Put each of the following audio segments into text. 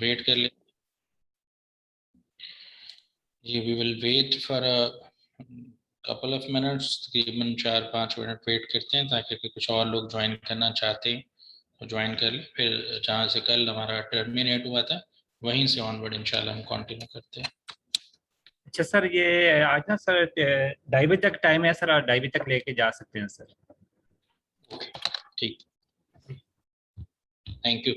Wait कर ले। जी, we will wait for a couple of minutes, तकरीबन 4-5 मिनट वेट करते हैं, ताकि कुछ और लोग ज्वाइन करना चाहते हैं तो ज्वाइन कर ले। फिर जहाँ से कल हमारा टर्मिनेट हुआ था, वहीं से ऑनवर्ड इंशाल्लाह हम कंटिन्यू करते हैं। अच्छा सर, ये आज ना सर 2:30 तक टाइम है सर, आप 2:30 तक लेके जा सकते हैं सर। ओके, ठीक। Thank you.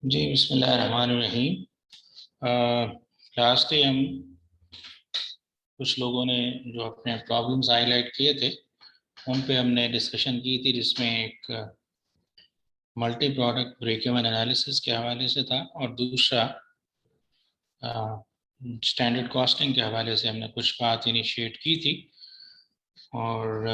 जी बिस्मिल्लाहिर्रहमानिर्रहीम। लास्ट डे हम कुछ लोगों ने जो अपने प्रॉब्लम्स हाईलाइट किए थे उन पे हमने डिस्कशन की थी, जिसमें एक multi product break even analysis के हवाले से था और दूसरा स्टैंडर्ड कॉस्टिंग के हवाले से हमने कुछ बात इनिशिएट की थी। और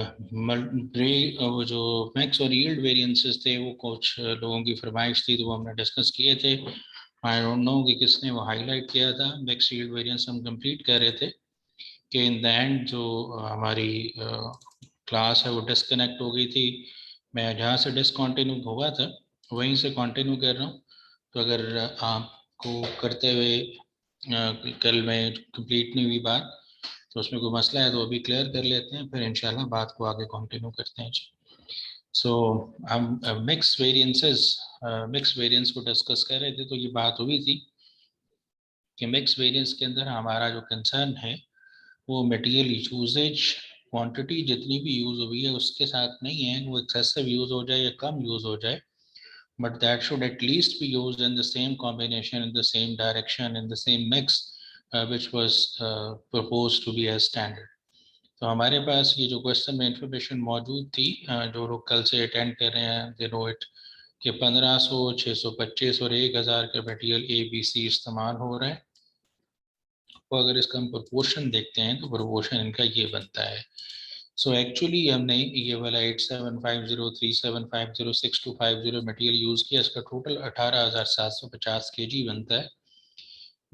वो जो मैक्स और यील्ड वेरिएंसेस थे वो कुछ लोगों की फरमाइश थी, तो वो हमने डिस्कस किए थे। आई डोंट नो कि किसने वो हाईलाइट किया था। मैक्स यील्ड वेरिएंस हम कंप्लीट कर रहे थे कि इन द एंड जो हमारी क्लास है वो डिस्कनेक्ट हो गई थी। मैं जहाँ से डिसकंटिन्यू हुआ था वहीं से कंटिन्यू कर रहा हूँ। तो अगर आपको करते हुए कल में कंप्लीट नहीं हुई बात तो उसमें कोई मसला है तो अभी क्लियर कर लेते हैं, फिर इंशाल्लाह बात को आगे कंटिन्यू करते हैं। सो हम मिक्स वेरिएंस को डिस्कस कर रहे थे, तो ये बात हुई थी कि मिक्स वेरिएंस के अंदर हमारा जो कंसर्न है वो मटेरियल यूजेज क्वांटिटी जितनी भी यूज़ हुई है उसके साथ नहीं है, वो एक्सेसिव यूज़ हो जाए या कम यूज़ हो जाए, but that should at least be used in the same combination, in the same direction, in the same mix, which was proposed to be as standard. तो हमारे पास ये जो क्वेश्चन में इंफॉर्मेशन मौजूद थी, जो लोग कल से अटेंड कर रहे हैं दे नो इट, कि 1500, 625 और 1000 का मटेरियल ABC इस्तेमाल हो रहा है। तो अगर इसका हम प्रोपोर्शन देखते हैं तो प्रोपोर्शन इनका ये बनता है। सो एक्चुअली हमने ये वाला 875037506250 मटेरियल यूज़ किया, इसका टोटल 18,750 kg बनता है।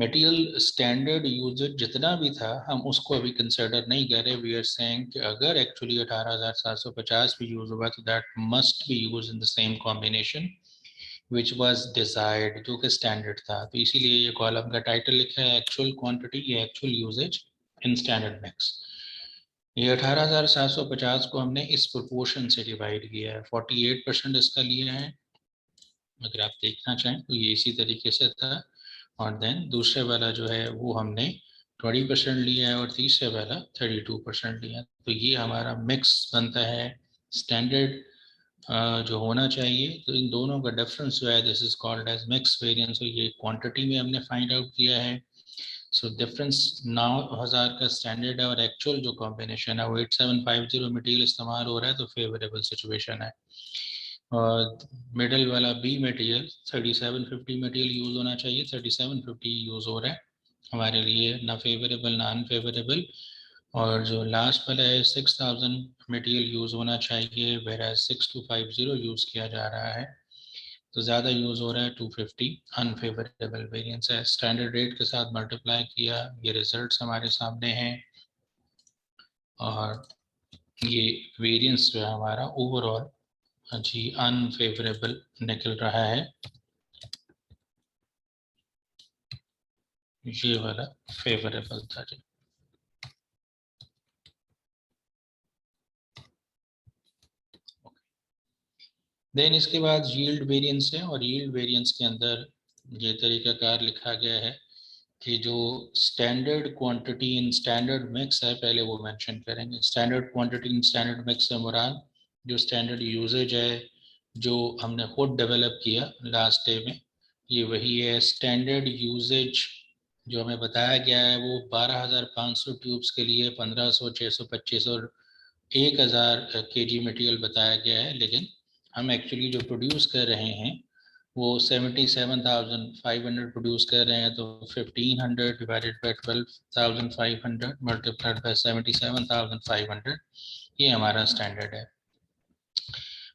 मटेरियल स्टैंडर्ड यूजेज जितना भी था हम उसको अभी कंसिडर नहीं कर रहे। वी आर सेइंग कि अगर एक्चुअली 18,750 भी यूज हुआ तो that must be use in the same combination which was desired, जो कि स्टैंडर्ड था। तो इसीलिए ये कॉलम का टाइटल लिखा है एक्चुअल क्वांटिटी या actual usage in standard mix. ये 18,750 को हमने इस प्रोपोर्शन से डिवाइड किया है। 48% इसका लिया है, अगर आप देखना चाहें तो ये इसी तरीके से था। और देन दूसरे वाला जो है वो हमने 20% लिया है और तीसरे वाला 32% लिया। तो ये हमारा मिक्स बनता है स्टैंडर्ड जो होना चाहिए। तो इन दोनों का डिफरेंस जो है this is called as mix variance. तो ये क्वांटिटी में हमने फाइंड आउट किया है। सो डिफरेंस 9,000 का स्टैंडर्ड है और एक्चुअल जो कॉम्बिनेशन है वो 8750 मटेरियल इस्तेमाल हो रहा है, तो फेवरेबल सिचुएशन है। और मिडल वाला बी मटेरियल 3750 मटेरियल यूज़ होना चाहिए, 3750 यूज़ हो रहा है, हमारे लिए ना फेवरेबल ना अनफेवरेबल। और जो लास्ट वाला है 6000 मटेरियल यूज़ होना चाहिए, वेर एज 6250 यूज़ किया जा रहा है, तो ज़्यादा यूज़ हो रहा है 250, अनफेवरेबल वेरिएंस है। स्टैंडर्ड रेट के साथ मल्टीप्लाई किया, ये रिजल्ट्स हमारे सामने हैं और ये वेरिएंस जो है हमारा ओवरऑल जी अनफेवरेबल निकल रहा है। ये वाला फेवरेबल था जी। देन इसके बाद यील्ड वेरिएंस है, और यील्ड वेरिएंस के अंदर ये तरीकाकार लिखा गया है कि जो standard quantity in standard mix है, पहले वो मेंशन करेंगे। Standard quantity in standard mix से मुराद जो स्टैंडर्ड यूजेज है, जो हमने खुद डेवलप किया लास्ट डे में, ये वही है। स्टैंडर्ड यूजेज जो हमें बताया गया है वो 12,500 ट्यूब्स के लिए 1500, 600, 25 और 1000 केजी मटेरियल बताया गया है, लेकिन हम एक्चुअली जो प्रोड्यूस कर रहे हैं वो 77,500 प्रोड्यूस कर रहे हैं। तो 1500 डिवाइडेड बाई 12,500 मल्टीप्लाइड बाई 77,500, ये हमारा स्टैंडर्ड है।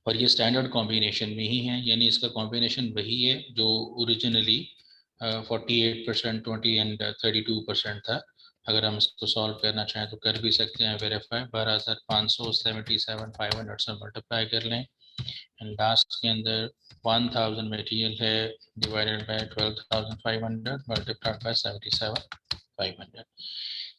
और ये स्टैंडर्ड कॉम्बिनेशन में ही है, यानी इसका कॉम्बिनेशन वही है जो ओरिजिनली 48%, 20 एंड 32% था। अगर हम इसको सॉल्व करना चाहें तो कर भी सकते हैं वेरीफाई। 12,500 77,500 से मल्टीप्लाई कर लें, एंड लास्ट के अंदर 1000 मटेरियल है डिवाइडेड बाय 12,500 मल्टीप्लाइड बाय 77,500।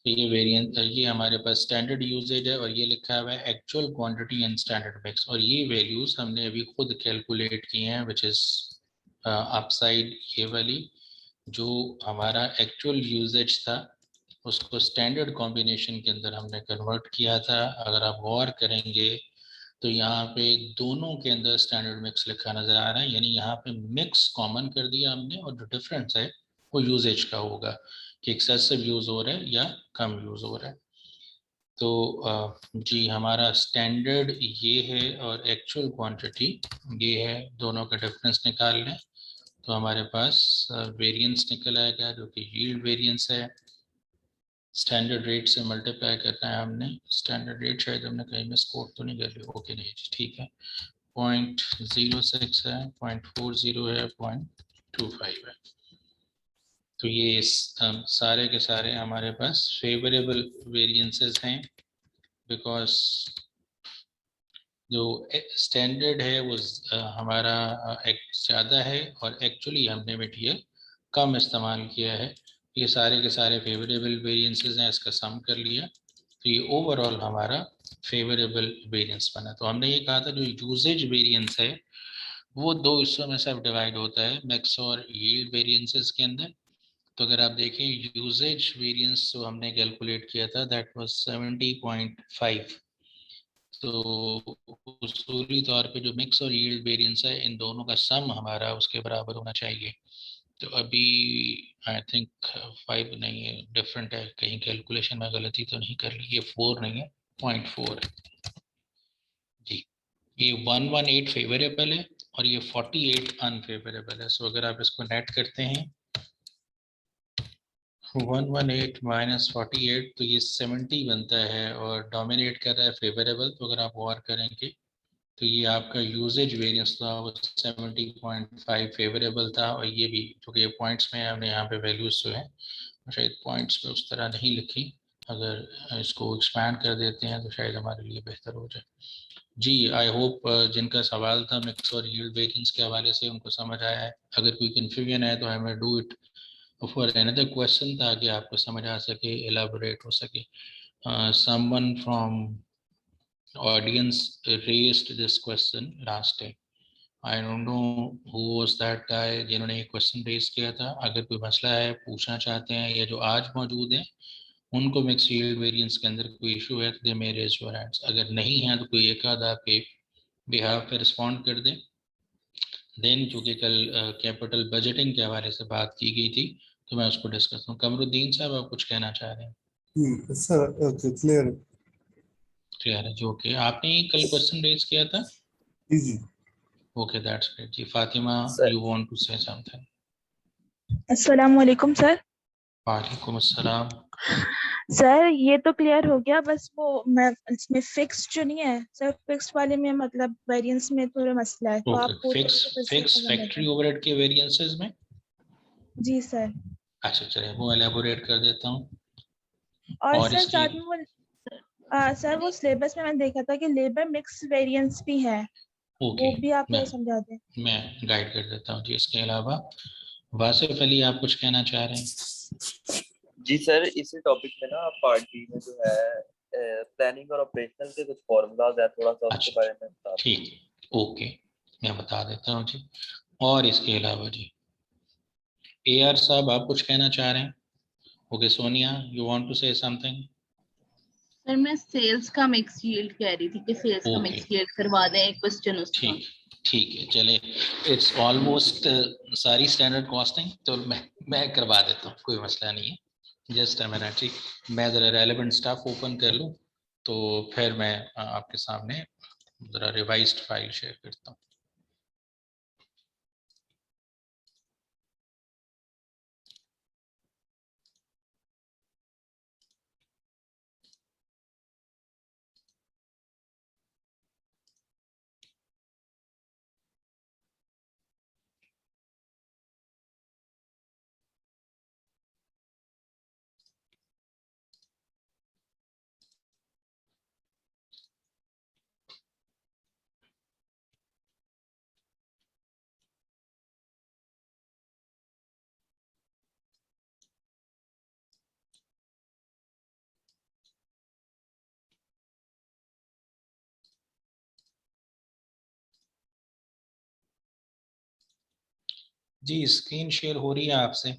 तो ये वेरिएंट, ये हमारे पास स्टैंडर्ड यूजेज है, और ये लिखा हुआ है actual quantity and standard mix. और ये वैल्यूज हमने अभी खुद कैलकुलेट किए हैं, विच इज अपसाइड ये वाली। जो हमारा एक्चुअल यूजेज था उसको स्टैंडर्ड कॉम्बिनेशन के अंदर हमने कन्वर्ट किया था। अगर आप गौर करेंगे तो यहाँ पे दोनों के अंदर स्टैंडर्ड मिक्स लिखा नजर आ रहा है, यानी यहाँ पे मिक्स कॉमन कर दिया हमने, और जो डिफरेंस है वो यूजेज का होगा कि एक्सेसिव यूज हो रहा है या कम यूज हो रहा है। तो जी हमारा स्टैंडर्ड ये है और एक्चुअल क्वांटिटी ये है, दोनों का डिफरेंस निकाल लें तो हमारे पास वेरिएंस निकल आएगा जो कि यील्ड वेरिएंस है। स्टैंडर्ड रेट से मल्टीप्लाई करना है हमने। स्टैंडर्ड रेट शायद हमने कहीं मिस कोड तो नहीं कर लिया, ओके नहीं ठीक है। 0.06 है, 0.40 है, 0.25 है। तो ये सारे के सारे हमारे पास फेवरेबल वेरिएंसेस हैं, बिकॉज जो स्टैंडर्ड है वो हमारा ज़्यादा है और एक्चुअली हमने मटेरियल कम इस्तेमाल किया है। ये सारे के सारे फेवरेबल वेरिएंसेस हैं, इसका सम कर लिया तो ये ओवरऑल हमारा फेवरेबल वेरिएंस बना। तो हमने ये कहा था जो यूजेज वेरिएंस है वो दो हिस्सों में सब डिवाइड होता है, मिक्स और यील्ड वेरिएंसेस के अंदर। तो अगर आप देखें यूजेज वेरिएंस जो हमने कैलकुलेट किया था दैट वाज 70.5। तो उसूली तौर पे जो मिक्स और यील्ड वेरिएंस है इन दोनों का सम हमारा उसके बराबर होना चाहिए। तो अभी आई थिंक 5 नहीं है, डिफरेंट है, कहीं कैलकुलेशन में गलती तो नहीं कर ली, ये 4 नहीं है, 0.4 है जी। ये 118 फेवरेबल है और ये 48 अनफेवरेबल है। सो अगर आप इसको नेट करते हैं 118 माइनस 48 तो ये 70 बनता है और डोमिनेट कर रहा है फेवरेबल। तो अगर आप गौर करेंगे तो ये आपका यूजेज वेरिएंस था वो 70.5 फेवरेबल था, और ये भी क्योंकि पॉइंट्स में हमने यहाँ पे वैल्यूज जो है शायद पॉइंट्स में उस तरह नहीं लिखी, अगर इसको एक्सपैंड कर देते हैं तो शायद हमारे लिए बेहतर हो जाए। जी आई होप जिनका सवाल था मिक्स और यील्ड वेरिएंस के हवाले से उनको समझ आया है। अगर कोई कन्फ्यूजन है तो I may do it for another question ताकि आपको समझ आ सके, एलाबोरेट हो सके। Someone from audience raised this question last time. I don't know who was that guy जिन्होंने ये क्वेश्चन रेज किया था। अगर कोई मसला है पूछना चाहते हैं या जो आज मौजूद हैं उनको मिक्स यील्ड वेरिएंस के अंदर कोई इशू है तो दे मे रेज योर हैंड्स। अगर नहीं है तो कोई एक आध आपके बिहाफ पे रिस्पॉन्ड कर दें। देन चूँकि कल कैपिटल बजटिंग के हवाले से बात की गई थी तो मैं उसको डिस्कस करूँ। कमरुद्दीन साहब आप कुछ कहना चाह रहे हैं? सर क्लियर क्लियर है जो कि आपने कल क्वेश्चन रेज किया था। जी Okay, that's great. जी Fatima, sir you want to say something? अस्सलाम वालेकुम सर। वालेकुम अस्सलाम। सर ये तो क्लियर हो गया, बस वो मैं इसमें फिक्स जो नहीं है सर, फिक्स वाले में मतलब वेरिएंस में थोड़ा मसला है, तो ओके, आप वो फिक्स फिर से फिक्स करने फैक्ट्री दें। ओवरहेड के वेरिएंसेस में। जी सर। अच्छा चलिए वो एलेबोरेट कर देता हूँ। और और सर इसकी साथ में वो सर वो सिलेबस में मैंने देखा था कि लेबर मिक्स वेरिएंस भी है, ओके वो भी आप मैं समझा दें। मैं गाइड कर देता हूँ जी। इसके अलावा वासिफ अली आप कुछ कहना चाह रहे हैं? जी सर, इसी टॉपिक में ना पार्ट बी में जो है प्लानिंग और ऑपरेशनल के कुछ फॉर्मूलाज है, थोड़ा सा उसके अच्छा बारे में बता दें। ठीक, ओके मैं बता देता हूँ जी। और इसके अलावा जी AR साहब आप कुछ कहना चाह रहे हैं? Okay Sonia, you want to say something? Sir मैं सेल्स का मिक्स यील्ड कह रही थी कि सेल्स का ओके मिक्स यील्ड करवा दें एक क्वेश्चन उसका। ठीक ठीक है, चले इट्स ऑलमोस्ट सारी स्टैंडर्ड कॉस्टिंग तो मैं करवा देता हूँ, कोई मसला नहीं है। जस्ट अ मिनट जी, मैं ज़रा रेलेवेंट स्टफ ओपन कर लूँ तो फिर मैं आपके सामने ज़रा रिवाइज्ड फाइल शेयर करता हूँ। जी स्क्रीन शेयर हो रही है आपसे?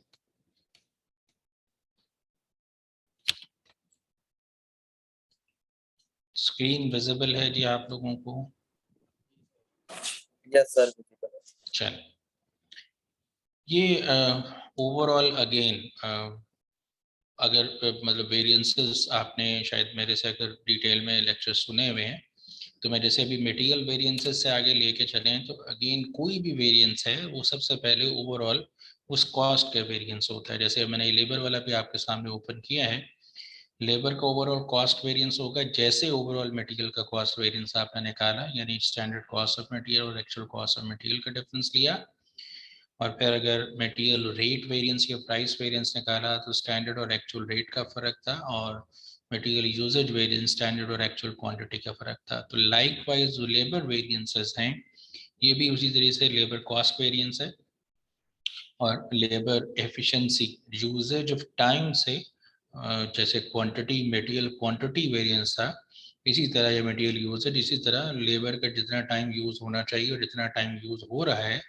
स्क्रीन विजिबल है जी आप लोगों को? Yes sir. चल ये ओवरऑल अगेन अगर मतलब वेरिएंसेस आपने शायद मेरे से अगर डिटेल में लेक्चर सुने हुए हैं तो मैं जैसे अभी मटेरियल वेरिएंसेस से आगे लेके चले हैं तो अगेन कोई भी वेरिएंस है वो सबसे पहले ओवरऑल उस कॉस्ट का वेरिएंस होता है। जैसे मैंने लेबर वाला भी आपके सामने ओपन किया है, लेबर का ओवरऑल कॉस्ट वेरिएंस होगा जैसे ओवरऑल मटेरियल का कॉस्ट वेरिएंस आपने निकाला, यानी स्टैंडर्ड कॉस्ट ऑफ मटेरियल और एक्चुअल कॉस्ट ऑफ मटेरियल का डिफरेंस लिया, और फिर अगर मटेरियल रेट वेरिएंस या प्राइस वेरिएंस निकाला तो स्टैंडर्ड और एक्चुअल रेट का फर्क था, और मटेरियल यूजेज वेरिएंस स्टैंडर्ड और एक्चुअल क्वांटिटी का फर्क था। तो लाइक वाइज जो लेबर वेरिएंसेस हैं ये भी उसी तरीके से लेबर कॉस्ट वेरिएंस है, और labour efficiency usage of time से जैसे क्वांटिटी मटेरियल क्वांटिटी वेरिएंस था, इसी तरह ये मटेरियल यूजेज, इसी तरह लेबर का जितना टाइम यूज होना चाहिए और जितना टाइम यूज हो रहा है,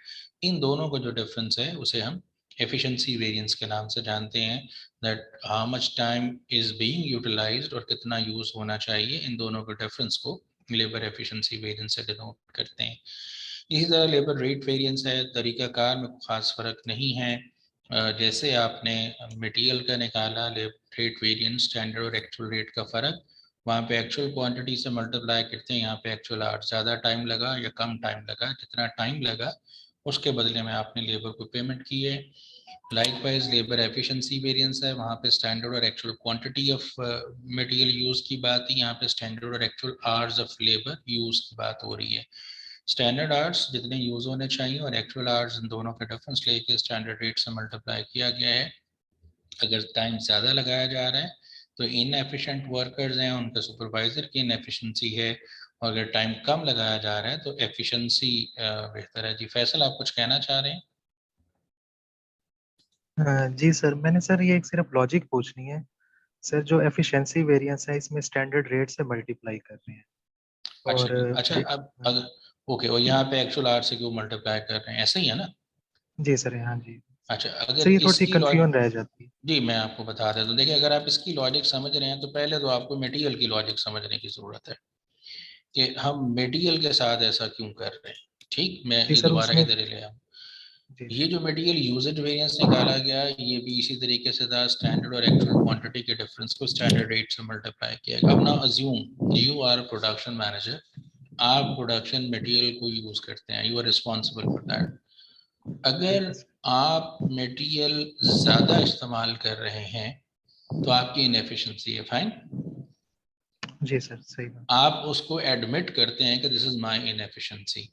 इन दोनों का जो डिफरेंस है उसे हम एफिशिएंसी वेरिएंस के नाम से जानते हैं। That how much time is being utilised और कितना यूज होना चाहिए, इन दोनों के डिफरेंस को लेबर एफिशिएंसी वेरिएंस से डिनोट करते हैं। इसी तरह लेबर रेट वेरिएंस है, तरीकाकार में खास फर्क नहीं है। जैसे आपने मटेरियल का निकाला रेट वेरिएंस स्टैंडर्ड और एक्चुअल रेट का फर्क, वहाँ पे एक्चुअल क्वांटिटी से मल्टीप्लाई करते हैं, यहाँ पे एक्चुअल आवर्स ज़्यादा टाइम लगा या कम टाइम लगा, जितना टाइम लगा उसके बदले में आपने लेबर को पेमेंट की है। लाइकवाइज लेबर एफिशिएंसी वेरिएंस है, वहाँ पे स्टैंडर्ड और actual quantity of material use की बात है, यहाँ पे स्टैंडर्ड और actual hours of labour use की बात हो रही है। स्टैंडर्ड आवर्स जितने यूज होने चाहिए और एक्चुअल आवर्स, इन दोनों का डिफरेंस लेके स्टैंडर्ड रेट से मल्टीप्लाई किया गया है। अगर टाइम ज़्यादा लगाया जा रहा है तो इनएफिशिएंट वर्कर्स हैं, उनका सुपरवाइजर की इनएफिशिएंसी है, और अगर टाइम कम लगाया जा रहा है तो एफिशिएंसी बेहतर है। जी फैसल आप कुछ कहना चाह रहे हैं? जी सर, मैंने सर ये एक सिर्फ लॉजिक पूछनी है सर। जो एफिशिएंसी वेरिएंस है इसमें स्टैंडर्ड रेट से मल्टीप्लाई कर रहे हैं अच्छा और अच्छा, अब अगर ओके, और यहाँ पे एक्चुअल आवर से क्यों मल्टीप्लाई कर रहे हैं, ऐसा ही है ना? जी सर, हाँ जी अच्छा सर, अगर ये थोड़ी सी इसकी लॉजिक, कंफ्यूजन रह जाती है। जी मैं आपको बता देता हूँ। देखिए अगर आप इसकी लॉजिक समझ रहे हैं तो पहले तो आपको मटेरियल की लॉजिक समझने की जरूरत है कि हम मटेरियल के साथ ऐसा क्यों कर रहे हैं। ठीक, मैं जी ये सर, दोबारा उसमें इधर ही ले आऊँ। जी ये जो मटेरियल यूजेज वेरिएंस निकाला गया ये भी इसी तरीके से था, स्टैंडर्ड और एक्चुअल क्वांटिटी के डिफरेंस को स्टैंडर्ड रेट से मल्टीप्लाई किया गया। अब ना assume you are production manager, आप प्रोडक्शन मटेरियल को यूज करते हैं, you are responsible for that. अगर आप मटेरियल ज्यादा इस्तेमाल कर रहे हैं तो आपकी इनएफिशिएंसी है, फाइन, जी सर, सही बात। आप उसको एडमिट करते हैं कि दिस इज माय इनएफिशिएंसी।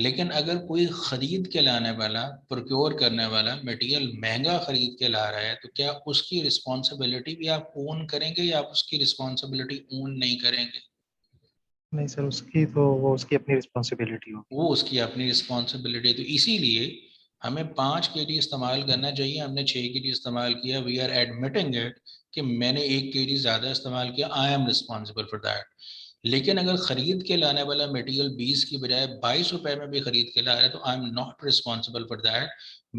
लेकिन अगर कोई खरीद के लाने वाला, प्रोक्योर करने वाला मटेरियल महंगा खरीद के ला रहा है तो क्या उसकी रिस्पॉन्सिबिलिटी भी आप ओन करेंगे या आप उसकी रिस्पॉन्सिबिलिटी ओन नहीं करेंगे? नहीं सर, उसकी तो वो उसकी अपनी रिस्पॉन्सिबिलिटी होगी। वो उसकी अपनी रिस्पॉन्सिबिलिटी। तो इसीलिए हमें 5 kg इस्तेमाल करना चाहिए, हमने 6 kg इस्तेमाल किया, वी आर एडमिटिंग इट कि मैंने 1 kg ज़्यादा इस्तेमाल किया, आई एम रिस्पॉन्सिबल फॉर दैट। लेकिन अगर खरीद के लाने वाला मटेरियल 20 की बजाय 22 रुपए में भी खरीद के ला रहा है तो I am not responsible for that.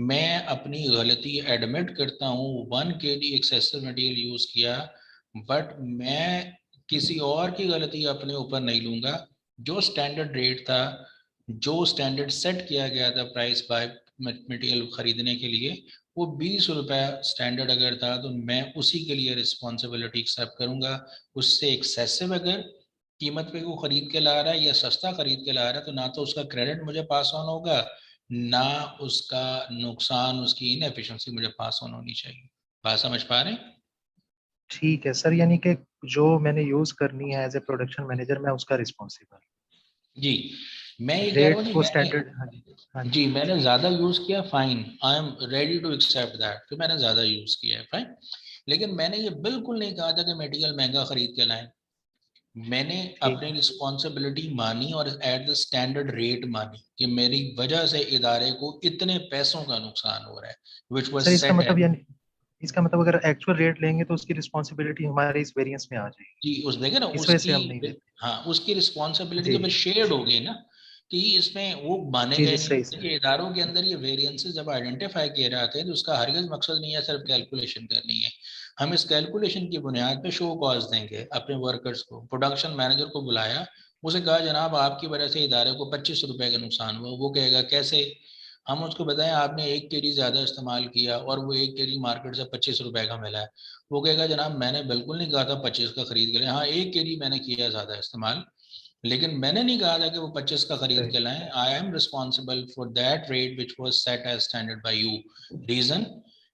मैं अपनी गलती एडमिट करता हूँ, 1 kg एक्सेसिव मटेरियल यूज किया, बट मैं किसी और की गलती अपने ऊपर नहीं लूंगा। जो स्टैंडर्ड रेट था, जो स्टैंडर्ड सेट किया गया था प्राइस बाय मटेरियल खरीदने के लिए, वो 20 रुपए स्टैंडर्ड अगर था तो मैं उसी के लिए रिस्पॉन्सिबिलिटी एक्सेप्ट करूंगा। उससे एक्सेसिव अगर कीमत पे वो खरीद के ला रहा है या सस्ता खरीद के ला रहा है तो ना तो उसका क्रेडिट मुझे पास ऑन होगा, ना उसका नुकसान, उसकी इनएफिशिएंसी मुझे पास ऑन होनी चाहिए। बात समझ पा रहे हैं? ठीक है सर, यानी कि जो मैंने यूज करनी है एज ए प्रोडक्शन मैनेजर, मैं उसका रिस्पॉन्सिबल। जी, मैं ये कह रहा रेट हूँ जी, को मैंने स्टैंडर्ड, हाँ जी, हाँ जी, जी मैंने ज्यादा यूज किया, fine, I am ready to accept that कि मैंने ज्यादा यूज किया है, फाइन। लेकिन मैंने ये बिल्कुल नहीं कहा था कि मटेरियल महंगा खरीद के लाएं। मैंने ठीक अपनी है रिस्पॉन्सिबिलिटी मानी और एट द स्टैंडर्ड रेट मानी कि मेरी वजह से इदारे को इतने पैसों का नुकसान हो रहा है, विच वाज सर। इसका सेट मतलब एट। यानी, इसका मतलब अगर एक्चुअल रेट लेंगे तो उसकी रिस्पॉन्सिबिलिटी हमारे इस वेरिएंस में आ जाएगी, जी उस देखे ना इस वजह से उसकी, हम नहीं लेते। हाँ उसकी रिस्पॉन्सिबिलिटी जी तो फिर शेयर्ड हो गई ना, कि इसमें वो माने जी गए जी, नहीं। सही देखिए सही। इदारों के अंदर ये वेरिएंसेस जब आइडेंटिफाई किए जाते हैं तो उसका हरगिज मकसद नहीं है सिर्फ कैलकुलेशन करनी है। हम इस कैलकुलेशन की बुनियाद पे शो कॉज देंगे अपने वर्कर्स को। प्रोडक्शन मैनेजर को बुलाया, उसे कहा जनाब आपकी वजह से इदारे को 25 रुपए का नुकसान हुआ। वो कहेगा कैसे? हम उसको बताएं आपने 1 kg ज्यादा इस्तेमाल किया और वो 1 kg मार्केट से 25 रुपए का मिला है। वो कहेगा जनाब मैंने बिल्कुल नहीं कहा था 25 का खरीद के लिए, हाँ 1 kg मैंने किया ज्यादा इस्तेमाल, लेकिन मैंने नहीं कहा था कि वो 25 का खरीद सही के लाएं। I am responsible for that rate which was set as standard by you. Reason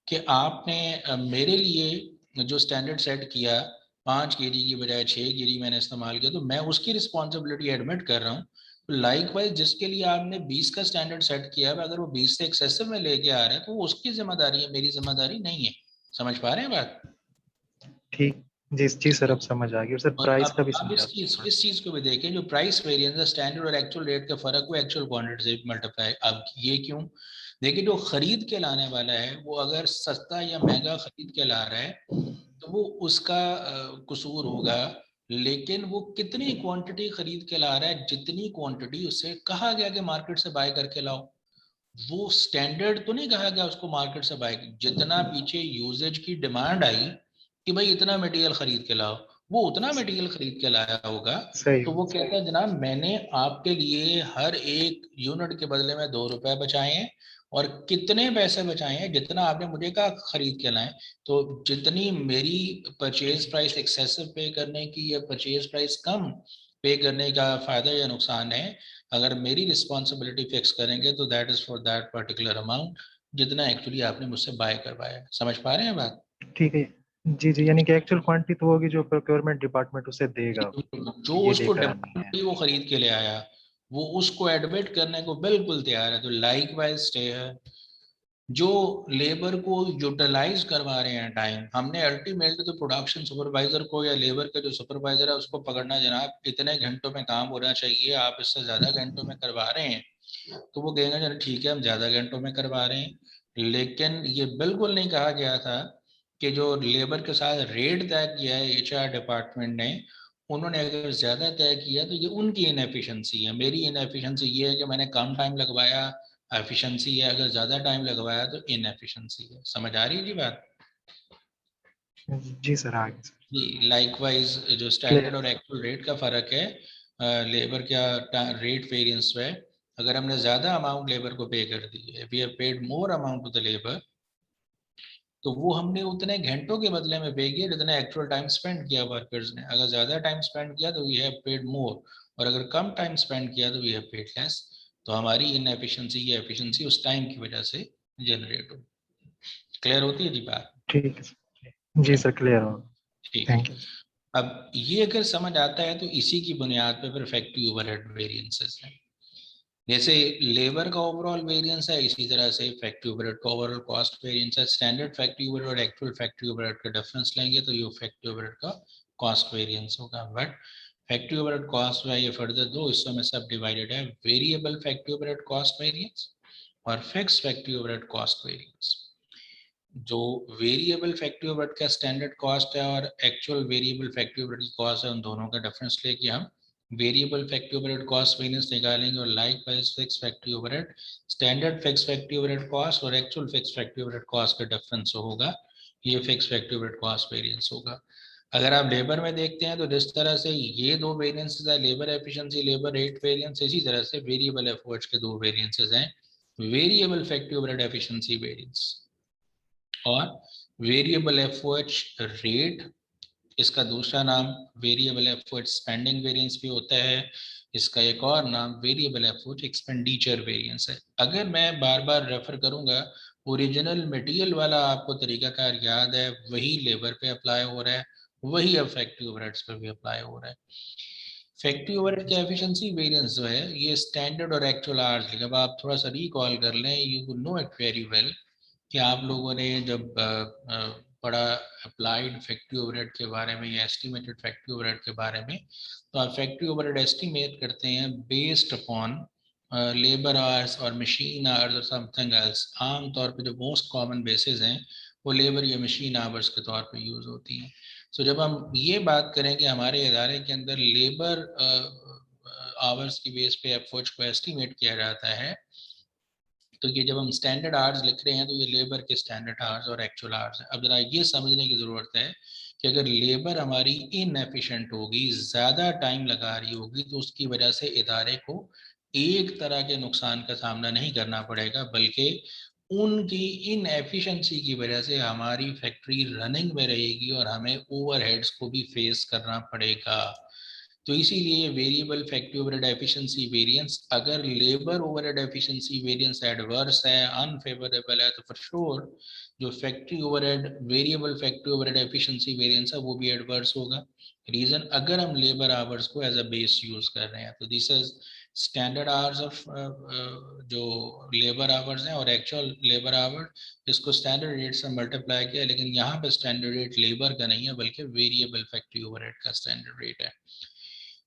कि आपने मेरे लिए जो स्टैंडर्ड सेट किया 5 kg की बजाय 6 kg मैंने इस्तेमाल किया, तो मैं उसकी रिस्पॉन्सिबिलिटी एडमिट कर रहा हूँ। लाइक वाइज जिसके लिए आपने 20 का स्टैंडर्ड सेट किया है, अगर वो 20 से एक्सेसिव में लेके आ रहा है तो वो उसकी जिम्मेदारी है, मेरी जिम्मेदारी नहीं है। समझ पा रहे हैं बात? ठीक। जी जी सर, अब समझ आ गई। और सर और प्राइस का भी अब समझा दीजिए। इस चीज को भी देखें, जो प्राइस वेरिएंस है स्टैंडर्ड और एक्चुअल रेट का फर्क वो एक्चुअल क्वांटिटी से मल्टीप्लाई। अब ये क्यों? देखिए जो खरीद के लाने वाला है वो अगर सस्ता या महंगा खरीद के ला रहा है तो वो उसका कसूर होगा, लेकिन वो कितनी क्वांटिटी खरीद के ला रहा है, जितनी क्वांटिटी उससे कहा गया कि मार्केट से बाय करके लाओ। वो स्टैंडर्ड तो नहीं कहा गया उसको मार्केट से बाय, जितना पीछे यूजेज की डिमांड आई कि भाई इतना मटेरियल खरीद के लाओ, वो उतना मटेरियल खरीद के लाया होगा। सही। तो वो कहता है जनाब मैंने आपके लिए हर एक यूनिट के बदले में 2 रुपए बचाए हैं, और कितने पैसे बचाए हैं? जितना आपने मुझे कहा खरीद के लाए। तो जितनी मेरी परचेज प्राइस एक्सेसिव पे करने की या परचेज प्राइस कम पे करने का फायदा या नुकसान है, अगर मेरी रिस्पॉन्सिबिलिटी फिक्स करेंगे तो that is for that particular amount जितना एक्चुअली आपने मुझसे बाय करवाया। समझ पा रहे हैं बात? ठीक है। जी जी, यानी कि एक्चुअल क्वांटिटी तो होगी जो प्रोक्योरमेंट डिपार्टमेंट उसे देगा, जो ये उसको लेकर आनी डिमांड है। हुई वो खरीद के ले आया, वो उसको एडमिट करने को बिल्कुल तैयार है। तो लाइक वाइज स्टे है, जो लेबर को यूटिलाइज करवा रहे हैं टाइम, हमने अल्टीमेटली तो प्रोडक्शन सुपरवाइजर को या लेबर का जो सुपरवाइजर है उसको पकड़ना, जनाब इतने घंटों में काम होना चाहिए, आप इससे ज्यादा घंटों में करवा रहे हैं। तो वो कहेंगे चलो ठीक है हम ज्यादा घंटों में करवा रहे हैं। लेकिन ये बिल्कुल नहीं कहा गया था कि जो लेबर के साथ रेट तय किया है एचआर डिपार्टमेंट ने, उन्होंने अगर ज्यादा तय किया तो ये उनकी इनएफिशिएंसी है। मेरी इनएफिशिएंसी ये है कि मैंने कम टाइम लगवाया, एफिशिएंसी है अगर ज्यादा टाइम लगवाया तो इनएफिशिएंसी है। समझ आ रही है जी बात? जी सर, आगे सर। जी लाइकवाइज जो स्टैंडर्ड क्लियर। और एक्चुअल रेट का फर्क है, लेबर का रेट वेरिएंस है। अगर हमने ज्यादा अमाउंट लेबर को पे कर दी है, we have paid more amount to the labour, तो वो हमने उतने घंटों के बदले में पे किया जितने एक्चुअल टाइम स्पेंड किया वर्कर्स ने। अगर ज्यादा टाइम स्पेंड किया तो वी हैव पेड मोर, और अगर कम टाइम स्पेंड किया तो वी हैव पेड लेस। तो हमारी इनएफिशिएंसी या एफिशिएंसी उस टाइम की वजह से जनरेट हो। क्लियर होती है जी बात? ठीक है सर। जी सर, क्लियर हो। ठीक है। Thank you. अब ये अगर समझ आता है तो इसी की बुनियाद पे फिर फैक्ट्री ओवरहेड वेरिएंसेस हैं। जैसे लेबर का ओवरऑल वेरिएंस है, इसी तरह से फैक्ट्री ओवरहेड का ओवरऑल कॉस्ट वेरिएंस है। स्टैंडर्ड फैक्ट्री ओवरहेड और एक्चुअल फैक्ट्री ओवरहेड का डिफरेंस लेंगे तो ये फैक्ट्री ओवरहेड का कॉस्ट वेरिएंस होगा। बट फैक्ट्री ओवरहेड कॉस्ट है ये फर्दर दो हिस्सों में सब डिवाइडेड है, variable factory overhead cost variance और fix factory overhead cost variance. जो वेरिएबल फैक्ट्री ओवरहेड का स्टैंडर्ड कॉस्ट है और एक्चुअल वेरिएबल फैक्ट्री ओवरहेड की कॉस्ट है, उन दोनों का डिफरेंस लेके हम variable factory overhead cost variance निकालेंगे और likewise fix factory overhead, standard fix factory overhead cost और actual fix factory overhead cost का डिफरेंस होगा, ये fix factory overhead cost variance होगा। अगर आप लेबर में देखते हैं तो जिस तरह से ये दो वेरिएंसेस है, labour efficiency, labour rate variance, इसी तरह से वेरिएबल एफर्ट्स के दो वेरिएंसेस हैं, variable factory overhead efficiency variance और वेरिएबल एफर्ट्स रेट। इसका दूसरा नाम वेरिएबल एफर्ट स्पेंडिंग वेरिएंस भी होता है, इसका एक और नाम वेरिएबल एफर्ट एक्सपेंडिचर वेरिएंस है। अगर मैं बार बार रेफर करूंगा, ओरिजिनल मटेरियल वाला आपको तरीकाकार याद है, वही लेबर पे अप्लाई हो रहा है, वही अब फैक्ट्री ओवरहेड्स पे भी अप्लाई हो रहा है। फैक्ट्री ओवरहेड का एफिशिएंसी वेरिएंस जो है ये स्टैंडर्ड और एक्चुअल आवर्स, जब आप थोड़ा सा रिकॉल कर लें, you know it very well कि आप लोगों ने जब पढ़ा अप्लाइड फैक्ट्री ओवरहेड के बारे में या एस्टिमेटेड फैक्ट्री ओवरहेड के बारे में, तो आप फैक्ट्री ओवरहेड एस्टिमेट करते हैं बेस्ड अपॉन लेबर आवर्स और मशीन आवर्स और समथिंग एल्स। आमतौर पे जो मोस्ट कॉमन बेसिस हैं वो लेबर या मशीन आवर्स के तौर पे यूज़ होती हैं। सो जब हम ये बात करें कि हमारे इदारे के अंदर लेबर आवर्स की बेस पे एफर्ट्स को एस्टिमेट किया जाता है, तो ये जब हम स्टैंडर्ड आवर्स लिख रहे हैं तो ये लेबर के स्टैंडर्ड आवर्स और एक्चुअल आवर्स है। अब जरा ये समझने की ज़रूरत है कि अगर लेबर हमारी इनएफिशिएंट होगी, ज़्यादा टाइम लगा रही होगी, तो उसकी वजह से इदारे को एक तरह के नुकसान का सामना नहीं करना पड़ेगा, बल्कि उनकी इनएफिशिएंसी की वजह से हमारी फैक्ट्री रनिंग में रहेगी और हमें ओवरहेड्स को भी फेस करना पड़ेगा। तो इसीलिए variable factory overhead efficiency variance, अगर labour overhead efficiency variance adverse है, अनफेवरेबल है, तो फॉर श्योर जो factory overhead variable factory overhead efficiency variance है वो भी एडवर्स होगा। रीजन, अगर हम लेबर आवर्स को एज अ बेस यूज कर रहे हैं, तो this is standard hours of जो लेबर आवर्स हैं और एक्चुअल लेबर आवर, जिसको स्टैंडर्ड रेट से मल्टीप्लाई किया, लेकिन यहाँ पे स्टैंडर्ड रेट लेबर का नहीं है बल्कि वेरिएबल फैक्ट्री ओवरहेड का स्टैंडर्ड रेट है।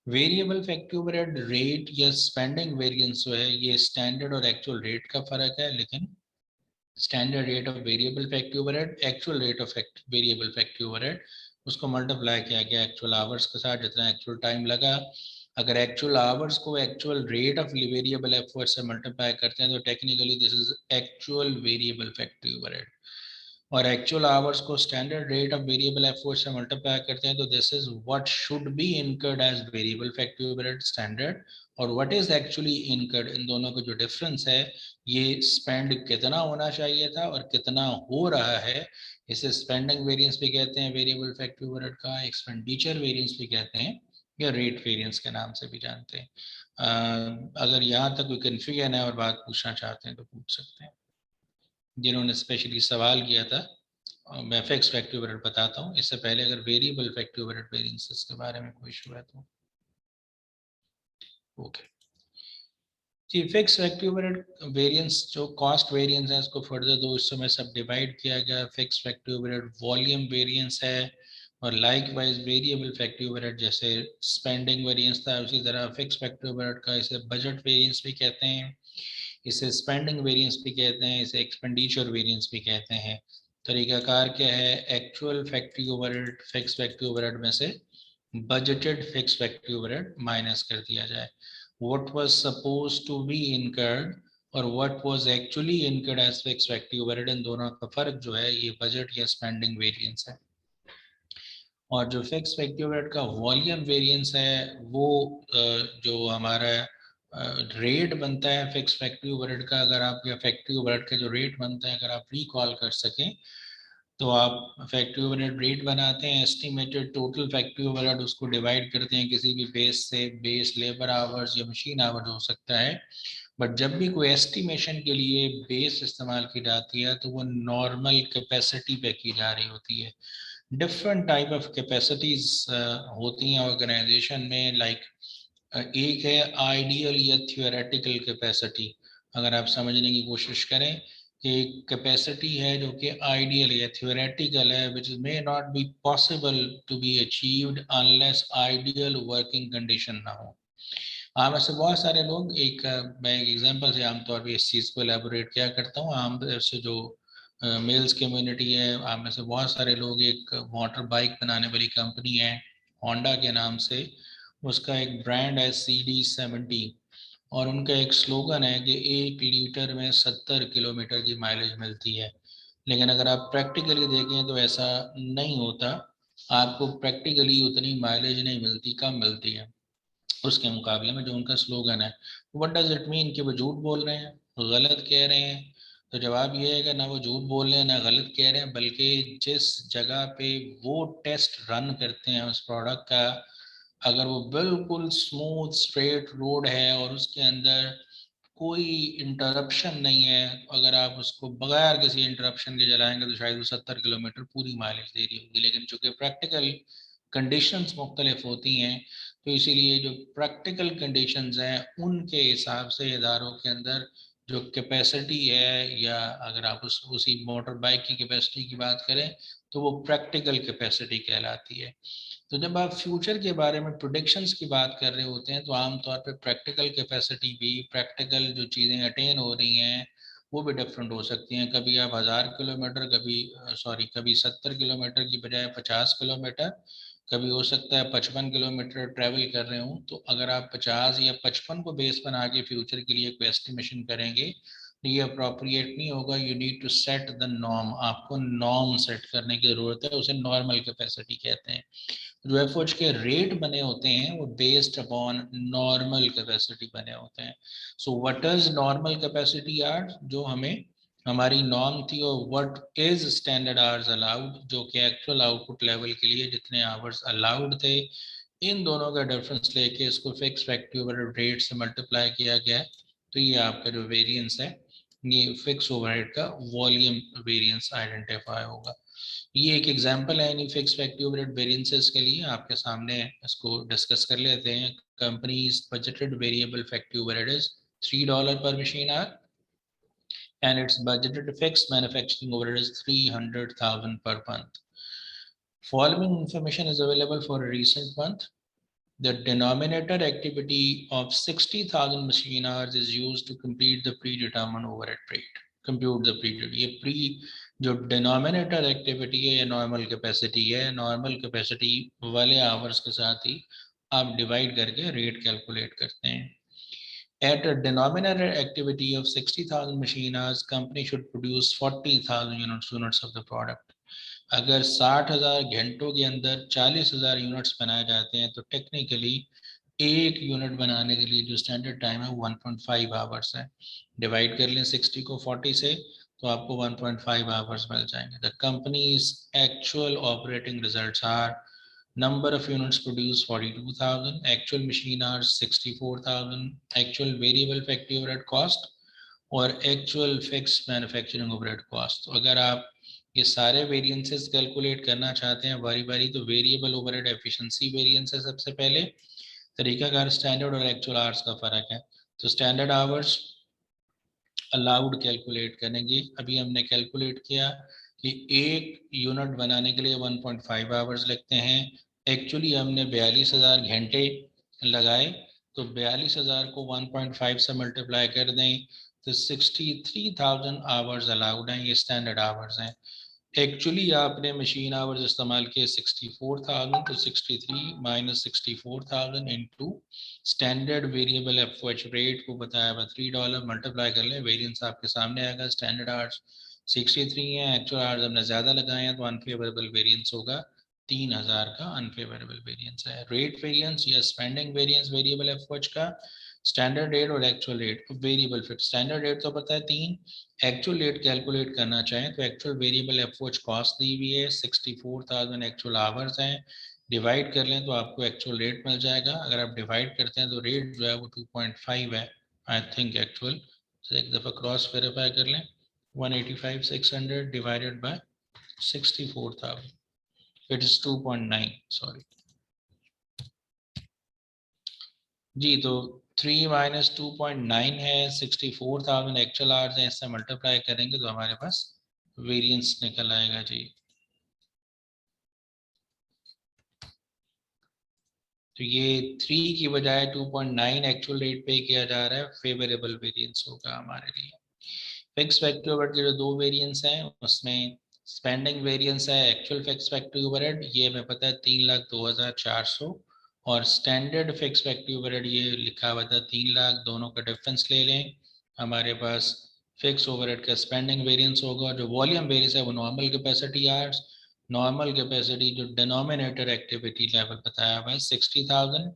वेरिएबल फैक्ट्री ओवरहेड रेट या स्पेंडिंग वेरिएंस जो है ये स्टैंडर्ड और एक्चुअल रेट का फर्क है, लेकिन standard rate of variable factory overhead, actual rate of variable factory overhead, उसको मल्टीप्लाई किया गया एक्चुअल आवर्स के साथ, जितना एक्चुअल टाइम लगा। अगर एक्चुअल आवर्स को actual rate of variable effort से मल्टीप्लाई करते हैं तो technically this is actual variable factory overhead, और एक्चुअल आवर्स को standard rate of variable effort से मल्टीप्लाई करते हैं तो this is what should be incurred as variable factory overhead standard, और व्हाट इज एक्चुअली इनकर्ड, इन दोनों का जो डिफरेंस है, ये स्पेंड कितना होना चाहिए था और कितना हो रहा है, इसे स्पेंडिंग वेरिएंस भी कहते हैं वेरिएबल फैक्ट्री ओवरहेड का, एक्सपेंडिचर वेरिएंस भी कहते हैं, या रेट वेरिएंस के नाम से भी जानते हैं। अगर यहाँ तक कोई कन्फ्यूजन है और बात पूछना चाहते हैं तो पूछ सकते हैं। जिन्होंने स्पेशली सवाल किया था, मैं फिक्स फैक्ट्री ओवरहेड बताता हूँ, इससे पहले अगर वेरिएबल फैक्ट्री ओवरहेड वेरिएंसेस के बारे में कोई इशू है तो ओके जी। फिक्स फैक्ट्री ओवरहेड वेरिएंस जो कॉस्ट वेरिएंस है, इसको फर्दर दो हिस्सों में सब डिवाइड किया गया। Fix factory overhead volume variance है, और like wise variable factory overhead जैसे स्पेंडिंग वेरिएंस था, उसी तरह फिक्स फैक्ट्री ओवरहेड का इसे बजट वेरिएंस भी कहते हैं, इसे स्पेंडिंग वेरिएंस भी कहते हैं, इसे एक्सपेंडिचर वेरिएंस भी कहते हैं। तरीकाकार क्या है, actual factory overhead fix factory overhead में से budgeted fix factory overhead minus कर दिया जाए। What was supposed to be incurred और what was actually incurred as fix factory overhead, इन दोनों का फर्क जो है ये बजट या स्पेंडिंग वेरिएंस है। और जो फिक्स फैक्ट्री ओवरहेड का वॉल्यूम वेरिएंस है वो जो हमारा रेट बनता है फिक्स फैक्ट्री ओवरहेड का, अगर आप या फैक्ट्री ओवरहेड का जो रेट बनता है अगर आप रिकॉल कर सकें, तो आप फैक्ट्री ओवरहेड रेट बनाते हैं, एस्टिमेटेड टोटल फैक्ट्री ओवरहेड, उसको डिवाइड करते हैं किसी भी बेस से, बेस लेबर आवर्स या मशीन आवर्स हो सकता है। बट जब भी कोई एस्टिमेशन के लिए बेस इस्तेमाल की जाती है तो वो नॉर्मल कैपेसिटी पे की जा रही होती है। डिफरेंट टाइप ऑफ कैपेसिटीज होती हैं ऑर्गेनाइजेशन में, लाइक एक है आइडियल या थियोरेटिकल कैपेसिटी। अगर आप समझने की कोशिश करें कि कैपेसिटी है जो कि आइडियल या थियोरेटिकल है, which may not be possible to be achieved unless ideal working condition ना हो। आम ऐसे बहुत सारे लोग, मैं एक एग्जांपल से आमतौर पर इस चीज़ को एलेबोरेट क्या करता हूँ। आम से जो मेल्स कम्युनिटी है, आप में से बहुत सारे लोग एक मोटर बाइक बनाने वाली कंपनी है होंडा के नाम से, उसका एक ब्रांड है CD70 और उनका एक स्लोगन है कि 1 लीटर में 70 किलोमीटर की माइलेज मिलती है। लेकिन अगर आप प्रैक्टिकली देखें तो ऐसा नहीं होता, आपको प्रैक्टिकली उतनी माइलेज नहीं मिलती, कम मिलती है उसके मुकाबले में जो उनका स्लोगन है। व्हाट डज इट मीन कि वो झूठ बोल रहे हैं, गलत कह रहे हैं? तो जवाब ये है कि ना वो झूठ बोल रहे हैं ना गलत कह रहे हैं, बल्कि जिस जगह पे वो टेस्ट रन करते हैं उस प्रोडक्ट का, अगर वो बिल्कुल स्मूथ स्ट्रेट रोड है और उसके अंदर कोई इंटरप्शन नहीं है, अगर आप उसको बगैर किसी इंटरप्शन के चलाएंगे तो शायद वो 70 किलोमीटर पूरी माइलेज दे रही होगी। लेकिन चूंकि प्रैक्टिकल कंडीशंस मुख्तलिफ होती हैं, तो इसीलिए जो प्रैक्टिकल कंडीशंस हैं उनके हिसाब से इदारों के अंदर जो कैपेसिटी है, या अगर आप उसी मोटर बाइक की कैपेसिटी की बात करें तो वो प्रैक्टिकल कैपेसिटी कहलाती है। तो जब आप फ्यूचर के बारे में प्रोडिक्शंस की बात कर रहे होते हैं तो आमतौर पे प्रैक्टिकल कैपेसिटी भी, प्रैक्टिकल जो चीज़ें अटेन हो रही हैं वो भी डिफरेंट हो सकती हैं। कभी आप 1000 किलोमीटर, कभी 70 किलोमीटर की बजाय 50 किलोमीटर, कभी हो सकता है 55 किलोमीटर ट्रैवल कर रहे हूँ। तो अगर आप 50 या 55 को बेस बना के फ्यूचर के लिए कोई एस्टिमेशन करेंगे तो ये अप्रोप्रिएट नहीं होगा। You need to set the norm, आपको नॉर्म सेट करने की जरूरत है, उसे नॉर्मल कैपेसिटी कहते हैं। जो एफओएच के रेट बने होते हैं वो बेस्ड अपॉन नॉर्मल कैपेसिटी बने होते हैं। So what is normal capacity hours, जो हमें हमारी नॉर्म थी, और what is standard hours allowed, जो कि एक्चुअल आउटपुट लेवल के लिए जितने आवर्स अलाउड थे, इन दोनों का डिफरेंस लेके इसको फिक्स फैक्ट्री ओवरहेड रेट से मल्टीप्लाई किया गया है। तो ये आपका जो वेरिएंस है, ये फिक्स ओवरहेड का वॉल्यूम वेरिएंस आइडेंटिफाई होगा। ये एक एग्जांपल है in fix factory overhead variances के लिए, आपके सामने इसको डिस्कस कर लेते हैं। Companies budgeted variable factory overhead is $3 per machine hour and its budgeted fixed manufacturing overhead is 300,000 per month. Following information is available for a recent month. The denominator activity of 60,000 machine hours is used to complete the predetermined overhead rate. Compute the predetermined. ये pre जो denominator activity है या normal capacity है, normal capacity वाले hours के साथ ही आप divide करके रेट कैलकुलेट करते हैं। At a denominator activity of 60,000 machine hours, company should produce 40,000 units of the product. अगर 60,000 घंटों के अंदर 40,000 यूनिट्स बनाए जाते हैं तो टेक्निकली एक यूनिट बनाने के लिए जो स्टैंडर्ड टाइम है 1.5 आवर्स है। डिवाइड कर लें 60 को 40 से तो आपको 1.5 आवर्स मिल जाएंगे। The company's actual operating results are number of units produced 42,000, actual machine hours 64,000, actual variable factory overhead cost और actual fixed manufacturing overhead cost। तो अगर आप ये सारे वेरिएंसेस कैलकुलेट करना चाहते हैं बारी बारी, तो वेरिएबल ओवरहेड एफिशिएंसी वेरिएंस है सबसे पहले। तरीकाकार स्टैंडर्ड और एक्चुअल आवर्स का फर्क है। तो स्टैंडर्ड आवर्स अलाउड कैलकुलेट करेंगे। अभी हमने कैलकुलेट किया कि एक यूनिट बनाने के लिए 1.5 आवर्स लगते हैं। एक्चुअली हमने 42,000 घंटे लगाए, तो 42,000 को 1.5 से मल्टीप्लाई कर दें तो 63,000 आवर्स अलाउड हैं। ये स्टैंडर्ड आवर्स हैं। एक्चुअली आपने मशीन आवर्स इस्तेमाल किए 64,000, तो 63 minus 64,000 into standard variable FOH rate को बताया हुआ $3 मल्टीप्लाई कर लें, वेरिएंस आपके सामने आएगा। स्टैंडर्ड आवर्स 63 है, एक्चुअल आवर्स हमने ज़्यादा लगाए हैं तो अनफेवरेबल वेरिएंस होगा 3,000 का अनफेवरेबल वेरिएंस है। रेट वेरिएंस या स्पेंडिंग वेरिएंस वेरिएबल एफओएच का, स्टैंडर्ड रेट और actual rate variable fix. Standard rate तो पता है 3, एक्चुअल रेट कैलकुलेट करना चाहें तो एक्चुअल वेरिएबल एफओएच कॉस्ट दी हुई है 64,000 एक्चुअल आवर्स हैं, डिवाइड कर लें तो आपको एक्चुअल रेट मिल जाएगा। अगर आप डिवाइड करते हैं तो रेट जो है वो 2.5 है आई थिंक एक्चुअल। एक दफ़ा क्रॉस वेरीफाई कर लें। 185,600 divided by 64,000, it is 2.9 sorry जी। तो 3 माइनस 2.9 है, 64,000 एक्चुअल आवर्स हैं, इससे मल्टीप्लाई करेंगे तो हमारे पास वेरिएंस निकल आएगा जी। तो ये 3 की बजाय 2.9 एक्चुअल रेट पे किया जा रहा है, फेवरेबल वेरिएंस होगा हमारे लिए। फिक्स फैक्ट्री ओवरहेड के जो दो वेरिएंस हैं उसमें स्पेंडिंग वेरिएंस है एक्चुअल फिक्स फैक्ट्री ओवरहेड, ये हमें पता है 3,02,400, और स्टैंडर्ड फिक्स फैक्ट्री ओवरहेड ये लिखा हुआ था 3 लाख, दोनों का डिफरेंस ले लें, हमारे पास फिक्स ओवरहेड का स्पेंडिंग वेरिएंस होगा। जो वॉल्यूम वेरिएंस है वो normal capacity hours, normal capacity जो डिनोमिनेटर एक्टिविटी लेवल बताया हुआ है 60,000,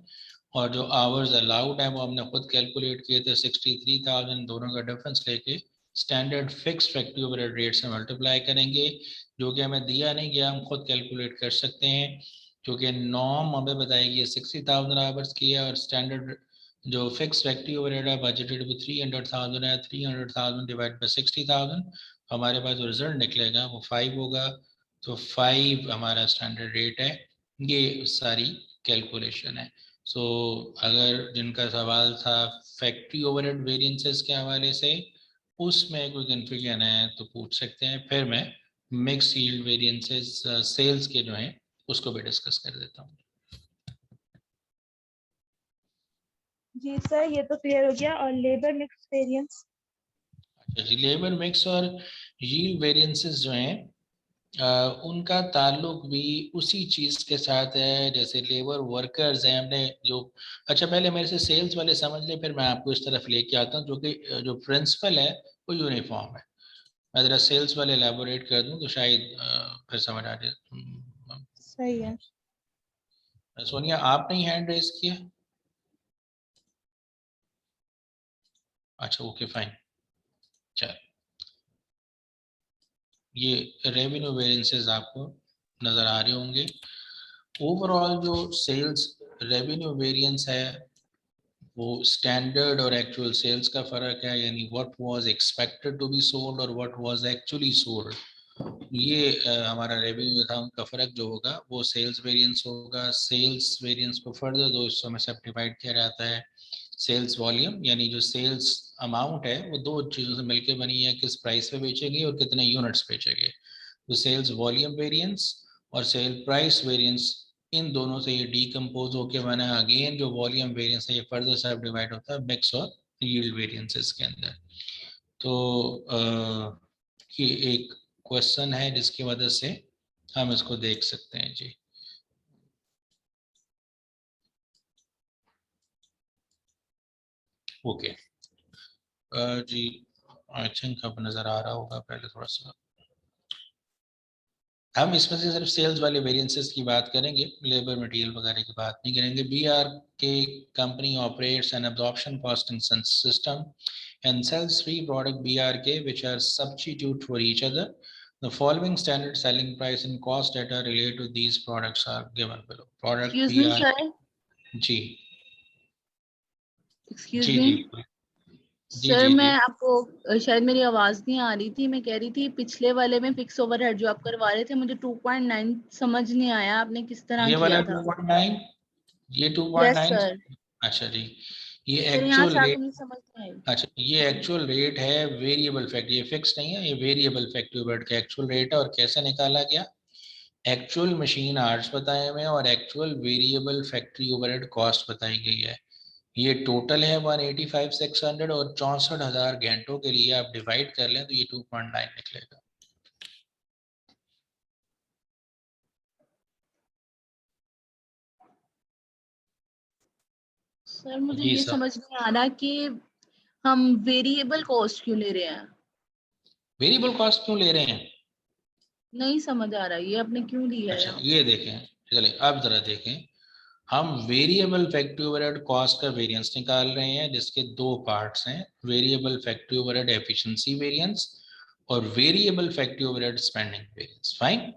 और जो आवर्स अलाउड है वो हमने खुद कैलकुलेट किए थे 63,000, दोनों का डिफरेंस लेके standard fix factory overhead rate से मल्टीप्लाई करेंगे, जो कि हमें दिया नहीं गया, हम खुद कैलकुलेट कर सकते हैं, क्योंकि नॉर्म हमें बताएगी 60,000 आवर्स की है और स्टैंडर्ड जो फिक्स फैक्ट्री ओवरहेड है बजटेड वो 300,000 है, 300,000 डिवाइड बाय 60,000, हमारे पास जो रिजल्ट निकलेगा वो 5 होगा। तो 5 हमारा स्टैंडर्ड रेट है। ये सारी कैलकुलेशन है। सो अगर जिनका सवाल था फैक्ट्री ओवरहेड वेरिएंसेस के हवाले से, उसमें कोई कन्फ्यूजन है तो पूछ सकते हैं, फिर मैं मिक्स यील्ड वेरिएंसेस सेल्स के जो हैं उसको भी डिस्कस कर देता हूँ। जी सर, ये तो क्लियर हो गया। और लेबर मिक्स वेरिएंस? अच्छा जी, लेबर मिक्स और यील्ड वेरिएंसेस जो हैं उनका ताल्लुक भी उसी चीज के साथ है जैसे लेबर वर्कर्स हैं हमने जो। अच्छा पहले मेरे से सेल्स वाले समझ ले, फिर मैं आपको इस तरफ लेके आता हूँ, जो कि जो प्रिंसिपल है वो यूनिफॉर्म है। मैं जरा सेल्स वाले एलैबोरेट कर दूं तो शायद फिर समझ आ जाए। सही है। सोनिया आपने ही हैंड रेज किया? अच्छा ओके फाइन। चल ये रेवेन्यू वेरिएंसेस आपको नजर आ रहे होंगे। ओवरऑल जो सेल्स रेवेन्यू वेरिएंस है वो स्टैंडर्ड और एक्चुअल सेल्स का फर्क है, यानी what was expected to be sold और व्हाट वाज एक्चुअली सोल्ड। ये हमारा रेवेन्यू था, उनका फर्क जो होगा वो सेल्स वेरिएंस होगा। सेल्स वेरिएंस को फर्दर दो हिस्सों में सब डिवाइड किया जाता है। सेल्स वॉल्यूम यानी जो सेल्स अमाउंट है वो दो चीज़ों से मिलकर बनी है, किस प्राइस पे बेचेंगे और कितने यूनिट्स बेचेंगे। तो सेल्स वॉल्यूम वेरिएंस और सेल प्राइस वेरिएंस, इन दोनों से ये डीकम्पोज होके बना है। अगेन जो वॉल्यूम वेरिएंस है ये फर्दर सब डिवाइड होता है मिक्स और यील्ड वेरिएंसेस के अंदर। तो ये एक क्वेश्चन है जिसकी वजह से हम इसको देख सकते हैं जी। ओके जी, आई थिंक अब नजर आ रहा होगा। पहले थोड़ा सा हम इसमें से सिर्फ सेल्स वाले वेरिएंसेस की बात करेंगे, लेबर मटेरियल वगैरह की बात नहीं करेंगे। बीआर के company operates an absorption costing system and sells 3 product BRK which are substitute for each other. The following standard selling price and cost data related to these products are given below. Product Excuse me, BR sir. Ji Excuse ji me. Ji ji sir जी मैं जी आपको शायद मेरी आवाज नहीं आ रही थी, मैं कह रही थी पिछले वाले में फिक्स ओवरहेड जो आप करवा रहे थे मुझे 2.9 समझ नहीं आया, आपने किस तरह ये वाला किया था? 2.9, ये यस 2.9। सर। अच्छा जी, ये सर यहाँ एक्चुअल से आगे रेट। नहीं समझ में आई। अच्छा ये एक्चुअल रेट है वेरिएबल फैक्ट, ये फिक्स नहीं है, ये वेरिएबल फैक्ट्री ओवरहेड का एक्चुअल रेट है। और कैसे निकाला गया? एक्चुअल मशीन आवर्स बताए हुए हैं और actual variable factory overhead cost बताई गई है। ये टोटल है 185,600 और 64,000 घंटों के लिए आप डिवाइड कर लें तो ये 2.9 निकलेगा। सर मुझे जी ये सर, समझ नहीं आ रहा कि हम वेरिएबल कॉस्ट क्यों ले रहे हैं, वेरिएबल कॉस्ट क्यों ले रहे हैं? नहीं समझ आ रहा ये आपने क्यों लिया है अच्छा यहाँ ये देखें, चले अब जरा देखें। हम वेरिएबल फैक्ट्री ओवरहेड कॉस्ट का वेरिएंस निकाल रहे हैं जिसके दो पार्ट्स हैं, variable factory overhead efficiency variance और variable factory overhead spending variance. Fine.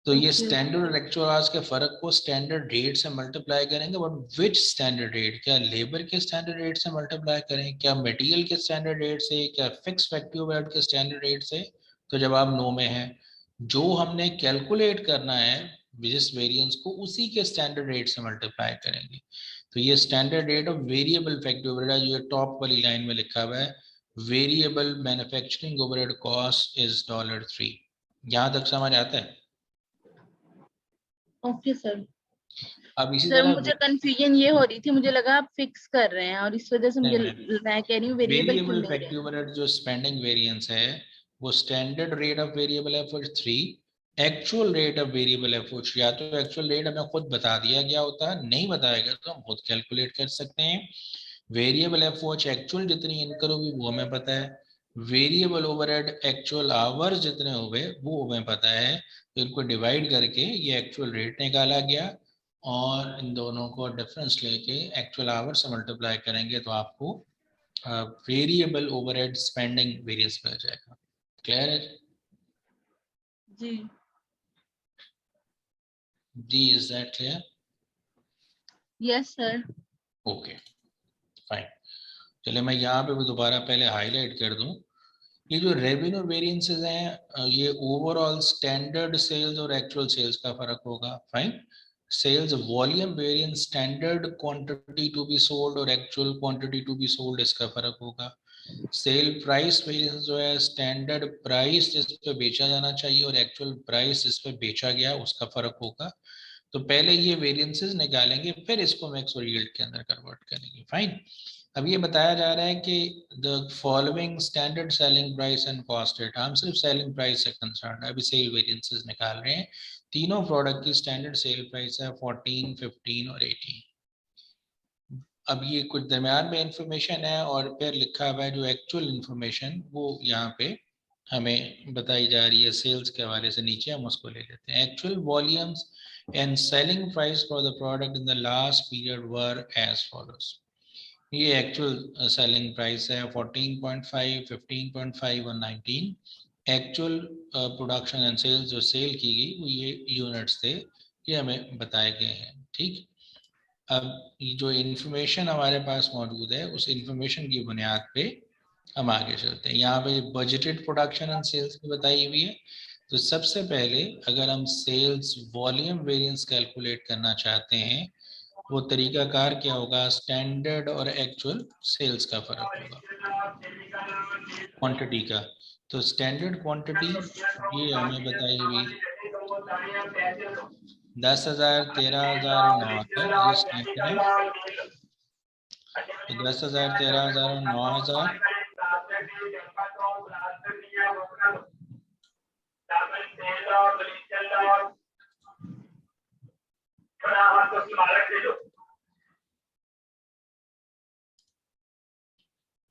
तो ये ओके। स्टैंडर्ड और एक्चुअल आवर्स के फर्क को स्टैंडर्ड रेट से मल्टीप्लाई करेंगे। But which standard rate? क्या लेबर के स्टैंडर्ड रेट से मल्टीप्लाई करें, क्या मटेरियल के स्टैंडर्ड रेट से, क्या फिक्स फैक्ट्री ओवरहेड के स्टैंडर्ड रेट से? तो जवाब नो में है। जो हमने कैलकुलेट करना है जिस वेरिएंस को, उसी के स्टैंडर्ड रेट से मल्टीप्लाई करेंगे। तो ये standard rate of variable factory overhead जो टॉप वाली लाइन में लिखा हुआ है, variable manufacturing overhead cost is $3। यहाँ तक समझ आता है? Okay sir. अब इसी सर तरह मुझे कंफ्यूजन ये हो रही थी, मुझे लगा आप फिक्स कर रहे हैं और इस वजह से मुझे नहीं, मैं कह रही हूँ वेरिएबल क्यों वेरिएबल ले रहे फैक्ट्री हैं। ओवरहेड जो स्पेंडिंग वेरिएंस है वो स्टैंडर्ड रेट ऑफ वेरिएबल है for 3 actual rate of variable FOH, या तो एक्चुअल रेट हमें खुद बता दिया गया होता है, नहीं बताया गया तो हम खुद कैलकुलेट कर सकते हैं। वेरिएबल एफओएच एक्चुअल जितनी इनकम हुई वो हमें पता है, वेरिएबल ओवरहेड एक्चुअल आवर्स जितने हुए वो हमें पता है, तो इनको डिवाइड करके ये एक्चुअल रेट निकाला गया और इन दोनों को डिफरेंस लेके एक्चुअल आवर्स से मल्टीप्लाई करेंगे तो आपको वेरिएबल ओवरहेड स्पेंडिंग वेरिएंस मिल जाएगा। क्लियर है जी जी? Is that clear? Yes sir. Okay fine. चलिए मैं यहाँ पे भी दोबारा पहले हाईलाइट कर दूं, ये जो रेवेन्यू वेरिएंसेस हैं ये ओवरऑल स्टैंडर्ड सेल्स और एक्चुअल सेल्स का फर्क होगा। Fine. Sales volume variance standard quantity to be sold और actual quantity to be sold, इसका फर्क होगा। सेल प्राइस वेरिएंस जो है स्टैंडर्ड प्राइस जिस पे बेचा जाना चाहिए और एक्चुअल प्राइस जिस पे बेचा गया उसका फर्क होगा। तो पहले ये वेरिएंसेस निकालेंगे फिर इसको मैक्स और यील्ड के अंदर कन्वर्ट करेंगे। फाइन। अब ये बताया जा रहा है कि the following standard selling price and cost rate, हम सिर्फ सेलिंग प्राइस से कंसर्न है, अभी सेल वेरिएंसेस निकाल रहे हैं। तीनों प्रोडक्ट की स्टैंडर्ड सेल प्राइस है 14, 15 और 18। अब ये कुछ दरम्यान में इंफॉर्मेशन है और फिर लिखा हुआ है जो एक्चुअल इंफॉर्मेशन वो यहाँ पे हमें बताई जा रही है सेल्स के हवाले से, नीचे हम उसको ले लेते हैं। Actual volumes and selling price for the product in the last period were as follows. ये एक्चुअल सेलिंग प्राइस है 14.5, 15.5 और 19। एक्चुअल प्रोडक्शन एंड सेल्स जो सेल की गई वो ये यूनिट्स थे, ये हमें बताए गए हैं। ठीक। अब ये जो इंफॉर्मेशन हमारे पास मौजूद है उस इंफॉर्मेशन की बुनियाद पे हम आगे चलते हैं। यहाँ पे बजटेड प्रोडक्शन एंड सेल्स की बताई हुई है। तो सबसे पहले अगर हम सेल्स वॉल्यूम वेरिएंस कैलकुलेट करना चाहते हैं वो तरीकाकार क्या होगा, स्टैंडर्ड और एक्चुअल सेल्स का फर्क होगा क्वांटिटी का। तो स्टैंडर्ड क्वांटिटी ये हमें बताई हुई 10,000, 13,000 और 9,000, ये स्टैंडर्ड है। तो 10,000, 13,000 और 9,000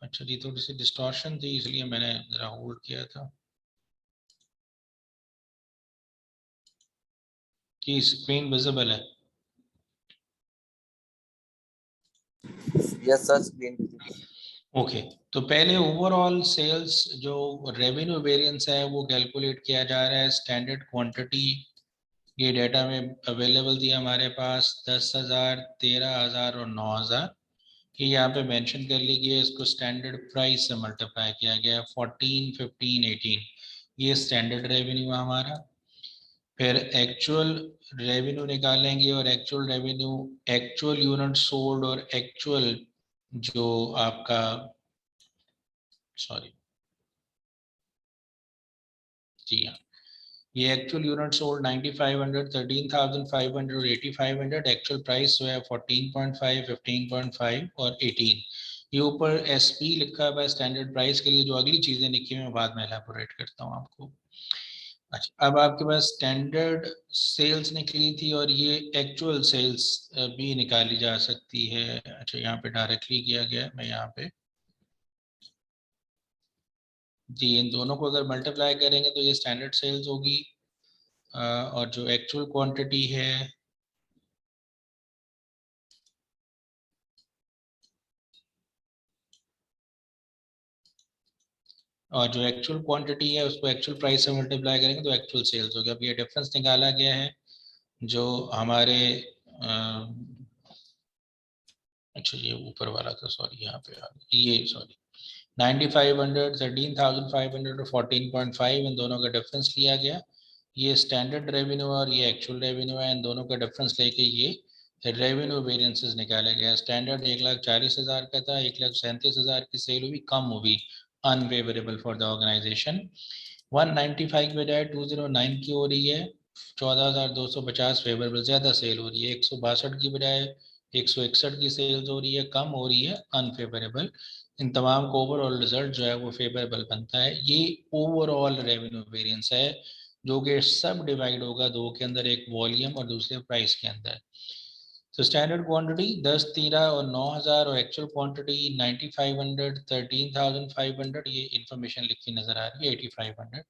अच्छा जी, थोड़ी सी डिस्टॉर्शन थी इसलिए मैंने जरा होल्ड किया था कि स्क्रीन विजिबल है। यस सर, स्क्रीन ओके तो पहले ओवरऑल सेल्स जो रेवेन्यू वेरिएंस है वो कैलकुलेट किया जा रहा है। स्टैंडर्ड क्वांटिटी ये डेटा में अवेलेबल थी हमारे पास 10,000, 13,000 और 9,000। ये यहाँ पे मेंशन कर लीजिए, इसको स्टैंडर्ड प्राइस से मल्टीप्लाई किया गया 14, 15, 18, ये स्टैंडर्ड रेवेन्यू हमारा। फिर एक्चुअल रेवेन्यू निकालेंगे और actual revenue actual unit sold और एक्चुअल जो आपका सॉरी जी हाँ, ये एक्चुअल यूनिट सोल्ड 9,500, 13,500 और 8,500। एक्चुअल प्राइस जो है 14.5, 15.5 और 18। ये ऊपर एसपी लिखा हुआ है स्टैंडर्ड प्राइस के लिए। जो अगली चीजें लिखी हुई मैं बाद में एलैबोरेट करता हूँ आपको। अच्छा अब आपके पास स्टैंडर्ड सेल्स निकली थी और ये एक्चुअल सेल्स भी निकाली जा सकती है। अच्छा यहाँ पे डायरेक्टली किया गया, मैं यहाँ पे जी इन दोनों को अगर मल्टीप्लाई करेंगे तो ये स्टैंडर्ड सेल्स होगी और जो एक्चुअल क्वांटिटी है और जो एक्चुअल क्वांटिटी है उसको एक्चुअल प्राइस से मल्टीप्लाई करेंगे तो एक्चुअल सेल्स होगी। अब ये डिफरेंस निकाला गया है जो हमारे अच्छा ये ऊपर वाला था सॉरी, यहाँ पे ये सॉरी 9,500, 13,500 और 14.5 इन दोनों का डिफरेंस लिया गया। ये स्टैंडर्ड रेवेन्यू और ये एक्चुअल रेवेन्यू है, इन दोनों का डिफरेंस लेके ये रेवेन्यू वेरिएंसेस निकाले गया। स्टैंडर्ड 1,40,000 का था, 1,37,000 की सेल हुई, कम हुई, अनफेवरेबल फॉर द ऑर्गेनाइजेशन। 195 की बजाय 209 की हो रही है, 14,250 फेवरेबल, ज्यादा सेल हो रही है। 162 की बजाय 161 की सेल्स हो रही है, कम हो रही है, अनफेवरेबल। इन तमाम को ओवरऑल रिजल्ट जो है वो फेवरेबल बनता है। ये ओवरऑल रेवेन्यू वेरिएंस है जो कि सब डिवाइड होगा दो के अंदर, एक वॉल्यूम और दूसरे प्राइस के अंदर। तो स्टैंडर्ड क्वांटिटी 10, 13 और 9000 और एक्चुअल क्वांटिटी 9500, 13500, ये इंफॉर्मेशन लिखी नजर आ रही है 8500।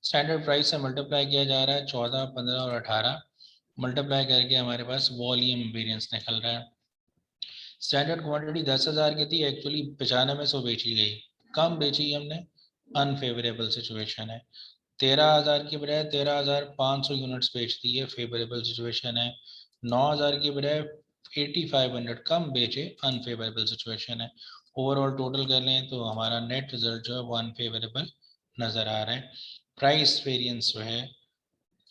स्टैंडर्ड प्राइस से मल्टीप्लाई किया जा रहा है 14, 15 और 18, मल्टीप्लाई करके हमारे पास वॉल्यूम वेरिएंस निकल रहा है। स्टैंडर्ड क्वांटिटी 10,000 की थी, एक्चुअली 9500 बेची गई, कम बेची हमने, अनफेवरेबल सिचुएशन है। 13,000 की बजाय 13,500 यूनिट्स बेच दी है, फेवरेबल सिचुएशन है। 9,000 की बजाय 8500 कम बेचे, अनफेवरेबल सिचुएशन है। ओवरऑल टोटल कर लें तो हमारा नेट रिजल्ट जो है वो अनफेवरेबल नज़र आ रहा है। प्राइस वेरिएंस जो है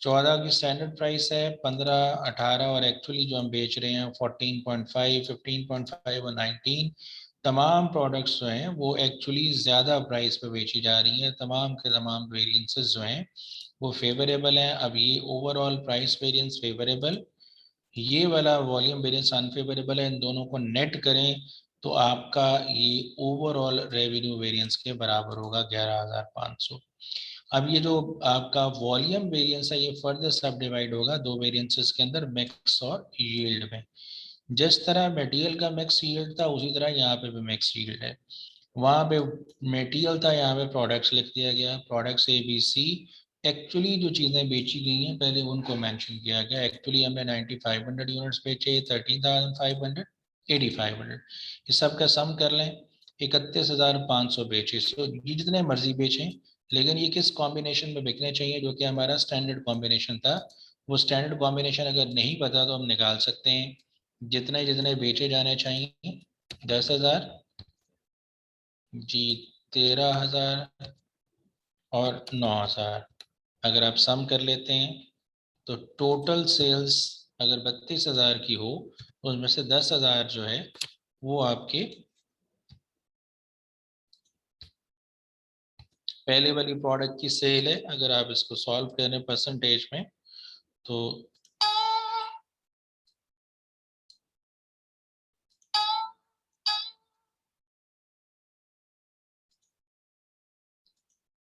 14 की स्टैंडर्ड प्राइस है, 15, 18 और एक्चुअली जो हम बेच रहे हैं 14.5, 15.5 और 19, तमाम प्रोडक्ट्स जो हैं वो एक्चुअली ज़्यादा प्राइस पे बेची जा रही हैं। तमाम के तमाम वेरिएंसेस जो हैं वो फेवरेबल हैं। अब ये ओवरऑल प्राइस वेरिएंस फेवरेबल, ये वाला वॉल्यूम वेरिएंस अनफेवरेबल है, इन दोनों को नेट करें तो आपका ये ओवरऑल रेवेन्यू वेरिएंस के बराबर होगा 11,500। अब ये जो आपका वॉल्यूम वेरिएंस है ये फर्दर सब डिवाइड होगा दो वेरिएंसेस के अंदर, मिक्स और यील्ड में। जिस तरह मटेरियल का मिक्स यील्ड था उसी तरह यहाँ पे भी मिक्स यील्ड है। वहाँ पे मटेरियल था, यहाँ पे प्रोडक्ट्स लिख दिया गया, प्रोडक्ट्स ABC। एक्चुअली जो चीज़ें बेची गई हैं पहले उनको मेंशन किया गया। एक्चुअली हमने 9500 यूनिट्स बेचे, 13,500, 8500, ये सब का सम कर लें 31,500 बेचे। सो ये जितने मर्जी बेचें, लेकिन ये किस कॉम्बिनेशन में बिकने चाहिए, जो कि हमारा स्टैंडर्ड कॉम्बिनेशन था। वो स्टैंडर्ड कॉम्बिनेशन अगर नहीं पता तो हम निकाल सकते हैं। जितने जितने बेचे जाने चाहिए 10,000 जी, 13,000 और 9,000, अगर आप सम कर लेते हैं तो टोटल सेल्स अगर 32,000 की हो तो उसमें से 10,000 जो है वो आपके पहले वाली प्रोडक्ट की सेल है। अगर आप इसको सॉल्व करें परसेंटेज में तो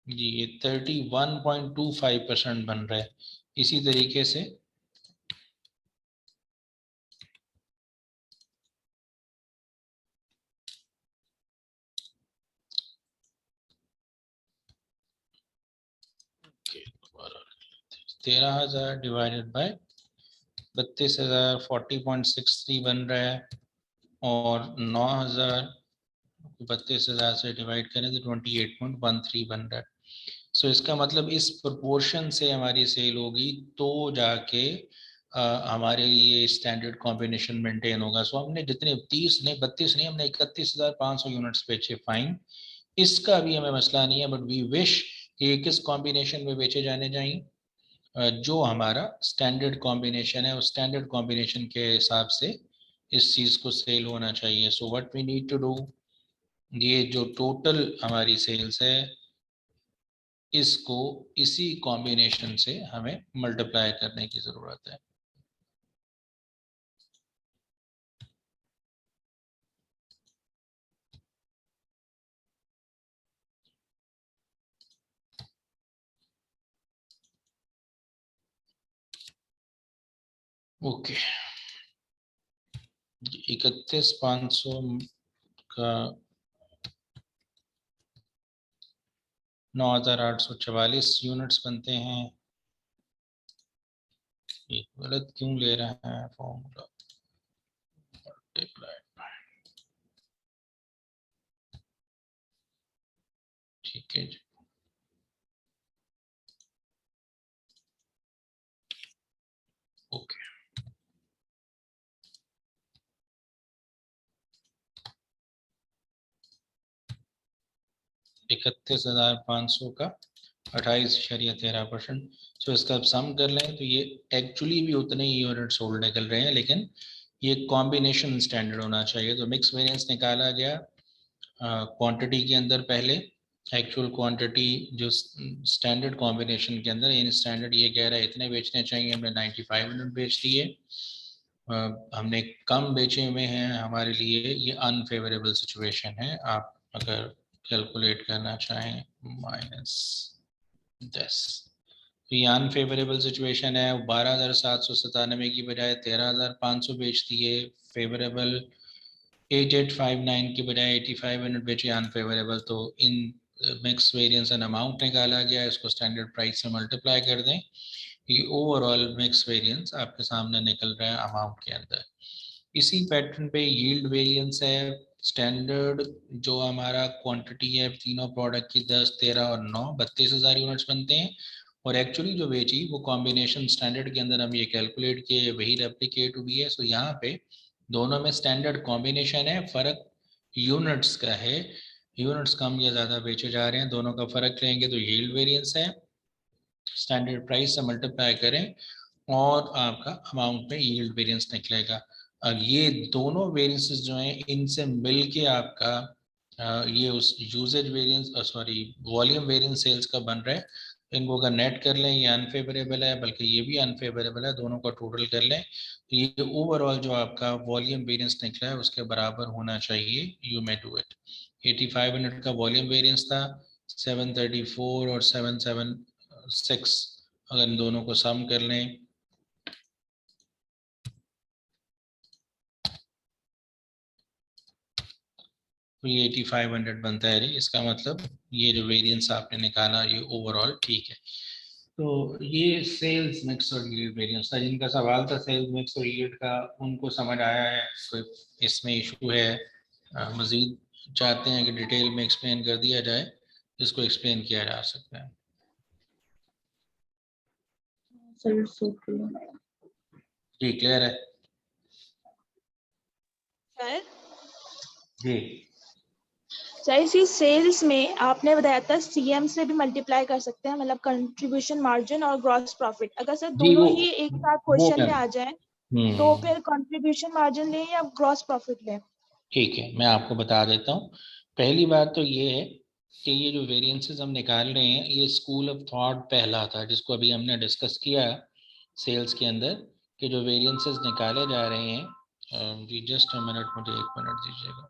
जी ये 31.25% बन रहा है। इसी तरीके से दोबारा 13,000 डिवाइडेड बाय 32,000 40.63 बन रहा है, और 9,000 32,000 से डिवाइड करें तो 28.13 बन रहा है। सो इसका मतलब इस प्रोपोर्शन से हमारी सेल होगी तो जाके हमारे लिए स्टैंडर्ड कॉम्बिनेशन मेंटेन होगा। सो हमने जितने 30 नहीं 32 नहीं, हमने 31,500 यूनिट्स बेचे, फाइन, इसका भी हमें मसला नहीं है। बट वी विश कि किस कॉम्बिनेशन में बेचे जाने चाहिए, जो हमारा स्टैंडर्ड कॉम्बिनेशन है उस स्टैंडर्ड कॉम्बिनेशन के हिसाब से इस चीज़ को सेल होना चाहिए। So what we need to do, ये जो टोटल हमारी सेल्स है इसको इसी कॉम्बिनेशन से हमें मल्टीप्लाई करने की ज़रूरत है। ओके, 31,500 का 9,844 यूनिट्स बनते हैं। गलत क्यों ले रहा है फॉर्मूला, ठीक है जी। ओके, 31,500 का 28.13%। सो इसका अब सम कर लें तो ये एक्चुअली भी उतने ही यूनिट सोल्ड निकल रहे हैं, लेकिन ये कॉम्बिनेशन स्टैंडर्ड होना चाहिए। तो मिक्स वेरिएंस निकाला गया क्वांटिटी के अंदर, पहले एक्चुअल क्वांटिटी जो स्टैंडर्ड कॉम्बिनेशन के अंदर, यानी स्टैंडर्ड ये कह रहा है इतने बेचने चाहिए, हमने 9500 बेच दिए। हमने कम बेचे हुए हैं, हमारे लिए ये अनफेवरेबल सिचुएशन है। आप अगर कैलकुलेट करना चाहें -10, तो ये अनफेवरेबल सिचुएशन है, 12,797 की बजाय 13,500 बेच दिए फेवरेबल, 8859 की बजाय 8500 बेचे अनफेवरेबल। तो in mix variance and amount निकाला गया, इसको स्टैंडर्ड प्राइस से मल्टीप्लाई कर दें, ये ओवरऑल मिक्स वेरिएंस आपके सामने निकल रहा है अमाउंट के अंदर। इसी पैटर्न पे यील्ड वेरिएंस है। स्टैंडर्ड जो हमारा क्वांटिटी है तीनों प्रोडक्ट की 10, 13 और 9, 32,000 यूनिट्स बनते हैं, और एक्चुअली जो बेची वो कॉम्बिनेशन स्टैंडर्ड के अंदर हम ये कैलकुलेट किए, वही रेप्लिकेट हुई है। सो यहाँ पे दोनों में स्टैंडर्ड कॉम्बिनेशन है, फर्क यूनिट्स का है, यूनिट्स कम या ज़्यादा बेचे जा रहे हैं, दोनों का फर्क लेंगे तो यील्ड वेरिएंस है, स्टैंडर्ड प्राइस से मल्टीप्लाई करें और आपका अमाउंट में यील्ड वेरिएंस निकलेगा। अब ये दोनों वेरिएंसेस जो हैं इनसे मिलके आपका ये उस usage variance sorry volume variance sales का बन रहा है। इनको अगर नेट कर लें ये अनफेवरेबल है, बल्कि ये भी अनफेवरेबल है, दोनों का टोटल कर लें तो ये ओवरऑल जो आपका वॉल्यूम वेरिएंस निकला है उसके बराबर होना चाहिए। You may do it. 8500 का वॉल्यूम वेरिएंस था, 734 और 776 अगर इन दोनों को सम कर लें तो ये 8500 बनता है। इसका मतलब ये जो वेरिएंस आपने निकाला ये ओवरऑल ठीक है। तो ये सेल्स मिक्स और यील्ड वेरिएंस था। जिनका सवाल था सेल्स मिक्स और यील्ड का उनको समझ आया है, कोई इसमें इशू है, मजीद चाहते हैं कि डिटेल में एक्सप्लेन कर दिया जाए, इसको एक्सप्लेन किया जा सकता है। जी क्लियर है सर जी। सर इसी सेल्स में आपने बताया था सीएम से भी मल्टीप्लाई कर सकते हैं, मतलब कंट्रीब्यूशन मार्जिन और ग्रॉस प्रॉफिट। अगर सर जी दोनों ही एक साथ क्वेश्चन में आ जाए तो हम्म, फिर कंट्रीब्यूशन मार्जिन लें या ग्रॉस प्रॉफिट लें? ठीक है मैं आपको बता देता हूँ। पहली बात तो ये है कि ये जो वेरिएंसेस हम निकाल रहे हैं ये स्कूल ऑफ थॉट पहला था जिसको अभी हमने डिस्कस किया सेल्स के अंदर, कि जो वेरिएंसेस निकाले जा रहे हैं, जी जस्ट अ मिनट, मुझे 1 मिनट दीजिएगा।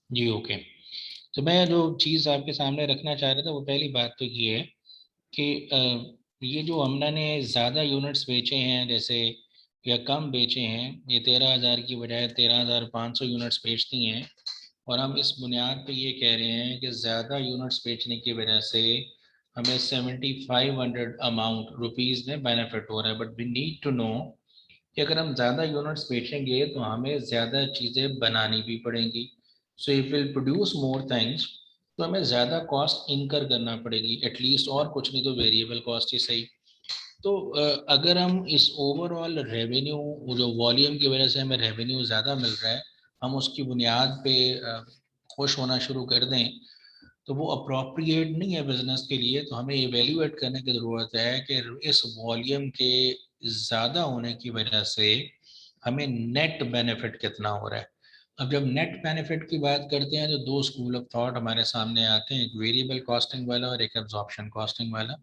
जी ओके। तो मैं जो चीज़ आपके सामने रखना चाह रहा था वो पहली बात तो ये है कि ये जो हमने ज़्यादा यूनिट्स बेचे हैं जैसे या कम बेचे हैं, ये 13,000 की बजाय 13,500 यूनिट्स बेचती हैं, और हम इस बुनियाद पे ये कह रहे हैं कि ज़्यादा यूनिट्स बेचने की वजह से हमें 7500 अमाउंट रुपीज़ में बेनिफिट हो रहा है। But we need to know कि अगर हम ज़्यादा यूनिट्स बेचेंगे तो हमें ज़्यादा चीज़ें बनानी भी पड़ेंगी। So if will produce more things तो हमें ज़्यादा कॉस्ट इनकर करना पड़ेगी एटलीस्ट, और कुछ नहीं तो वेरिएबल कॉस्ट ही सही। तो अगर हम इस ओवरऑल रेवेन्यू जो वॉल्यूम की वजह से हमें रेवेन्यू ज़्यादा मिल रहा है हम उसकी बुनियाद पे खुश होना शुरू कर दें तो वो अप्रोप्रिएट नहीं है बिजनेस के लिए। तो हमें इवेल्युएट करने की ज़रूरत है कि इस वॉल्यूम के ज़्यादा होने की वजह से हमें नेट बेनिफिट कितना हो रहा है। अब जब नेट बेनिफिट की बात करते हैं तो दो स्कूल ऑफ थॉट हमारे सामने आते हैं, एक वेरिएबल कॉस्टिंग वाला और एक एब्जॉर्प्शन कॉस्टिंग वाला।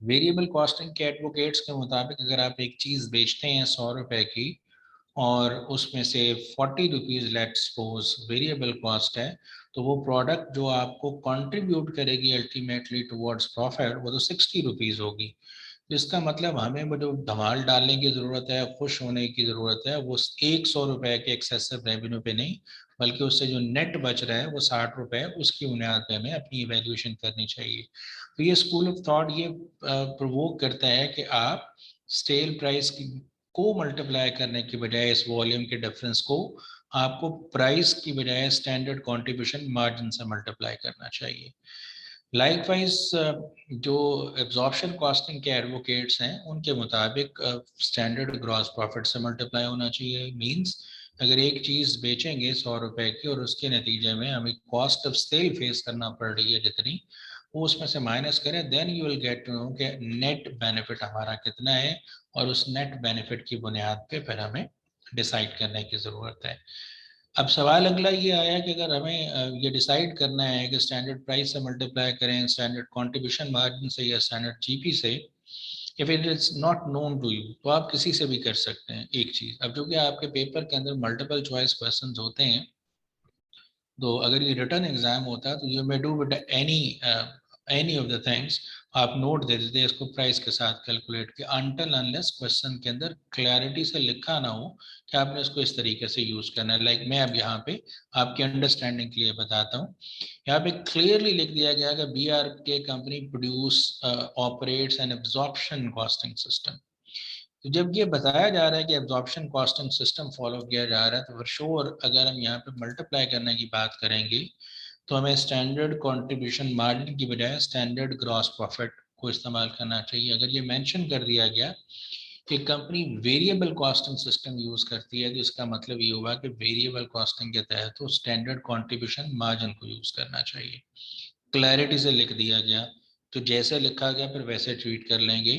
वेरिएबल कॉस्टिंग के एडवोकेट्स के मुताबिक अगर आप एक चीज़ बेचते हैं 100 रुपए की और उसमें से 40 rupees let's suppose variable cost है, तो वो प्रोडक्ट जो आपको कंट्रीब्यूट करेगी अल्टीमेटली टुवर्ड्स प्रॉफिट वो तो 60 रुपीज़ होगी। इसका मतलब हमें वो जो धमाल डालने की ज़रूरत है, खुश होने की ज़रूरत है, वो 100 रुपए के एक्सेसिव रेवेन्यू पे नहीं, बल्कि उससे जो नेट बच रहा है वो 60 रुपए, उसकी बुनियाद पे हमें अपनी इवेल्यूएशन करनी चाहिए। तो ये स्कूल ऑफ थॉट ये प्रोवोक करता है कि आप सेल प्राइस को मल्टीप्लाई करने की बजाय इस वॉल्यूम के डिफरेंस को आपको प्राइस की बजाय स्टैंडर्ड कंट्रीब्यूशन मार्जिन से मल्टीप्लाई करना चाहिए। लाइकवाइज जो एब्जॉर्प्शन कॉस्टिंग के एडवोकेट्स हैं उनके मुताबिक स्टैंडर्ड ग्रॉस प्रॉफिट से मल्टीप्लाई होना चाहिए। मींस अगर एक चीज़ बेचेंगे 100 रुपए की और उसके नतीजे में हमें कॉस्ट ऑफ सेल फेस करना पड़ रही है जितनी, वो उसमें से माइनस करें, then you will get to know कि नेट बेनिफिट हमारा कितना है, और उस नेट बेनिफिट की बुनियाद पे फिर हमें डिसाइड करने की ज़रूरत है। अब सवाल अगला ये आया कि अगर हमें ये डिसाइड करना है कि स्टैंडर्ड प्राइस से मल्टीप्लाई करें, स्टैंडर्ड कंट्रीब्यूशन मार्जिन से या स्टैंडर्ड जीपी से, if it is not known to you, तो आप किसी से भी कर सकते हैं एक चीज। अब जो कि आपके पेपर के अंदर मल्टीपल चॉइस क्वेश्चन होते हैं, तो अगर ये रिटर्न एग्जाम होता है तो you may do with any of the things, आप नोट दे देते इसको प्राइस के साथ कैलकुलेट किया, अनटिल अनलेस क्वेश्चन के अंदर क्लैरिटी से लिखा ना हो कि आपने इसको इस तरीके से यूज करना है। लाइक मैं अब यहाँ पे आपकी अंडरस्टैंडिंग के लिए बताता हूँ। यहाँ पे क्लियरली लिख दिया गया कि बी आर के company produce operates an absorption costing system. तो जब ये बताया जा रहा है कि एब्जॉर्प्शन कॉस्टिंग सिस्टम फॉलो किया जा रहा है, तो फॉर श्योर अगर हम यहाँ पे मल्टीप्लाई करने की बात करेंगे तो हमें स्टैंडर्ड कंट्रीब्यूशन मार्जिन की बजाय स्टैंडर्ड ग्रॉस प्रॉफिट को इस्तेमाल करना चाहिए। अगर ये मेंशन कर दिया गया कि company variable costing system use करती है, तो इसका मतलब ये हुआ कि वेरिएबल कॉस्टिंग के तहत तो स्टैंडर्ड कंट्रीब्यूशन मार्जिन को यूज करना चाहिए। क्लैरिटी से लिख दिया गया, तो जैसे लिखा गया फिर वैसे ट्रीट कर लेंगे।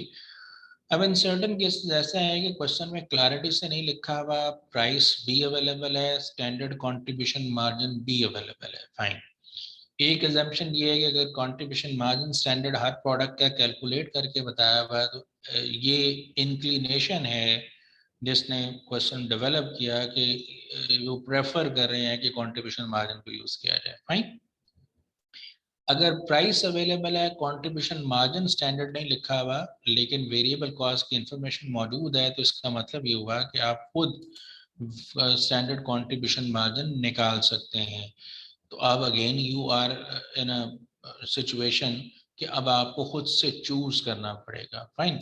अब इन सर्टन केसेस ऐसा है कि क्वेश्चन में क्लैरिटी से नहीं लिखा हुआ, प्राइस भी अवेलेबल है, स्टैंडर्ड कंट्रीब्यूशन मार्जिन भी अवेलेबल है, फाइन। एक एग्जाम्पशन ये है कि अगर कंट्रीब्यूशन मार्जिन स्टैंडर्ड हर प्रोडक्ट का कैलकुलेट करके बताया हुआ है, तो ये इंक्लिनेशन है जिसने क्वेश्चन डेवलप किया कि वो प्रेफर कर रहे हैं कि कंट्रीब्यूशन मार्जिन को यूज किया जाए, फाइन। अगर प्राइस अवेलेबल है, कंट्रीब्यूशन मार्जिन स्टैंडर्ड नहीं लिखा हुआ, लेकिन वेरिएबल कॉस्ट की इंफॉर्मेशन मौजूद है, तो इसका मतलब ये हुआ कि आप खुद स्टैंडर्ड कंट्रीब्यूशन मार्जिन निकाल सकते हैं। तो अब again you are in a situation कि अब आपको खुद से चूज करना पड़ेगा, फाइन।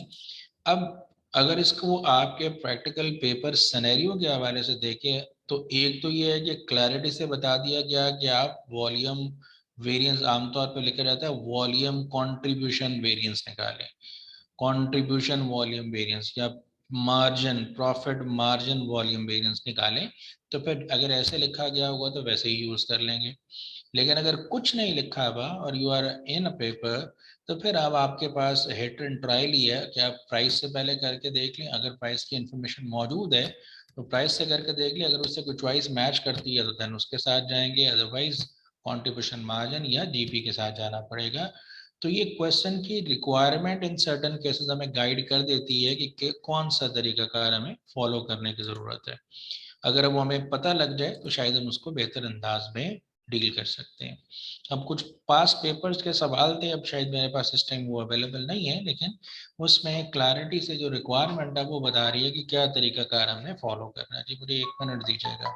अब अगर इसको आपके प्रैक्टिकल पेपर सिनेरियो के हवाले से देखें, तो एक तो ये है कि क्लैरिटी से बता दिया गया कि आप वॉल्यूम वेरिएंस, आमतौर पे लिखा जाता है वॉल्यूम कंट्रीब्यूशन वेरिएंस निकालें, कंट्रीब्यूशन वॉल्यूम वेरिएंस, या margin profit margin volume variance निकालें। तो फिर अगर ऐसे लिखा गया होगा तो वैसे ही यूज कर लेंगे। लेकिन अगर कुछ नहीं लिखा हुआ और you are in a paper, तो फिर अब आपके पास हिट एंड ट्रायल ही है कि आप प्राइस से पहले करके देख लें, अगर प्राइस की इंफॉर्मेशन मौजूद है तो प्राइस से करके देख लें, अगर उससे कोई चॉइस मैच करती है तो देन उसके साथ जाएंगे, अदरवाइज कंट्रीब्यूशन मार्जिन या जीपी के साथ जाना पड़ेगा। तो ये क्वेश्चन की रिक्वायरमेंट इन सर्टन केसेस हमें गाइड कर देती है कि कौन सा तरीकाकार हमें फॉलो करने की ज़रूरत है। अगर वो हमें पता लग जाए तो शायद हम उसको बेहतर अंदाज में डील कर सकते हैं। अब कुछ पास पेपर्स के सवाल थे, अब शायद मेरे पास इस टाइम वो अवेलेबल नहीं है, लेकिन उसमें क्लैरिटी से जो रिक्वायरमेंट है वो बता रही है कि क्या तरीकाकार हमने फॉलो करना है। जी मुझे 1 मिनट दीजिएगा।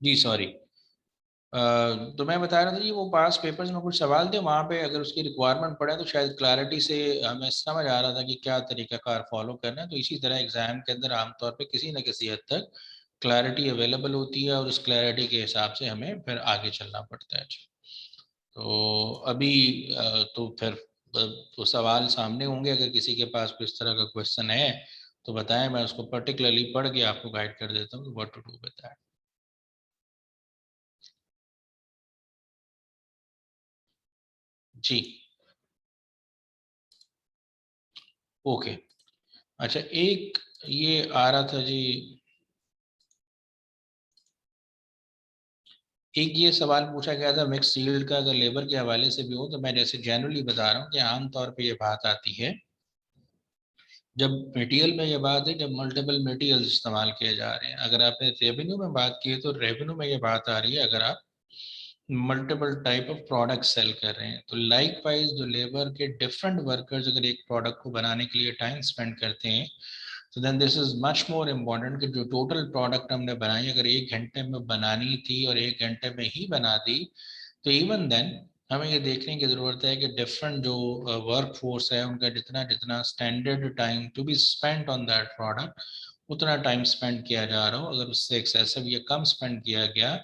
जी सॉरी, तो मैं बता रहा था जी वो पास पेपर्स में कुछ सवाल थे, वहाँ पे अगर उसकी रिक्वायरमेंट पड़े तो शायद क्लैरिटी से हमें समझ आ रहा था कि क्या तरीकाकार फॉलो करना है। तो इसी तरह एग्जाम के अंदर आमतौर पे किसी न किसी हद तक क्लैरिटी अवेलेबल होती है और उस क्लैरिटी के हिसाब से हमें फिर आगे चलना पड़ता है। तो अभी तो फिर तो सवाल सामने होंगे, अगर किसी के पास कोई इस तरह का क्वेश्चन है तो बताएं, मैं उसको पर्टिकुलरली पढ़ के आपको गाइड कर देता हूँ what to do with that. जी ओके अच्छा, एक ये आ रहा था जी, एक ये सवाल पूछा गया था मिक्स यील्ड का, अगर लेबर के हवाले से भी हो तो मैं जैसे जनरली बता रहा हूँ कि आमतौर पे ये बात आती है जब मटेरियल में ये बात है, जब मल्टीपल मटेरियल्स इस्तेमाल किए जा रहे हैं। अगर आपने रेवेन्यू में बात की है तो रेवेन्यू में ये बात आ रही है अगर आप multiple type of product sale कर रहे हैं तो लाइक वाइज जो लेबर के डिफरेंट वर्कर्स अगर एक प्रोडक्ट को बनाने के लिए टाइम स्पेंड करते हैं तो then this is much more important कि जो टोटल प्रोडक्ट हमने बनाई अगर 1 घंटे में बनानी थी और 1 घंटे में ही बना दी, तो इवन देन हमें ये देखने की ज़रूरत है कि डिफरेंट जो वर्क फोर्स है उनका जितना जितना standard time to be spent on that product उतना टाइम स्पेंड किया जा रहा हो। अगर उससे एक्सेसिव या कम स्पेंड किया गया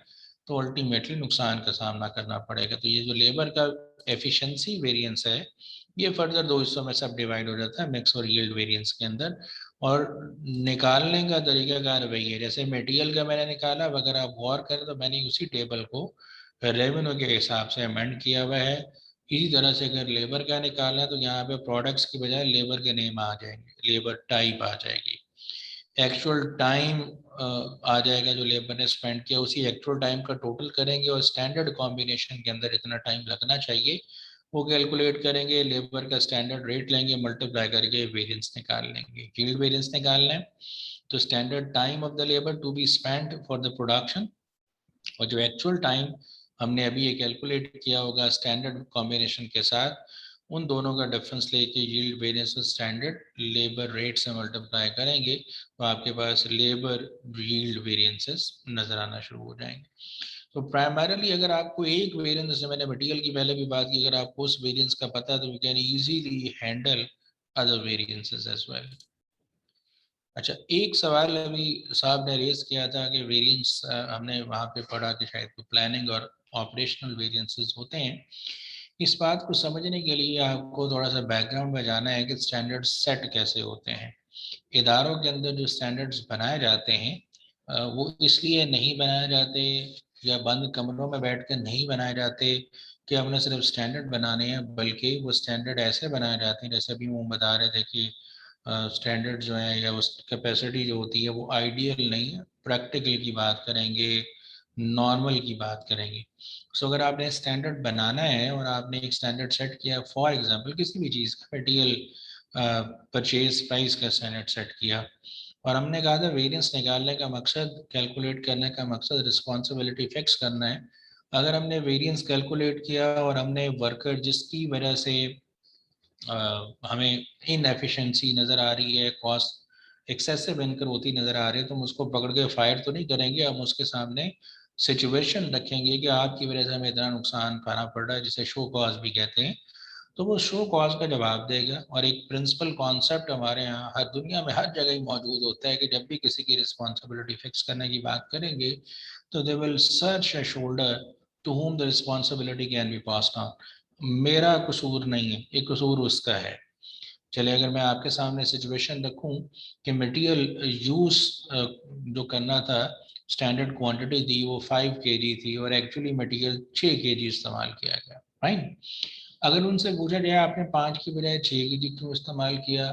तो अल्टीमेटली नुकसान का सामना करना पड़ेगा। तो ये जो लेबर का एफिशिएंसी वेरिएंस है ये फर्दर दो हिस्सों में सब डिवाइड हो जाता है, मिक्स और यील्ड वेरिएंस के अंदर। और निकालने का तरीकाकार वही है, जैसे मटेरियल का मैंने निकाला, अगर आप गौर करें तो मैंने उसी टेबल को रेवेन्यू के हिसाब से अमेंड किया हुआ है। इसी तरह से अगर लेबर का निकाला तो यहाँ पे प्रोडक्ट्स की बजाय लेबर के नेम आ जाएंगे, लेबर टाइप आ जाएगी, एक्चुअल टाइम आ जाएगा जो लेबर ने स्पेंड किया, उसी एक्चुअल टाइम का टोटल करेंगे और स्टैंडर्ड कॉम्बिनेशन के अंदर इतना टाइम लगना चाहिए वो कैलकुलेट करेंगे, लेबर का स्टैंडर्ड रेट लेंगे, मल्टीप्लाई करके वेरिएंस निकाल लेंगे। यील्ड वेरिएंस निकालना है तो standard time of the labour to be spend for the production और जो एक्चुअल टाइम हमने अभी ये कैलकुलेट किया होगा स्टैंडर्ड कॉम्बिनेशन के साथ, उन दोनों का डिफरेंस लेके yield variance standard labour rate से मल्टीप्लाई करेंगे तो आपके पास लेबर यील्ड वेरिएंसेस नजर आना शुरू हो जाएंगे। तो प्राइमरीली अगर आपको एक वेरिएंस, जैसे मैंने मटेरियल की पहले भी बात की, अगर आपको उस वेरिएंस का पता है तो you can easily handle other variances as well. अच्छा, एक सवाल अभी साहब ने रेज किया था कि वेरिएंस हमने वहाँ पे पढ़ा कि शायद तो प्लानिंग और ऑपरेशनल वेरिएंसेस होते हैं। इस बात को समझने के लिए आपको थोड़ा सा बैकग्राउंड में जाना है कि स्टैंडर्ड सेट कैसे होते हैं। इदारों के अंदर जो स्टैंडर्ड्स बनाए जाते हैं वो इसलिए नहीं बनाए जाते या बंद कमरों में बैठ कर नहीं बनाए जाते कि हमने सिर्फ स्टैंडर्ड बनाने हैं, बल्कि वो स्टैंडर्ड ऐसे बनाए जाते हैं जैसे अभी वो बता रहे थे कि स्टैंडर्ड जो है या उस कैपेसिटी जो होती है वो आइडियल नहीं है, प्रैक्टिकल की बात करेंगे, नॉर्मल की बात करेंगे। सो अगर आपने स्टैंडर्ड बनाना है और आपने एक स्टैंडर्ड सेट किया, फॉर एग्जांपल किसी भी चीज़ का मटेरियल परचेज प्राइस का स्टैंडर्ड सेट किया और हमने कहा था वेरिएंस निकालने का मकसद, कैलकुलेट करने का मकसद रिस्पॉन्सिबिलिटी फिक्स करना है। अगर हमने वेरिएंस कैलकुलेट किया और हमने वर्कर जिसकी वजह से हमें इनएफिशिएंसी नज़र आ रही है, कॉस्ट एक्सेसिव इनकर होती नज़र आ रही है, तो हम उसको पकड़ के फायर तो नहीं करेंगे, हम उसके सामने सिचुएशन रखेंगे कि आपकी वजह से हमें इतना नुकसान उठाना पड़ रहा है, जिसे शो कॉज भी कहते हैं। तो वो शो कॉज का जवाब देगा। और एक प्रिंसिपल कॉन्सेप्ट हमारे यहाँ हर दुनिया में हर जगह ही मौजूद होता है कि जब भी किसी की रिस्पॉन्सिबिलिटी फिक्स करने की बात करेंगे तो they will search a shoulder to whom the responsibility can be passed on. मेरा कसूर नहीं है, ये कसूर उसका है। चलिए अगर मैं आपके सामने सिचुएशन रखूं कि मटेरियल यूज जो करना था, स्टैंडर्ड क्वांटिटी थी वो 5 kg थी और एक्चुअली मटेरियल 6 kg इस्तेमाल किया गया, राइट। अगर उनसे पूछा जाए आपने 5 की बजाय 6 kg क्यों इस्तेमाल किया,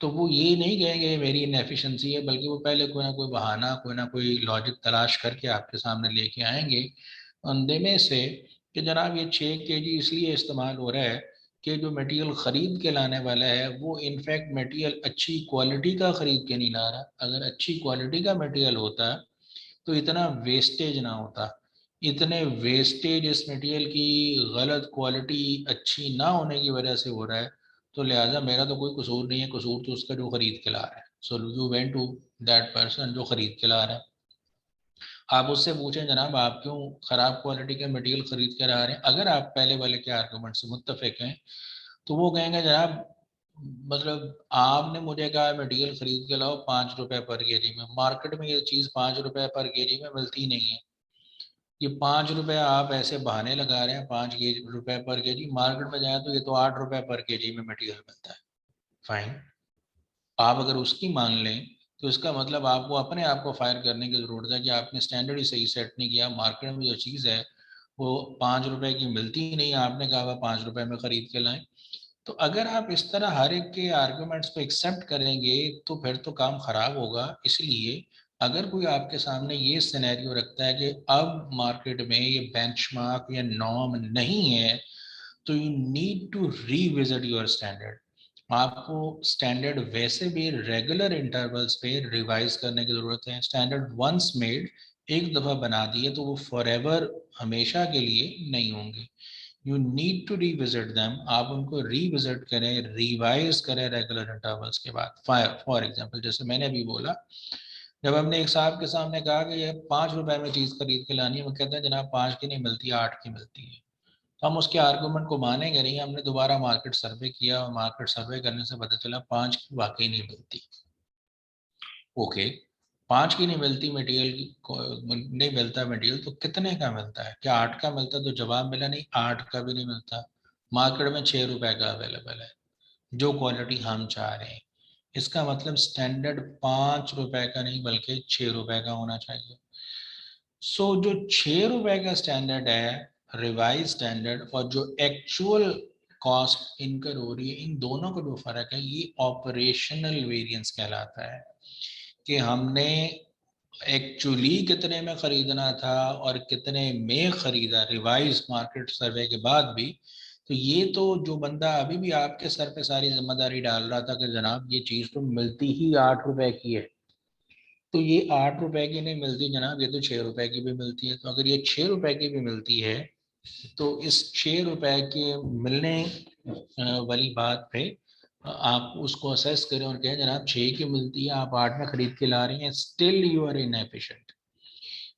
तो वो ये नहीं कहेंगे मेरी इनएफिशिएंसी है, बल्कि वो पहले कोई ना कोई बहाना, कोई ना कोई लॉजिक तलाश करके आपके सामने लेके आएंगे अंधे में से कि जनाब ये 6 kg इसलिए इस्तेमाल हो रहा है कि जो मटेरियल ख़रीद के लाने वाला है वो इनफैक्ट मटेरियल अच्छी क्वालिटी का ख़रीद के नहीं ला रहा। अगर अच्छी क्वालिटी का मटेरियल होता तो इतना वेस्टेज ना होता। इतने वेस्टेज इस मटेरियल की गलत क्वालिटी अच्छी ना होने की वजह से हो रहा है, तो लिहाजा मेरा तो कोई कसूर नहीं है, कसूर तो उसका जो खरीद के ला रहा है। So you went to that person जो खरीद के ला रहा है, आप उससे पूछें जनाब आप क्यों ख़राब क्वालिटी का मटेरियल खरीद के ला रहे हैं। अगर आप पहले वाले के आर्गूमेंट से मुत्तफिक हैं तो वो कहेंगे जनाब मतलब आपने मुझे कहा मटेरियल खरीद के लाओ 5 रुपए पर केजी में, मार्केट में ये चीज़ 5 रुपए पर केजी में मिलती नहीं है। ये 5 रुपए आप ऐसे बहाने लगा रहे हैं, 5 रुपए पर केजी, मार्केट में जाए तो ये तो 8 रुपए पर केजी में मटेरियल मिलता है। फाइन, आप अगर उसकी मान लें तो इसका मतलब आपको अपने आप को फायर करने की ज़रूरत है कि आपने स्टैंडर्ड ही सही सेट नहीं किया। मार्केट में जो चीज़ है वो 5 रुपए की मिलती ही नहीं है, आपने कहा 5 रुपए में ख़रीद के लाएं। तो अगर आप इस तरह हर एक के आर्गुमेंट्स को एक्सेप्ट करेंगे तो फिर तो काम खराब होगा। इसलिए अगर कोई आपके सामने ये सिनेरियो रखता है कि अब मार्केट में ये बेंचमार्क या नॉर्म नहीं है, तो you need to revisit your standard. आपको स्टैंडर्ड वैसे भी रेगुलर इंटरवल्स पे रिवाइज करने की जरूरत है। स्टैंडर्ड वंस मेड, एक दफा बना दिए तो वो फॉरएवर, हमेशा के लिए नहीं होंगे। You need to revisit them. आप उनको रिविजिट करें, रिवाइज करें रेगुलर इंटरवल्स के बाद। फॉर एग्जांपल, जैसे मैंने अभी बोला, जब हमने एक साहब के सामने कहा कि ये 5 रुपए में चीज खरीद के लानी है, वो कहते हैं जनाब 5 की नहीं मिलती, 8 की मिलती है। तो हम उसके आर्गूमेंट को मानेंगे नहीं। हमने दोबारा मार्केट सर्वे किया और मार्केट सर्वे करने से पता चला 5 की वाकई नहीं मिलती। ओके, 5 की नहीं मिलती मटेरियल, नहीं मिलता मटेरियल, तो कितने का मिलता है? क्या 8 का मिलता? तो जवाब मिला नहीं, 8 का भी नहीं मिलता। मार्केट में 6 रुपए का अवेलेबल है, जो क्वालिटी हम चाह रहे हैं। इसका मतलब स्टैंडर्ड 5 रुपए का नहीं बल्कि 6 रुपए का होना चाहिए। सो जो 6 रुपए का स्टैंडर्ड है, रिवाइज स्टैंडर्ड, और जो एक्चुअल कॉस्ट इनकर हो रही है, इन दोनों का जो फर्क है, ये ऑपरेशनल वेरिएंस कहलाता है। कि हमने एक्चुअली कितने में खरीदना था और कितने में खरीदा रिवाइज मार्केट सर्वे के बाद भी। तो ये तो जो बंदा अभी भी आपके सर पे सारी जिम्मेदारी डाल रहा था कि जनाब ये चीज तो मिलती ही 8 रुपए की है, तो ये 8 रुपए की नहीं मिलती जनाब, ये तो 6 रुपए की भी मिलती है। तो अगर ये 6 रुपए की भी मिलती है, तो इस 6 रुपए के मिलने वाली बात पे आप उसको असेस करें और कहें जनाब 6 की मिलती है, आप 8 में खरीद के ला रहे हैं, स्टिल यू आर इनएफिशिएंट।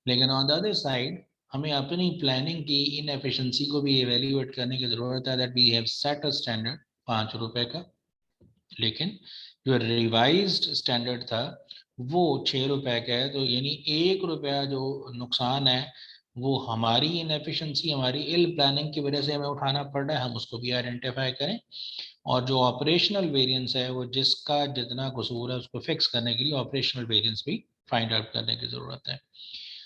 लेकिन ऑन द अदर साइड, हमें अपनी प्लानिंग की इनएफिशिएंसी को भी एवेल्युएट करने की जरूरत है। That we have set a standard 5 रुपए का, लेकिन जो रिवाइज्ड स्टैंडर्ड था वो 6 रुपए का है। तो यानी 1 रुपया जो नुकसान है, वो हमारी इनएफिशिएंसी, हमारी इल प्लानिंग की वजह से हमें उठाना पड़ रहा है। हम उसको भी आइडेंटिफाई करें, और जो ऑपरेशनल वेरिएंस है, वो जिसका जितना कसूर है उसको फिक्स करने के लिए ऑपरेशनल वेरिएंस भी फाइंड आउट करने की जरूरत है।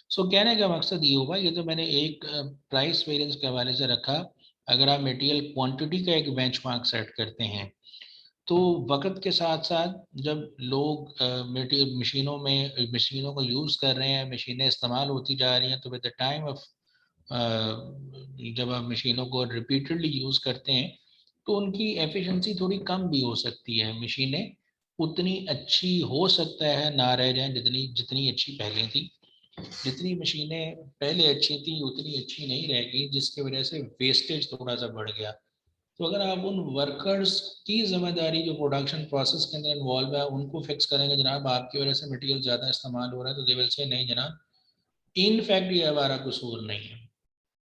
सो कहने का मकसद ये हुआ, ये तो मैंने एक प्राइस वेरिएंस के हवाले से रखा। अगर आप मटेरियल क्वांटिटी का एक बेंचमार्क सेट करते हैं, तो वक्त के साथ साथ जब लोग मटेरियल मशीनों को यूज़ कर रहे हैं, मशीनें इस्तेमाल होती जा रही हैं, तो विद द टाइम ऑफ जब आप मशीनों को रिपीटेडली यूज़ करते हैं, तो उनकी एफिशिएंसी थोड़ी कम भी हो सकती है। मशीनें उतनी अच्छी हो सकता है ना रह जाएं जितनी जितनी अच्छी पहले थी। जितनी मशीनें पहले अच्छी थी उतनी अच्छी नहीं रहेगी, जिसकी वजह से वेस्टेज थोड़ा सा बढ़ गया। तो अगर आप उन वर्कर्स की जिम्मेदारी जो प्रोडक्शन प्रोसेस के अंदर इन्वॉल्व है उनको फिक्स करेंगे, जनाब आपकी वजह से मटेरियल ज़्यादा इस्तेमाल हो रहा है, तो दे विल से नहीं जनाब, इन फैक्ट ये हमारा कसूर नहीं है।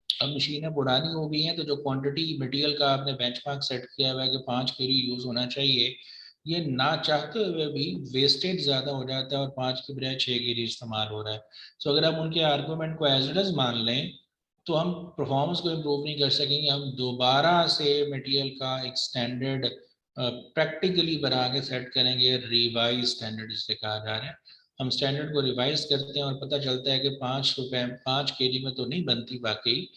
अब मशीनें पुरानी हो गई हैं, तो जो क्वांटिटी मटेरियल का आपने बेंचमार्क सेट किया हुआ है कि 5 kg यूज़ होना चाहिए, ये ना चाहते हुए भी वेस्टेज ज़्यादा हो जाता है और 5 के बजाय 6 kg इस्तेमाल हो रहा है। सो अगर आप उनके आर्गूमेंट को एज इट इज मान लें, तो हम परफॉर्मेंस को इम्प्रूव नहीं कर सकेंगे। हम दोबारा से मटेरियल का एक स्टैंडर्ड प्रैक्टिकली बना के सेट करेंगे। रिवाइज स्टैंडर्ड जिसे कहा जा रहा है, हम स्टैंडर्ड को रिवाइज करते हैं और पता चलता है कि 5 रुपए 5 kg में तो नहीं बनती वाकई,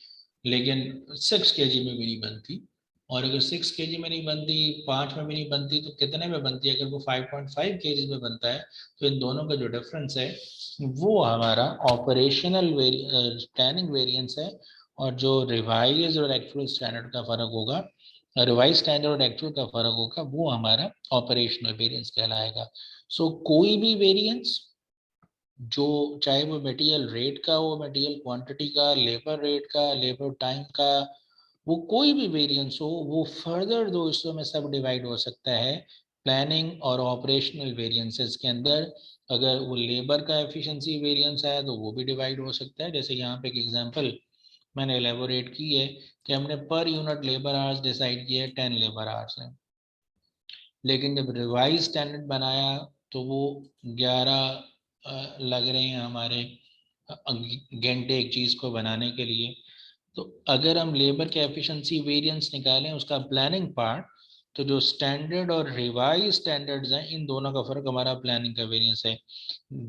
लेकिन 6 kg में भी नहीं बनती। और अगर 6 kg में नहीं बनती, 5 में भी नहीं बनती, तो कितने में बनती है? अगर वो 5.5 kg में बनता है, तो इन दोनों का जो डिफरेंस है वो हमारा ऑपरेशनल प्लानिंग वेरिएंस है। और जो रिवाइज और एक्चुअल स्टैंडर्ड का फर्क होगा, रिवाइज स्टैंडर्ड और एक्चुअल का फर्क होगा, वो हमारा ऑपरेशनल वेरिएंस कहलाएगा। सो कोई भी वेरिएंस, जो चाहे वो मटेरियल रेट का हो, मटेरियल क्वांटिटी का, लेबर रेट का, लेबर टाइम का, वो कोई भी वेरिएंस हो, वो फर्दर दो हिस्सों में सब डिवाइड हो सकता है, प्लानिंग और ऑपरेशनल वेरिएंसेस के अंदर। अगर वो लेबर का एफिशिएंसी वेरिएंस है तो वो भी डिवाइड हो सकता है। जैसे यहाँ पे एक एग्जांपल मैंने एलेबोरेट की है कि हमने per unit labour hours decide किया है 10 लेबर आवर्स है, लेकिन जब रिवाइज स्टैंडर्ड बनाया तो वो 11 लग रहे हैं हमारे घंटे एक चीज़ को बनाने के लिए। तो अगर हम लेबर के एफिशिएंसी वेरिएंस निकालें उसका प्लानिंग पार्ट, तो जो स्टैंडर्ड और रिवाइज स्टैंडर्ड्स हैं, इन दोनों का फर्क हमारा प्लानिंग का वेरिएंस है।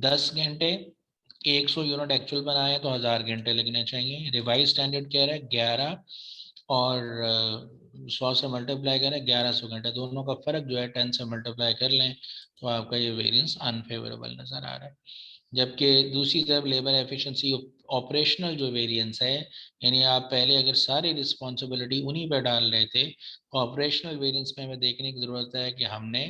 10 घंटे 100 यूनिट एक्चुअल बनाए तो 1000 घंटे लगने चाहिए। रिवाइज स्टैंडर्ड कह रहा है 11 और 100 से मल्टीप्लाई करें 1100 घंटे, दोनों का फर्क जो है 10 से मल्टीप्लाई कर लें तो आपका ये वेरिएंस अनफेवरेबल नजर आ रहा है। जबकि दूसरी तरफ लेबर एफिशिएंसी ऑपरेशनल जो वेरिएंस है, यानी आप पहले अगर सारी रिस्पॉन्सिबिलिटी उन्हीं पर डाल रहे थे, ऑपरेशनल वेरिएंस में हमें देखने की ज़रूरत है कि हमने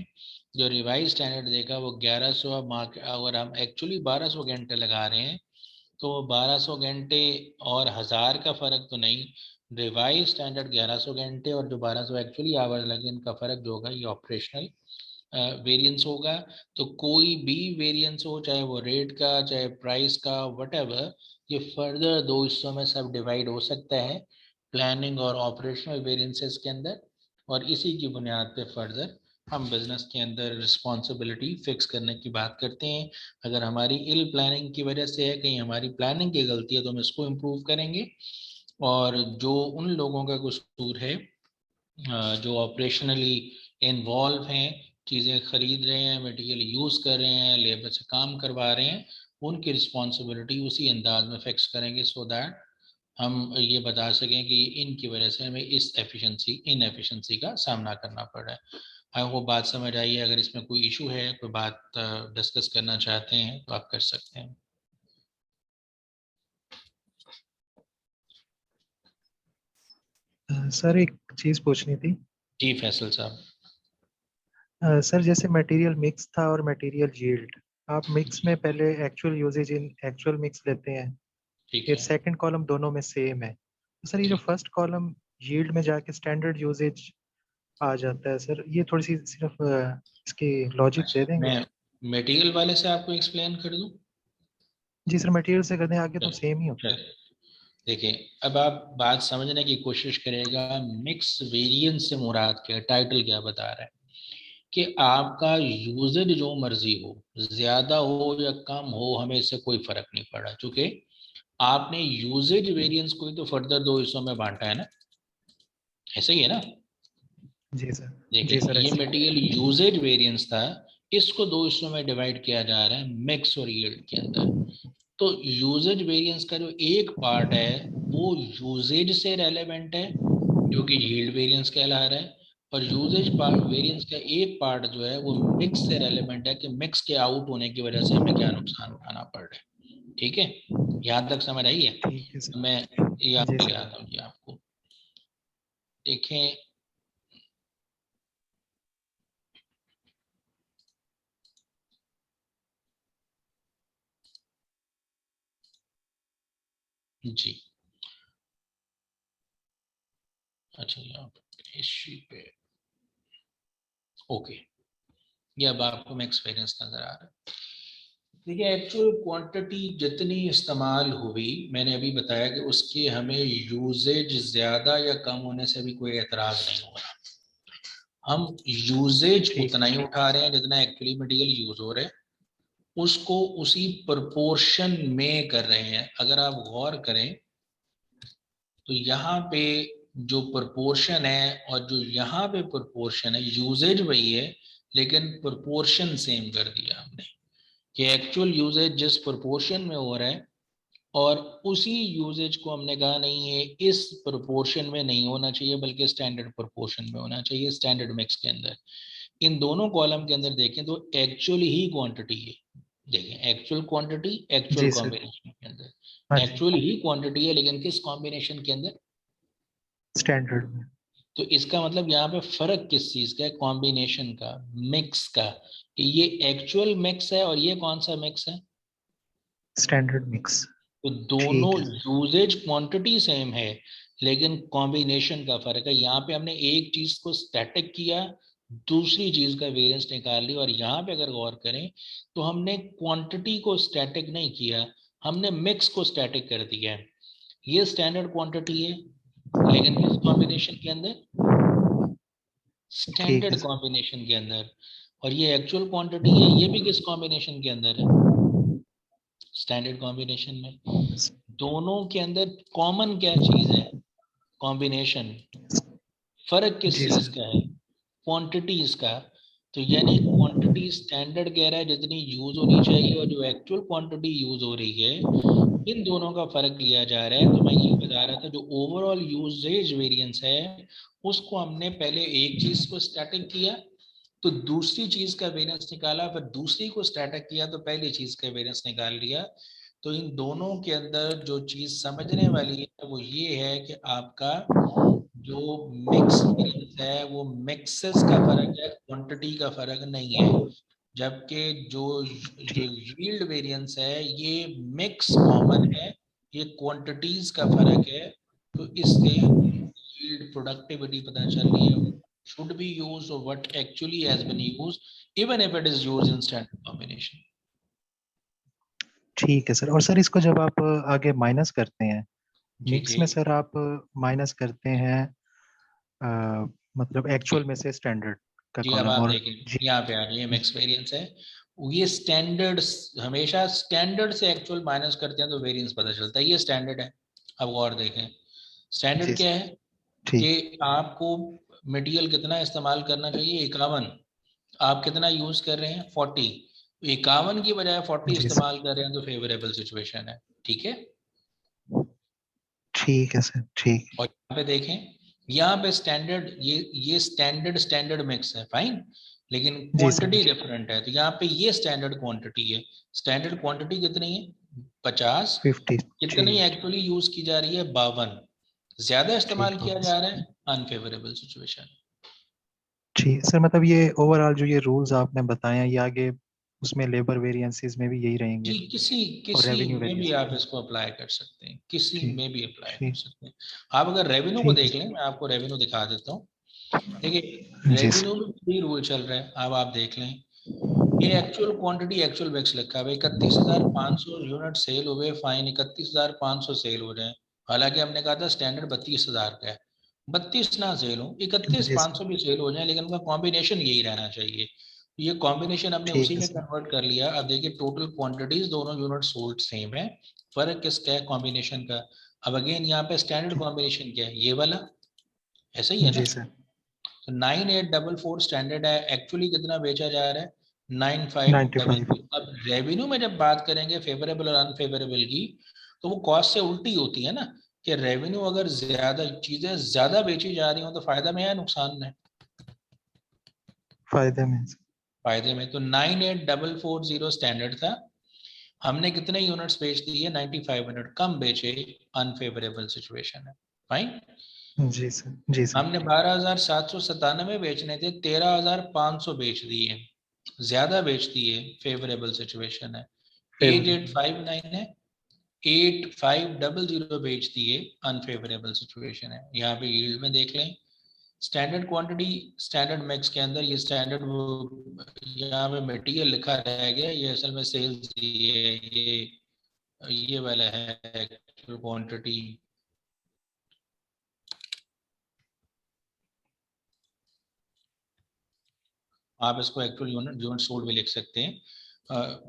जो रिवाइज स्टैंडर्ड देखा वो 1100, अगर हम एक्चुअली 1200 घंटे लगा रहे हैं तो 1200 घंटे और 1000 का फ़र्क तो नहीं, रिवाइज स्टैंडर्ड 1100 घंटे और जो 1200 एक्चुअली आवर्स लगे इनका फ़र्क जो होगा ये ऑपरेशनल वेरिएंस होगा। तो कोई भी वेरिएंस हो, चाहे वो रेट का चाहे प्राइस का व्हाटएवर, ये फर्दर दो हिस्सों में सब डिवाइड हो सकता है, प्लानिंग और ऑपरेशनल वेरिएंसेस के अंदर, और इसी की बुनियाद पे फर्दर हम बिजनेस के अंदर रिस्पॉन्सिबिलिटी फिक्स करने की बात करते हैं। अगर हमारी इल प्लानिंग की वजह से है, कहीं हमारी प्लानिंग की गलती है, तो हम इसको इम्प्रूव करेंगे, और जो उन लोगों का कसूर है जो ऑपरेशनली इन्वॉल्व हैं, चीज़ें खरीद रहे हैं, मटेरियल यूज़ कर रहे हैं, लेबर से काम करवा रहे हैं, उनकी रिस्पॉन्सिबिलिटी उसी अंदाज में फिक्स करेंगे सो दैट हम ये बता सकें कि इनकी वजह से हमें इस इनएफिशिएंसी का सामना करना पड़ रहा है। आई होप बात समझ आई है। अगर इसमें कोई इशू है, कोई बात डिस्कस करना चाहते हैं तो आप कर सकते हैं। सर एक चीज पूछनी थी। जी फैसल साहब। सर जैसे मटेरियल मिक्स था और मटेरियल यील्ड, आप मिक्स में पहले actual usage in actual mix लेते हैं, ठीक फिर है। सेकंड कॉलम दोनों में सेम है, तो सर ये जो फर्स्ट कॉलम यील्ड में जाके स्टैंडर्ड यूजेज आ जाता है, सर ये थोड़ी सी सिर्फ इसकी लॉजिक दे देंगे? मैं मटेरियल वाले से आपको एक्सप्लेन कर दूं? जी सर, मटेरियल से कर दें, आगे तो सेम ही होता है। देखिए, अब आप बात समझने की कोशिश करेगा, मिक्स वेरिएंस से मुराद क्या, टाइटल क्या बता रहा है कि आपका यूजेज जो मर्जी हो, ज्यादा हो या कम हो, हमें इससे कोई फर्क नहीं पड़ा, चूंकि आपने यूजेज वेरिएंस को ही तो फर्दर दो हिस्सों में बांटा है ना, ऐसे ही है ना। जी सर। जी देखिए, सर, ये ऐसे। मटेरियल यूजेज वेरिएंस था, इसको दो हिस्सों में डिवाइड किया जा रहा है मिक्स और यील्ड के अंदर। तो यूजेज वेरिएंस का जो एक पार्ट है वो यूजेज से रेलेवेंट है, जो कि यील्ड वेरिएंस कहला रहा है, और यूजेज पार्ट वेरिएंस का एक पार्ट जो है वो मिक्स से रेलेवेंट है कि मिक्स के आउट होने की वजह से हमें क्या नुकसान उठाना पड़ रहा है। ठीक है, यहाँ तक समझ आई है? ठीक है सर। मैं याद जी दिलाता हूँ जी आपको। देखें, जी अच्छा, यहाँ इसी पे ओके, ये अब आपको मिक्स वेरिएंस नजर आ रहा है। देखिए, एक्चुअल क्वांटिटी जितनी इस्तेमाल हुई, मैंने अभी बताया कि उसके हमें यूजेज ज्यादा या कम होने से भी कोई एतराज नहीं हो रहा। हम यूजेज उतना ही उठा रहे हैं जितना एक्चुअली मटेरियल यूज हो रहा है, उसको उसी प्रोपोर्शन में कर रहे हैं। अगर आप गौर करें तो यहाँ पे जो प्रोपोर्शन है और जो यहाँ पे प्रोपोर्शन है, यूजेज वही है लेकिन प्रोपोर्शन सेम कर दिया हमने, कि एक्चुअल यूजेज जिस प्रोपोर्शन में हो रहा है, और उसी यूजेज को हमने कहा नहीं है इस प्रोपोर्शन में नहीं होना चाहिए बल्कि स्टैंडर्ड प्रोपोर्शन में होना चाहिए, स्टैंडर्ड मिक्स के अंदर। इन दोनों कॉलम के अंदर देखें तो एक्चुअल ही क्वांटिटी है। देखें, एक्चुअल क्वांटिटी एक्चुअल जी सर। कॉम्बिनेशन के हाँ अंदर जी, एक्चुअल ही क्वांटिटी है, लेकिन किस कॉम्बिनेशन के अंदर? स्टैंडर्ड में। तो इसका मतलब यहाँ पे फर्क किस चीज का है? कॉम्बिनेशन का, मिक्स का, कि ये एक्चुअल मिक्स है और ये कौन सा मिक्स है? Standard mix. तो दोनों ठीक है। यूजेज क्वांटिटी सेम है लेकिन कॉम्बिनेशन का फर्क है। यहाँ पे हमने एक चीज को स्टैटिक किया, दूसरी चीज का वेरिएंस निकाल लिया, और यहाँ पे अगर गौर करें तो हमने क्वांटिटी को स्टैटिक नहीं किया, हमने मिक्स को स्टैटिक कर दिया है। ये स्टैंडर्ड क्वांटिटी है लेकिन किस कॉम्बिनेशन के अंदर? ठीक है स्टैंडर्ड सर। कॉम्बिनेशन के अंदर। और ये एक्चुअल क्वांटिटी है, ये भी किस कॉम्बिनेशन के अंदर है? स्टैंडर्ड कॉम्बिनेशन में। दोनों के अंदर कॉमन क्या चीज है? कॉम्बिनेशन। फर्क किस जी चीज सर। का है? क्वांटिटीज का। तो यानी क्वांटिटी स्टैंडर्ड कह रहा है जितनी यूज होनी चाहिए और जो एक्चुअल क्वांटिटी यूज हो रही है, इन दोनों का फर्क लिया जा रहा है। तो मैं ये बता रहा था जो ओवरऑल यूजेज वेरिएंस है उसको हमने पहले एक चीज को स्टैटिक किया, तो दूसरी चीज का वेरिएंस निकाला, फिर दूसरी को स्टैटिक किया तो पहली चीज का वेरिएंस निकाल लिया। तो इन दोनों के अंदर जो चीज समझने वाली है वो ये है कि आपका जो मिक्स वेरिएंस है वो मिक्सेस का फर्क है, क्वांटिटी का फर्क नहीं है। जबकि जो जो यील्ड वेरिएंस है ये मिक्स कॉमन है, ये क्वांटिटीज का फर्क है। तो इससे यील्ड प्रोडक्टिविटी पता चल रही है should be used or what actually has been used even if it is used in standard combination. ठीक है सर। और सर इसको जब आप आगे माइनस करते हैं जी मिक्स जी में सर, आप माइनस करते हैं मतलब एक्चुअल में से स्टैंडर्ड का जी। अब कॉलम आप और देखें यहाँ पे आ रही है मिक्स वेरिएंस है, ये स्टैंडर्ड, हमेशा स्टैंडर्ड से एक्चुअल माइनस करते हैं तो वेरिएंस पता चलता है, ये स्टैंडर्ड है। अब और देखें स्टैंडर्ड जी क्या सर। है ठीक। कि आपको मटेरियल कितना इस्तेमाल करना चाहिए, 51, आप कितना यूज कर रहे हैं 40, 51 की बजाय 40 जी सर। इस्तेमाल कर रहे हैं तो फेवरेबल सिचुएशन है। ठीक है। ठीक है सर। ठीक। और यहाँ पे देखें, यहाँ पे स्टैंडर्ड, ये स्टैंडर्ड मिक्स है, फाइन, लेकिन जी सर। क्वांटिटी डिफरेंट है। तो यहाँ पे ये स्टैंडर्ड क्वांटिटी है। स्टैंडर्ड क्वांटिटी कितनी है 50, 50। कितनी ठीक। एक्चुअली यूज की जा रही है 52, ज्यादा इस्तेमाल ठीक किया होगा जा सर। रहा है, अनफेवरेबल सिचुएशन। ठीक सर, मतलब ये ओवरऑल जो ये रूल्स आपने बताए हैं ये आगे उसमें लेबर वेरिएंसेस में भी यही जी रहेंगे किसी और किसी रेवेन्यू में भी वेरिएंस आप में। इसको अप्लाई कर सकते हैं, किसी ठीक। में भी अप्लाई कर ठीक। सकते हैं। आप अगर रेवेन्यू को ठीक है देख सर। लें, मैं आपको रेवेन्यू दिखा देता हूँ। देखिए जी सर। रेवेन्यू में भी रूल चल रहा है, अब आप देख लें, ये एक्चुअल क्वांटिटी एक्चुअल बैक्स लिखा है, 31,500 यूनिट सेल हुए, फाइन 31,500 सेल हो रहे हैं। हालांकि हमने कहा था स्टैंडर्ड 32,000 का है, 32 ना सेल हो, जी सर। 31,500 भी सेल हो जाए, लेकिन उनका कॉम्बिनेशन यही रहना चाहिए। ये कॉम्बिनेशन हमने ठीक उसी है में सर। कन्वर्ट कर लिया। अब देखिए टोटल क्वांटिटीज दोनों यूनिट सोल्ड सेम है, फर्क किसका है, कॉम्बिनेशन का। अब अगेन यहाँ पे स्टैंडर्ड कॉम्बिनेशन क्या है, ये वाला, ऐसा ही है ना। जी सर। तो 9844 स्टैंडर्ड है, एक्चुअली कितना बेचा जा रहा है 9500। 95। अब रेवेन्यू में जब बात करेंगे फेवरेबल और अनफेवरेबल की, तो वो कॉस्ट से उल्टी होती है ना, कि रेवेन्यू अगर ज्यादा चीजें ज्यादा बेची जा रही हो तो फायदा में है नुकसान में, फायदे में सर। फायदे में। तो 98440 स्टैंडर्ड था, हमने कितने यूनिट्स बेच दिए 95 यूनिट कम बेचे, अनफेवरेबल सिचुएशन है, फाइन। जी सर। जी सर। हमने 12,797 बेचने थे, 13,500 बेच दिए, ज्यादा बेच दिए, फेवरेबल सिचुएशन है। फेवरेबल। 8859 है, 8500 बेच दिए, अनफेवरेबल सिचुएशन है। यहाँ पे यील्ड में देख लें, स्टैंडर्ड क्वांटिटी स्टैंडर्ड मिक्स के अंदर ये स्टैंडर्ड, यहाँ पे मटेरियल लिखा रह गया, ये असल में सेल्स ये वाला है एक्चुअल क्वांटिटी। आप इसको एक्चुअल यूनिट सोल्ड भी लिख सकते हैं।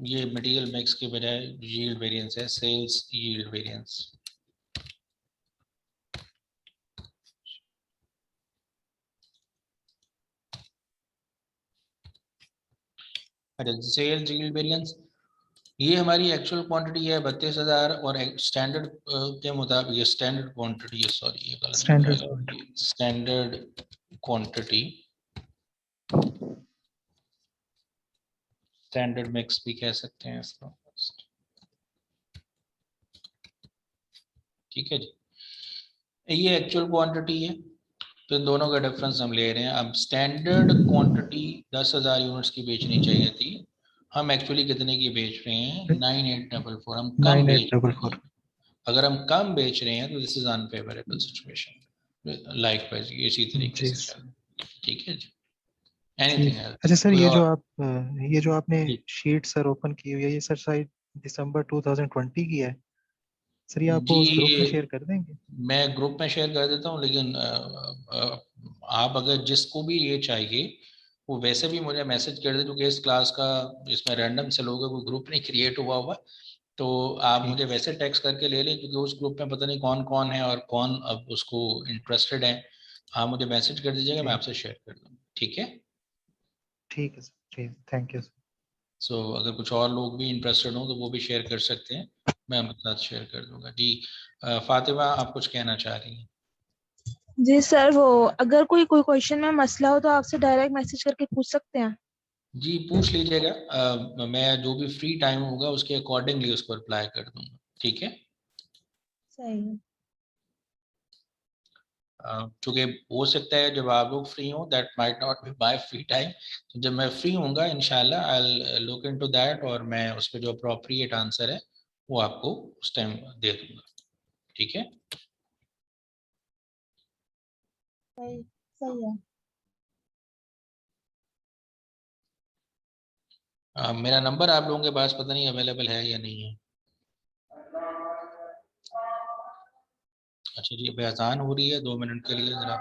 ये मटेरियल मिक्स के बजाय यील्ड वेरिएंस है, सेल्स यील्ड वेरिएंस। अच्छा, सेल्स यील्ड वेरिएंस, ये हमारी एक्चुअल क्वांटिटी है 32,000 और स्टैंडर्ड के मुताबिक ये स्टैंडर्ड क्वांटिटी है, सॉरी ये गलत लिखा स्टैंडर्ड है, स्टैंडर्ड क्वांटिटी, स्टैंडर्ड मिक्स भी कह सकते हैं इसको। ठीक है जी, ये एक्चुअल क्वांटिटी है, तो इन दोनों का डिफरेंस हम ले रहे हैं। अब स्टैंडर्ड क्वांटिटी 10,000 यूनिट्स की बेचनी चाहिए थी, हम एक्चुअली कितने की बेच रहे हैं 9844, हम कम बेच रहे हैं। 9844। अगर हम कम बेच रहे हैं तो this is unfavourable situation, likewise इसी तरीके जी से सर। चल। ठीक है जी, ठीक। एनीथिंग अच्छा एल्स सर, कोई ये जो और? आप ये जो आपने जी शीट सर ओपन की हुई है ये सर शायद दिसंबर 2020 की है सर, ये आप जी, वो उस ग्रुप में शेयर कर देंगे? मैं ग्रुप में शेयर कर देता हूँ, लेकिन आप अगर जिसको भी ये चाहिए वो वैसे भी मुझे मैसेज कर दे, क्योंकि इस क्लास का इसमें रैंडम से लोगों को ग्रुप नहीं क्रिएट हुआ हुआ। तो आप ठीक मुझे है। वैसे टेक्स्ट करके ले लें, क्योंकि उस ग्रुप में पता नहीं कौन कौन है और कौन अब उसको इंटरेस्टेड है। आप मुझे मैसेज कर दीजिएगा, मैं ठीक। आपसे शेयर कर दूँगा। ठीक है। ठीक है सर, ठीक, थैंक यू सर। सो अगर कुछ और लोग भी इंटरेस्टेड हो तो वो भी शेयर कर सकते हैं, मैं आपके साथ शेयर कर दूंगा जी। फातिमा, आप कुछ कहना चाह रही हैं? जी सर, वो अगर कोई कोई क्वेश्चन में मसला हो तो आपसे डायरेक्ट मैसेज करके पूछ सकते हैं? जी पूछ लीजिएगा, मैं जो भी फ्री टाइम होगा उसके अकॉर्डिंगली उसको रिप्लाई कर दूंगा, ठीक है। सही है। क्योंकि हो सकता है जब आप लोग फ्री हो, that might not be my free time, तो जब मैं फ्री होऊंगा इंशाल्लाह I will look into that, और मैं उस पर जो अप्रोप्रिएट आंसर है वो आपको उस टाइम दे दूंगा, ठीक है। सही सही है। मेरा नंबर आप लोगों के पास पता नहीं अवेलेबल है या नहीं है। अच्छा जी, अभी अजान हो रही है, 2 मिनट के लिए जरा।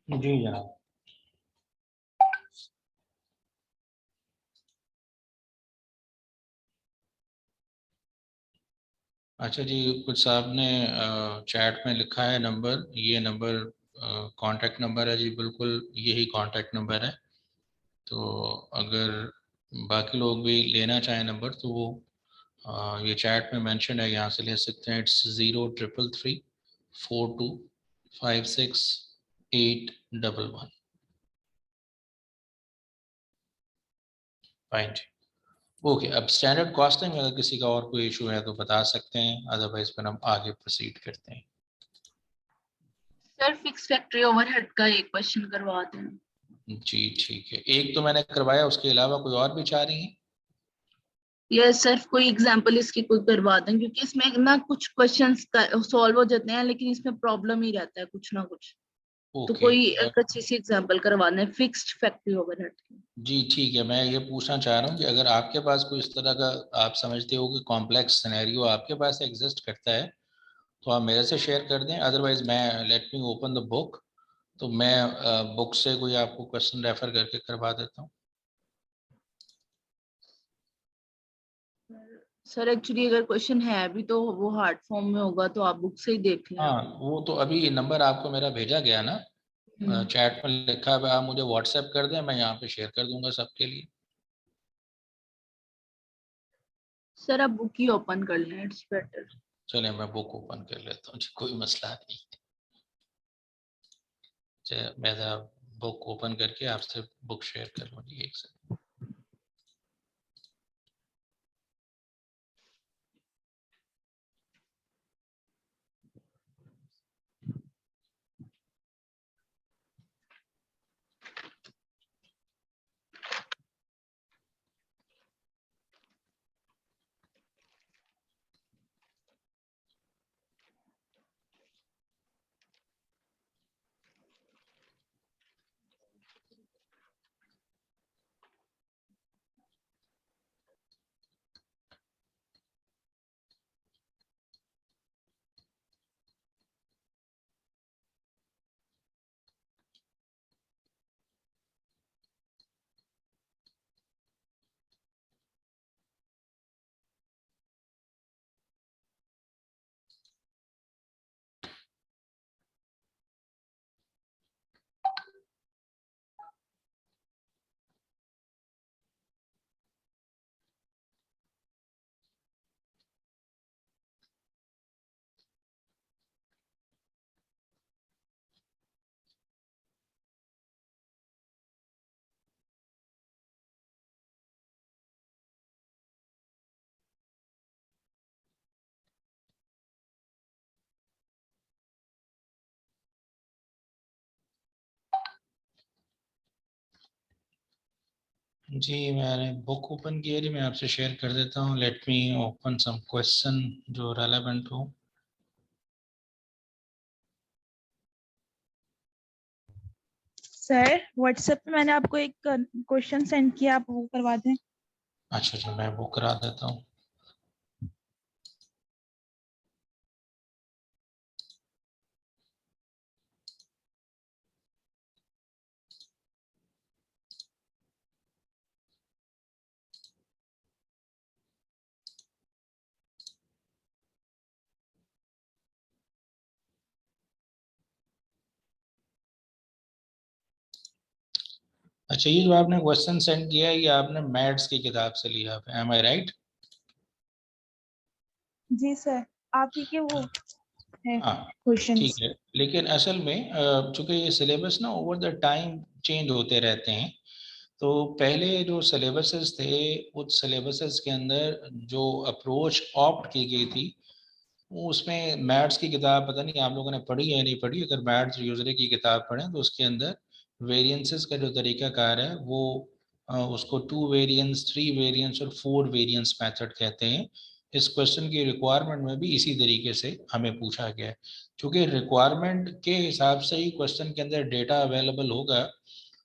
जी जनाब। अच्छा जी, कुछ साहब ने चैट में लिखा है नंबर, ये नंबर कांटेक्ट नंबर है जी, बिल्कुल यही कांटेक्ट नंबर है। तो अगर बाकी लोग भी लेना चाहें नंबर तो वो ये चैट में मेंशन है, यहाँ से ले सकते हैं। इट्स 033342568111। फाइन जी, ओके। अब स्टैंडर्ड कॉस्टिंग में अगर किसी का और कोई इशू है तो बता सकते हैं, अदरवाइज फिर हम आगे प्रोसीड करते हैं। सर फिक्स फैक्ट्री ओवरहेड का एक क्वेश्चन करवा दें। जी ठीक है, एक तो मैंने करवाया, उसके अलावा कोई और भी चाह रही हैं? यस सर, कोई एग्जांपल इसकी कोई करवा दें, क्योंकि इसमें ना कुछ क्वेश्चंस सॉल्व हो जाते हैं लेकिन इसमें प्रॉब्लम ही रहता है कुछ ना कुछ। तो ओके कोई एक अच्छी सी एग्जांपल करवाना है फिक्स्ड फैक्ट्री ओवरहेड की। जी ठीक है, मैं ये पूछना चाह रहा हूँ कि अगर आपके पास कोई इस तरह का आप समझते हो कि कॉम्प्लेक्स सिनेरियो आपके पास एग्जिस्ट करता है तो आप मेरे से शेयर कर दें, अदरवाइज मैं late me open the book, तो मैं बुक से कोई आपको क्वेश्चन रेफर करके करवा देता हूँ। सर एक्चुअली अगर क्वेश्चन है भी तो वो हार्ड फॉर्म में होगा, तो आप बुक से ही देख लें। हाँ वो तो अभी नंबर आपको मेरा भेजा गया ना, चैट में लिखा है, आप मुझे व्हाट्सएप कर दें, मैं यहाँ पे शेयर कर दूंगा सबके लिए। सर आप बुक ही ओपन कर लें, इट्स बेटर। चलिए मैं बुक ओपन कर लेता हूँ जी, कोई मसला नहीं। चलिए मैं बुक ओपन करके आपसे बुक शेयर कर लूँ जी, एक सेकंड। जी मैंने बुक ओपन किया जी, मैं आपसे शेयर कर देता हूँ। Let me open some question जो रेलेवेंट हो। सर व्हाट्सएप पे मैंने आपको एक क्वेश्चन सेंड किया, आप वो करवा दें। अच्छा जी मैं वो करा देता हूँ। अच्छा ये जो आपने क्वेश्चन सेंड किया है ये आपने मैथ्स की किताब से लिया है, एम आई राइट? जी सर, आप ही के वो है हाँ ठीक क्वेश्चंस। है, लेकिन असल में चूंकि ये सिलेबस ना ओवर द टाइम चेंज होते रहते हैं, तो पहले जो सिलेबसेस थे उस सिलेबसेस के अंदर जो अप्रोच ऑप्ट की गई थी वो उसमें मैथ्स की किताब, पता नहीं आप लोगों ने पढ़ी है या नहीं पढ़ी, अगर मैथ्स यूजरी की किताब पढ़ें तो उसके अंदर वेरिएंसेस का जो तरीकाकार है वो उसको 2 वेरिएंस, 3 वेरिएंस और 4 वेरिएंस मेथड कहते हैं। इस क्वेश्चन की रिक्वायरमेंट में भी इसी तरीके से हमें पूछा गया है, क्योंकि रिक्वायरमेंट के हिसाब से ही क्वेश्चन के अंदर डेटा अवेलेबल होगा,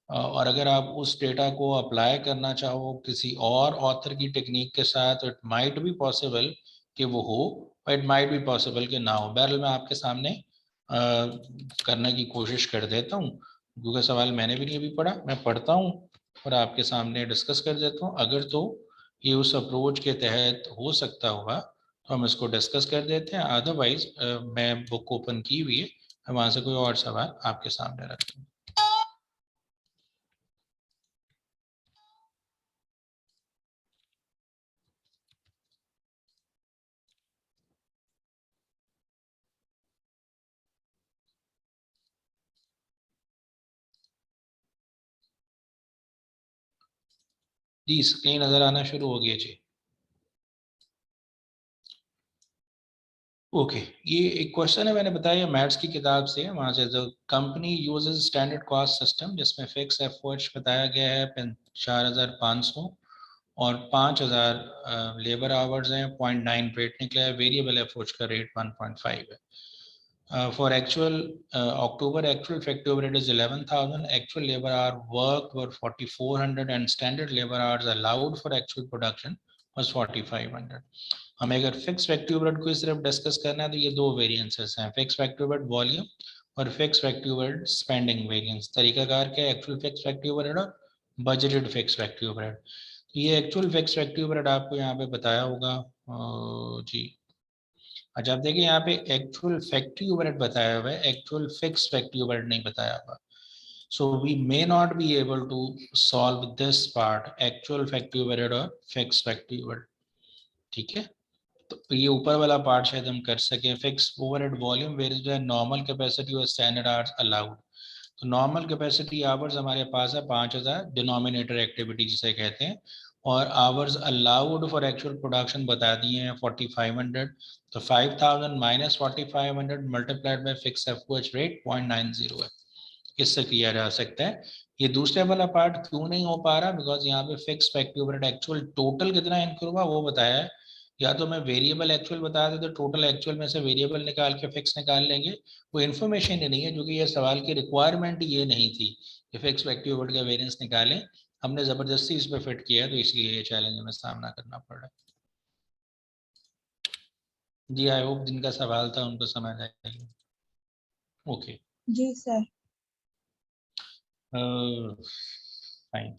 और अगर आप उस डेटा को अप्लाई करना चाहो किसी और ऑथर की टेक्निक के साथ, इट माइट बी पॉसिबल कि वो हो, और इट माइट बी पॉसिबल कि ना हो। बहरहाल मैं आपके सामने करने की कोशिश कर देता हूँ, क्योंकि सवाल मैंने भी नहीं अभी पढ़ा, मैं पढ़ता हूँ और आपके सामने डिस्कस कर देता हूँ। अगर तो ये उस अप्रोच के तहत हो सकता होगा तो हम इसको डिस्कस कर देते हैं, अदरवाइज मैं बुक ओपन की हुई है, मैं वहाँ से कोई और सवाल आपके सामने रखता हूँ। जी स्क्रीन नजर आना शुरू हो गया जी। ओके ये एक क्वेश्चन है, मैंने बताया मैथ्स की किताब से, वहाँ से जो company uses standard cost system जिसमें फिक्स एफर्ट्स बताया गया है 4500, और 5000 लेबर आवर्स हैं, 0.9 रेट निकला है, वेरिएबल एफओएच का रेट 1.5 है। For actual October actual factory overhead is 11,000. Actual labor hour worked were 4,400 and standard labor hours allowed for actual production was 4,500. हमें अगर फिक्स फैक्ट्री ओवरहेड को सिर्फ डिस्कस करना है तो ये दो वेरिएंसेस हैं, फिक्स फैक्ट्री ओवरहेड वॉल्यूम और fix factory overhead spending variance. तरीकाकार क्या है, एक्चुअल फिक्स फैक्ट्री ओवरहेड और बजटेड फिक्स फैक्ट्री ओवरहेड। तो ये एक्चुअल फिक्स फैक्ट्री ओवरहेड आपको यहाँ पे बताया होगा जी। अच्छा आप देखिए यहाँ पे एक्चुअल फैक्ट्री ओवरहेड बताया हुआ है, एक्चुअल फिक्स फैक्ट्री ओवरहेड नहीं बताया हुआ। So we may not be able to solve this part, actual factory overhead और fixed factory overhead, ठीक है। तो ये ऊपर वाला पार्ट शायद हम कर सकें। Fix overhead volume variance by normal capacity और स्टैंडर्ड आवर्स अलाउड। तो नॉर्मल कैपेसिटी आवर्स हमारे पास है 5000, डिनोमिनेटर एक्टिविटी जिसे कहते हैं, और hours allowed for actual production बता दिए हैं 4500। तो 5000 minus 4500 multiplied by fix FOH rate 0.90 है, इससे किया जा सकता है। ये दूसरे वाला पार्ट क्यों नहीं हो पा रहा, बिकॉज यहाँ पे fix factory overhead actual total कितना इनकर हुआ वो बताया है। या तो मैं वेरिएबल एक्चुअल बता दे तो टोटल एक्चुअल में से वेरिएबल निकाल के फिक्स निकाल लेंगे, वो इन्फॉर्मेशन ही नहीं है, जो कि ये सवाल की रिक्वायरमेंट ये नहीं थी कि फिक्स फैक्ट्री ओवरहेड का वेरिएंस निकालें। हमने जबरदस्ती इस पर फिट किया है, तो इसलिए ये चैलेंज हमें सामना करना पड़ रहा है। जी आई होप जिनका सवाल था उनको समझ आएगी। ओके जी सर। फाइन।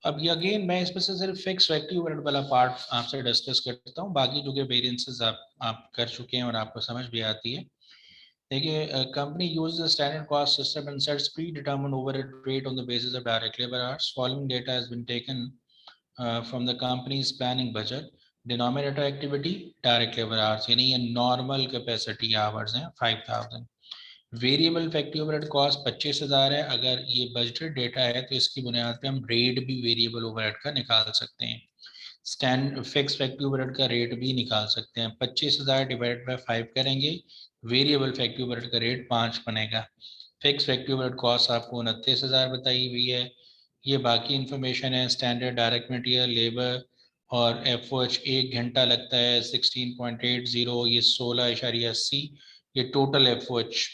अब ये अगेन मैं इसमें से सिर्फ फिक्स फैक्ट्री ओवरहेड वाला पार्ट आपसे डिस्कस करता हूँ, बाकी जो कि वेरिएंसेस आप कर चुके हैं और आपको समझ भी आती है। देखिए company uses standard cost system and sets predetermined overhead rate on the basis of direct labour hours. Following data has been taken from the company's planning budget. Denominator activity direct labour hours, यानी ये normal capacity hours हैं 5000। Variable factory overhead cost 25,000 है। अगर ये budgeted data है तो इसकी बुनियाद पे हम रेट भी वेरिएबल ओवरहेड का निकाल सकते हैं, स्टैंड फिक्स फैक्ट्री ओवरहेड का रेट भी निकाल सकते हैं। 25,000 डिवाइड बाय 5 करेंगे, वेरिएबल फैक्ट्री ओवरहेड का रेट 5 बनेगा। फिक्स फैक्ट्री ओवरहेड कॉस्ट आपको 29,000 बताई हुई है। ये बाकी इंफॉर्मेशन है, स्टैंडर्ड डायरेक्ट मटेरियल लेबर और एफओएच 1 घंटा लगता है 16.80, ये 16.80, ये टोटल एफओएच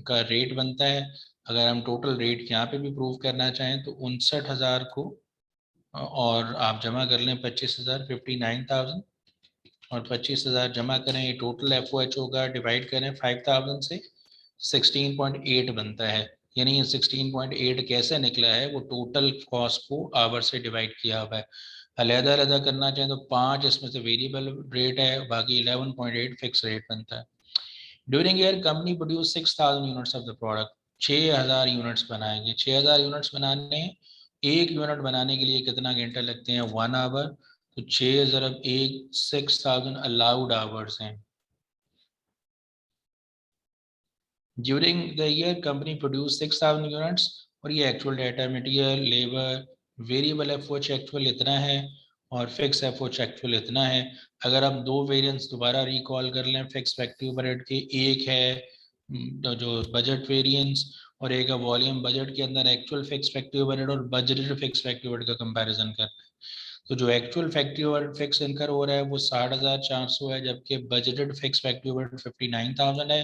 का रेट बनता है। अगर हम टोटल रेट यहाँ पे भी प्रूव करना चाहें तो 59,000 को और आप जमा कर लें 25,000, 59,000 और 25,000 जमा करें, ये टोटल एफओएच होगा, डिवाइड करें 5,000 से 16.8 बनता है। यानी ये 16.8 कैसे निकला है, वो टोटल कॉस्ट को आवर से डिवाइड किया हुआ है। अलग-अलग करना चाहें तो 5 इसमें से वेरिएबल रेट है, बाकी 11.8 फिक्स रेट बनता है। During year company produce 6,000 units of the product. 6,000 units बनाएंगे। 6,000 यूनिट्स बनाने, एक यूनिट बनाने के लिए कितना घंटा लगते हैं, 1 आवर। तो 6 ज़रब 1 6,000 अलाउड आवर्स हैं। During the year company produce 6,000 units, और ये actual data material labour variable FOH actual इतना है और फिक्स एफओएच एक्चुअल इतना है। अगर हम दो वेरिएंस दोबारा रिकॉल कर लें फिक्स फैक्ट्री ओवरहेड के, एक है जो बजट वेरिएंस और एक है वॉल्यूम। बजट के अंदर एक्चुअल फिक्स फैक्ट्री ओवरहेड और बजटेड फिक्स फैक्ट्री ओवरहेड का कंपैरिजन करना है। तो जो एक्चुअल फैक्ट्री ओवरहेड फिक्स इनकर हो रहा है वो 60,400 है, जबकि बजटेड फिक्स फैक्ट्री ओवरहेड 59,000 है।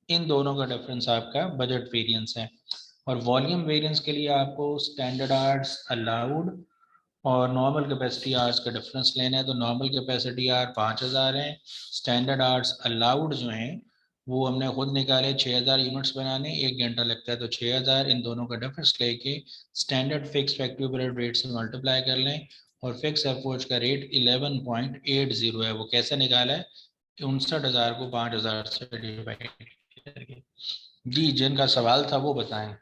इन दोनों का डिफरेंस आपका बजट वेरिएंस है। और वॉल्यूम वेरिएंस के लिए आपको स्टैंडर्ड आवर्स अलाउड और नॉर्मल कैपेसिटी आवर्स का डिफरेंस लेना है। तो नॉर्मल कैपेसिटी आवर 5,000 है, स्टैंडर्ड आवर्स अलाउड जो हैं वो हमने खुद निकाले, 6,000 यूनिट्स बनाने 1 घंटा लगता है, तो 6,000 इन दोनों का डिफरेंस लेके standard fix factory overhead rate से मल्टीप्लाई कर लें और फिक्स एफओएच का रेट 11.80 है। वो कैसे निकाला है, 59,000 को 5,000 से डिवाइड करके। जी जिनका सवाल था वो बताएं,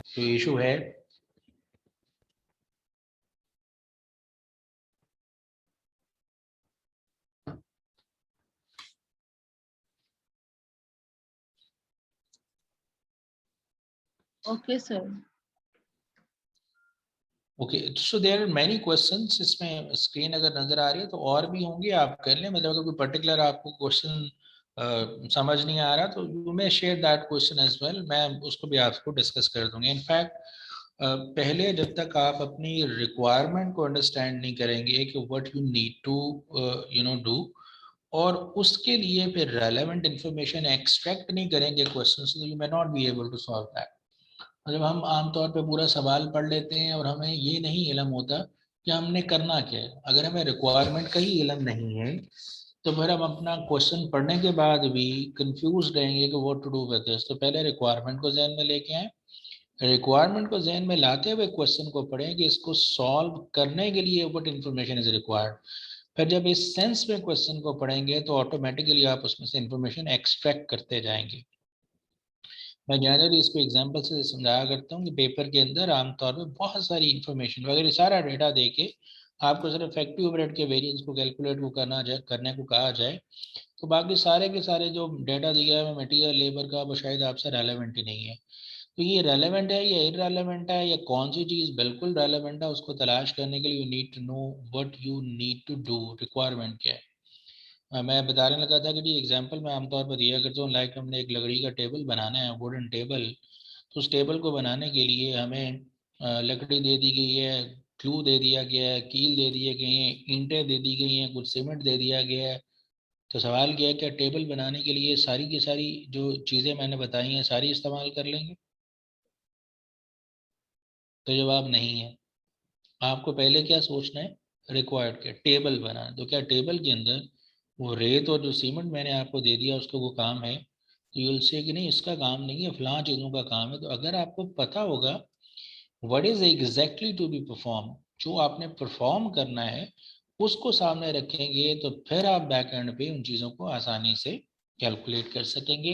तो इशू है। Okay sir. Okay so there are many questions. इसमें स्क्रीन अगर नजर आ रही है तो और भी होंगे, आप कर लें। मतलब अगर कोई पर्टिकुलर आपको क्वेश्चन समझ नहीं आ रहा तो you may share that question as well, मैं उसको भी आपको डिस्कस कर दूंगी। इनफैक्ट पहले जब तक आप अपनी रिक्वायरमेंट को अंडरस्टैंड नहीं करेंगे कि what you need to do, और उसके लिए फिर रेलेवेंट इंफॉर्मेशन एक्सट्रैक्ट नहीं करेंगे क्वेश्चन से, you may not be able to solve that. मतलब हम आमतौर पे पूरा सवाल पढ़ लेते हैं और हमें ये नहीं इल्म होता कि हमने करना क्या है। अगर हमें रिक्वायरमेंट का ही इल्म नहीं है तो फिर हम अपना क्वेश्चन पढ़ने के बाद भी कंफ्यूज रहेंगे कि what to do with this. तो पहले रिक्वायरमेंट को जहन में लेके आए, रिक्वायरमेंट को जहन में लाते हुए क्वेश्चन को पढ़ें कि इसको सॉल्व करने के लिए व्हाट इंफॉर्मेशन इज रिक्वायर्ड। फिर जब इस सेंस में क्वेश्चन को पढ़ेंगे तो ऑटोमेटिकली आप उसमें से इंफॉर्मेशन एक्सट्रैक्ट करते जाएंगे। मैं जनरली इसको एग्जांपल से समझाया करता हूँ कि पेपर के अंदर आमतौर पर बहुत सारी इंफॉर्मेशन वगैरह सारा डेटा देके आपको सिर्फ इफेक्टिव ओवरहेड के वेरिएंस को कैलकुलेट को करने को कहा जाए तो बाकी सारे के सारे जो डेटा दिया है मटेरियल लेबर का वो शायद आपसे रेलेवेंट ही नहीं है। तो ये रेलेवेंट है या इररेलेवेंट है या कौन सी चीज़ बिल्कुल रेलेवेंट है, उसको तलाश करने के लिए you need to know what you need to do, requirement क्या है। मैं बताने लगा था कि जी एग्जांपल मैं आमतौर पर दिया करता हूँ, लाइक हमने एक लकड़ी का टेबल बनाना है, वुडन टेबल। तो उस टेबल को बनाने के लिए हमें लकड़ी दे दी गई है, क्लू दे दिया गया है, कील दे दिए गए हैं, ईंटें दे दी गई हैं, कुछ सीमेंट दे दिया गया है। तो सवाल क्या है, क्या टेबल बनाने के लिए सारी की सारी जो चीज़ें मैंने बताई हैं सारी इस्तेमाल कर लेंगे? तो जवाब नहीं है। आपको पहले क्या सोचना है, रिक्वायर्ड क्या, टेबल बनाना। तो क्या टेबल के अंदर वो रेत और जो सीमेंट मैंने आपको दे दिया उसका वो काम है? तो यूल से कि नहीं इसका काम नहीं है, फलां चीज़ों का काम है। तो अगर आपको पता होगा what is exactly to be perform, जो आपने परफॉर्म करना है उसको सामने रखेंगे तो फिर आप बैक एंड पे उन चीज़ों को आसानी से कैलकुलेट कर सकेंगे।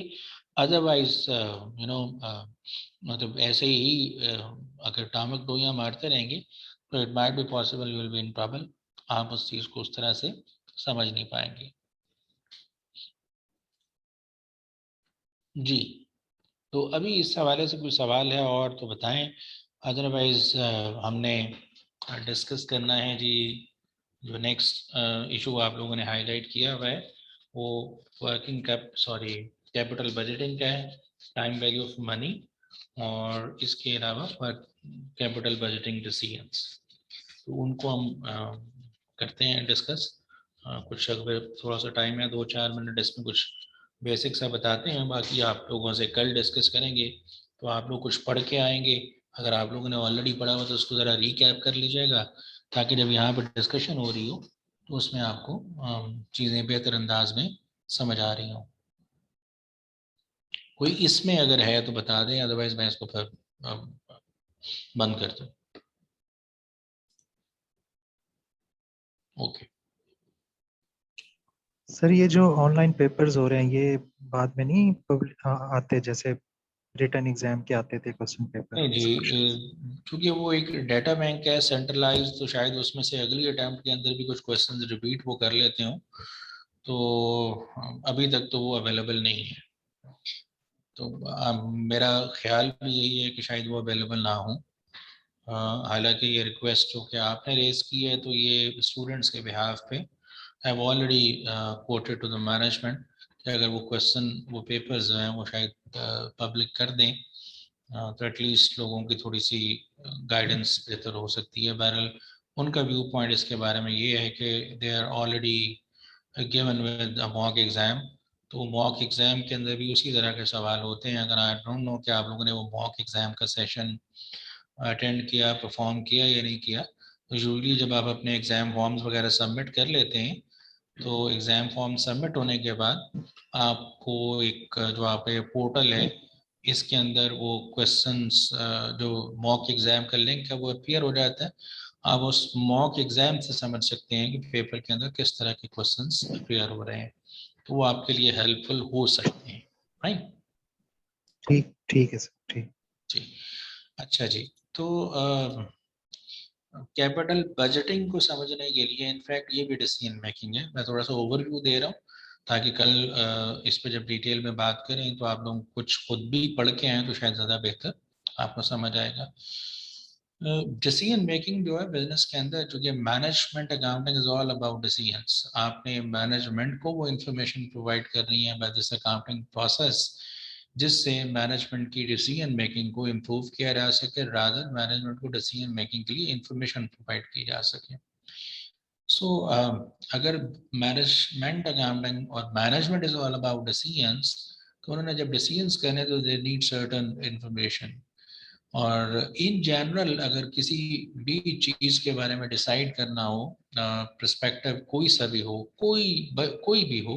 अदरवाइज मतलब ऐसे ही अगर टामक डोइयाँ मारते रहेंगे तो it might be possible you will be in trouble. आप उस चीज़ को उस तरह से समझ नहीं पाएंगे। जी, तो अभी इस हवाले से कोई सवाल है और तो बताएं, अदरवाइज हमने डिस्कस करना है जी। जो नेक्स्ट इशू आप लोगों ने हाईलाइट किया हुआ है वो वर्किंग कैपिटल बजटिंग का है, टाइम वैल्यू ऑफ मनी, और इसके अलावा कैपिटल बजटिंग डिसीजंस। तो उनको हम करते हैं डिस्कस। कुछ अगर थोड़ा सा टाइम है 2-4 मिनट इसमें कुछ बेसिक सा बताते हैं, बाकी आप लोगों से कल डिस्कस करेंगे। तो आप लोग कुछ पढ़ के आएंगे, अगर आप लोगों ने ऑलरेडी पढ़ा हुआ तो उसको ज़रा रिकैप कर लीजिएगा ताकि जब यहाँ पर डिस्कशन हो रही हो तो उसमें आपको चीज़ें बेहतर अंदाज में समझ आ रही हों। कोई इसमें अगर है तो बता दें, अदरवाइज मैं इसको फिर बंद कर दूँ। ओके सर ये जो ऑनलाइन पेपर्स हो रहे हैं ये बाद में नहीं आते, जैसे रिटर्न एग्जाम के आते थे क्वेश्चन पेपर? नहीं जी, क्योंकि वो एक डाटा बैंक है सेंट्रलाइज, तो शायद उसमें से अगली अटैम्प्ट के अंदर भी कुछ क्वेश्चंस रिपीट वो कर लेते हो। तो अभी तक तो वो अवेलेबल नहीं है। तो मेरा ख्याल भी यही है कि शायद वो अवेलेबल ना हो। हालांकि ये रिक्वेस्ट जो कि आपने रेज की है तो ये स्टूडेंट्स के बिहाफ पे I have already quoted to the management कि अगर वो क्वेश्चन वो पेपर्स जो हैं वो शायद पब्लिक कर दें तो एटलीस्ट लोगों की थोड़ी सी गाइडेंस बेहतर हो सकती है। बहरहाल उनका व्यू पॉइंट इसके बारे में ये है कि they are already given with a mock exam. तो मॉक एग्ज़ाम के अंदर भी उसी तरह के सवाल होते हैं। अगर आई डोंट नो कि आप लोगों ने वो मॉक एग्ज़ाम का सेशन अटेंड किया, परफॉर्म किया या नहीं किया। तो यूजली जब आप अपने एग्ज़ाम फॉर्म्स वगैरह सबमिट कर लेते हैं तो एग्ज़ाम फॉर्म सबमिट होने के बाद आपको एक जो आपका पोर्टल है इसके अंदर वो क्वेश्चंस जो मॉक एग्ज़ाम का लिंक है वो अपीयर हो जाता है। आप उस मॉक एग्ज़ाम से समझ सकते हैं कि पेपर के अंदर किस तरह के क्वेश्चंस अपीयर हो रहे हैं, तो वो आपके लिए हेल्पफुल हो सकते हैं। राइट, ठीक ठीक है सर, ठीक। जी अच्छा जी। तो कैपिटल बजटिंग को समझने के लिए इनफैक्ट ये भी डिसीजन मेकिंग है, मैं थोड़ा सा ओवरव्यू दे रहा हूँ ताकि कल इस पर जब डिटेल में बात करें तो आप लोग कुछ खुद भी पढ़ के आए तो शायद ज़्यादा बेहतर आपको समझ आएगा। डिसीजन मेकिंग जो है बिजनेस के अंदर, चूंकि management accounting is all about decisions, आपने मैनेजमेंट को वो इंफॉर्मेशन प्रोवाइड करनी है बाय दिस अकाउंटिंग प्रोसेस जिससे मैनेजमेंट की डिसीजन मेकिंग को इम्प्रूव किया जा सके, रादर मैनेजमेंट को डिसीजन मेकिंग के लिए इंफॉर्मेशन प्रोवाइड की जा सके। सो अगर मैनेजमेंट अकाउंटिंग और management is all about decisions, तो उन्होंने जब डिसीजंस करने तो दे नीड सर्टेन इंफॉर्मेशन। और इन जनरल अगर किसी भी चीज़ के बारे में डिसाइड करना हो, पर्सपेक्टिव कोई सा भी हो, कोई भी हो,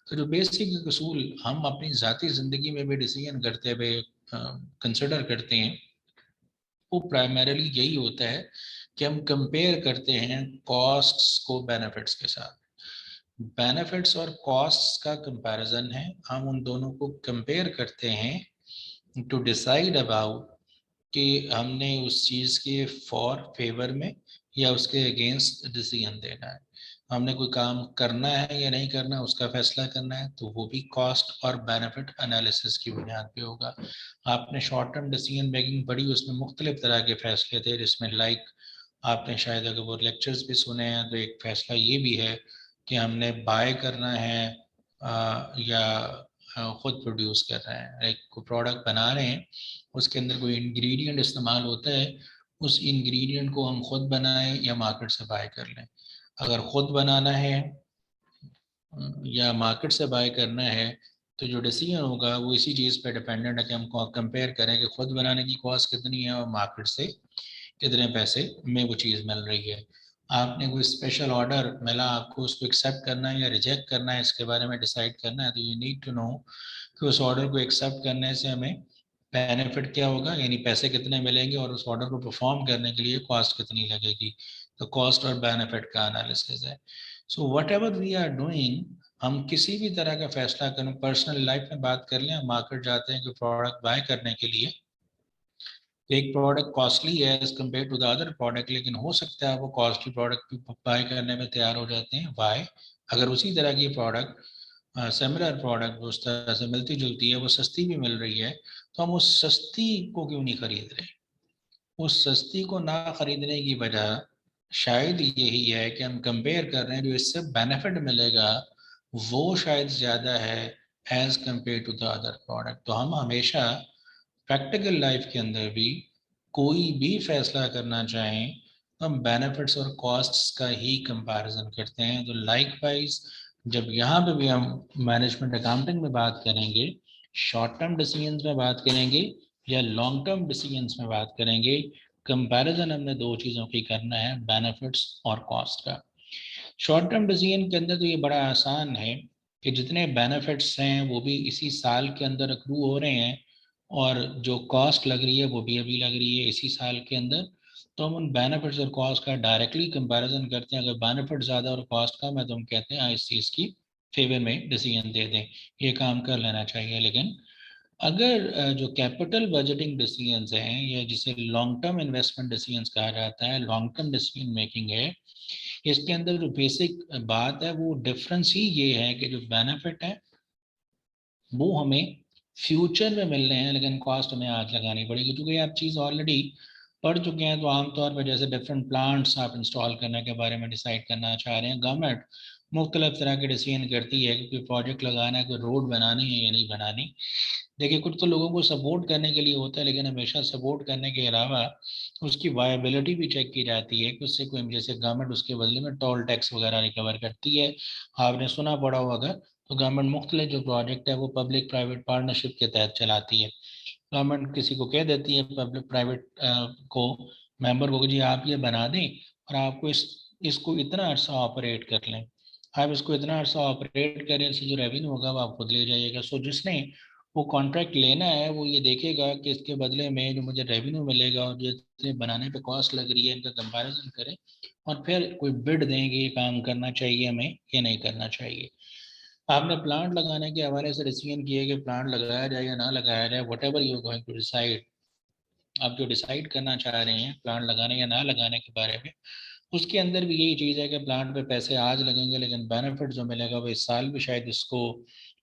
तो जो बेसिक असूल हम अपनी ज़ाती ज़िंदगी में भी डिसीजन करते हुए कंसिडर करते हैं, वो प्राइमरीली यही होता है कि हम कंपेयर करते हैं कॉस्ट्स को बेनिफिट्स के साथ। बेनिफिट्स और कॉस्ट्स का कंपैरिजन है, हम उन दोनों को कंपेयर करते हैं टू डिसाइड अबाउट कि हमने उस चीज़ के फॉर फेवर में या उसके अगेंस्ट डिसीजन देना है। हमने कोई काम करना है या नहीं करना, उसका फैसला करना है, तो वो भी कॉस्ट और बेनिफिट एनालिसिस की बुनियाद पे होगा। आपने शॉर्ट टर्म डिसीजन मेकिंग पढ़ी, उसमें मुख्तलिफ तरह के फैसले थे, जिसमें लाइक आपने शायद अगर वो लेक्चर्स भी सुने हैं तो एक फैसला ये भी है कि हमने बाय करना है या खुद प्रोड्यूस कर रहे हैं। एक कोई प्रोडक्ट बना रहे हैं, उसके अंदर कोई इंग्रेडिएंट इस्तेमाल होता है, उस इंग्रेडिएंट को हम खुद बनाएं या मार्केट से बाय कर लें। अगर खुद बनाना है या मार्केट से बाय करना है, तो जो डिसीजन होगा वो इसी चीज़ पे डिपेंडेंट है कि हम कंपेयर करें कि खुद बनाने की कॉस्ट कितनी है और मार्केट से कितने पैसे में वो चीज़ मिल रही है। आपने कोई स्पेशल ऑर्डर मिला, आपको उसको एक्सेप्ट करना है या रिजेक्ट करना है, इसके बारे में डिसाइड करना है, तो यू नीड टू नो कि उस ऑर्डर को एक्सेप्ट करने से हमें बेनिफिट क्या होगा, यानी पैसे कितने मिलेंगे, और उस ऑर्डर को परफॉर्म करने के लिए कॉस्ट कितनी लगेगी। तो कॉस्ट और बेनिफिट का एनालिसिस है। So whatever we are doing, हम किसी भी तरह का फैसला करें, पर्सनल लाइफ में बात कर लें, हम मार्केट जाते हैं कोई प्रोडक्ट बाय करने के लिए, एक प्रोडक्ट कॉस्टली है as compare to the other product, लेकिन हो सकता है वो कॉस्टली प्रोडक्ट भी बाय करने में तैयार हो जाते हैं। वाई? अगर उसी तरह की प्रोडक्ट सिमिलर प्रोडक्ट उस तरह से मिलती जुलती है, वो सस्ती भी मिल रही है, तो हम उस सस्ती को क्यों नहीं खरीद रहे? उस सस्ती को ना खरीदने की वजह शायद यही है कि हम कंपेयर कर रहे हैं जो इससे बेनिफिट मिलेगा वो शायद ज़्यादा है as compare to the other product. तो हम हमेशा प्रैक्टिकल लाइफ के अंदर भी कोई भी फैसला करना चाहें तो हम बेनिफिट्स और कॉस्ट्स का ही कंपैरिजन करते हैं। तो लाइकवाइज जब यहाँ पे भी हम मैनेजमेंट अकाउंटिंग में बात करेंगे, शॉर्ट टर्म डिसीजंस में बात करेंगे या लॉन्ग टर्म डिसीजंस में बात करेंगे, कंपैरिजन हमने दो चीज़ों की करना है, बेनिफिट्स और कॉस्ट का। शॉर्ट टर्म डिसीजन के अंदर तो ये बड़ा आसान है कि जितने बेनिफिट्स हैं वो भी इसी साल के अंदर अक्रू हो रहे हैं, और जो कॉस्ट लग रही है वो भी अभी लग रही है इसी साल के अंदर। तो हम उन बेनिफिट्स और कॉस्ट का डायरेक्टली कंपैरिजन करते हैं। अगर बेनिफिट ज़्यादा और कॉस्ट कम है तो हम कहते हैं इस चीज़ की फेवर में डिसीजन दे दें, ये काम कर लेना चाहिए। लेकिन अगर जो कैपिटल बजटिंग डिसीजंस हैं या जिसे लॉन्ग टर्म इन्वेस्टमेंट डिसीजंस कहा जाता है, लॉन्ग टर्म डिसीजन मेकिंग है, इसके अंदर जो बेसिक बात है वो डिफरेंस ही ये है कि जो बेनिफिट है वो हमें फ्यूचर में मिल रहे हैं, लेकिन कॉस्ट हमें आज लगानी पड़ेगी। क्योंकि आप चीज़ ऑलरेडी पढ़ चुके हैं, तो आमतौर पर जैसे डिफरेंट प्लांट्स आप इंस्टॉल करने के बारे में डिसाइड करना चाह रहे हैं, गवर्नमेंट मुख्तलिफ तरह के डिसीजन करती है कि कोई प्रोजेक्ट लगाना है, कोई रोड बनानी है या नहीं बनानी। देखिए, कुछ तो लोगों को सपोर्ट करने के लिए होता है, लेकिन हमेशा सपोर्ट करने के अलावा उसकी वायबिलिटी भी चेक की जाती है कि उससे कोई, जैसे गवर्नमेंट उसके बदले में टोल टैक्स वगैरह रिकवर करती है। आपने सुना पड़ा होगा, तो गवर्नमेंट मुख्तलिफ जो प्रोजेक्ट है वो पब्लिक प्राइवेट पार्टनरशिप के तहत चलाती है। गवर्नमेंट किसी को कह देती है पब्लिक प्राइवेट को, मेंबर को, जी आप ये बना दें और आपको इसको इतना अर्सा ऑपरेट कर लें, आप इसको इतना अर्सा ऑपरेट करें, इससे जो रेवेन्यू होगा वो आप खुद ले जाइएगा। सो जिसने वो कॉन्ट्रैक्ट लेना है वो ये देखेगा कि इसके बदले में जो मुझे रेवेन्यू मिलेगा और जितने बनाने पे कॉस्ट लग रही है, इनका कंपैरिजन करें और फिर कोई बिड देंगे ये काम करना चाहिए हमें या नहीं करना चाहिए। आपने प्लांट लगाने के हवाले से डिसीजन किया कि प्लांट लगाया जाए या ना लगाया जाए, whatever you going to decide, आप जो डिसाइड करना चाह रहे हैं प्लांट लगाने या ना लगाने के बारे में, उसके अंदर भी यही चीज़ है कि प्लांट पे पैसे आज लगेंगे, लेकिन बेनिफिट जो मिलेगा वो इस साल भी शायद इसको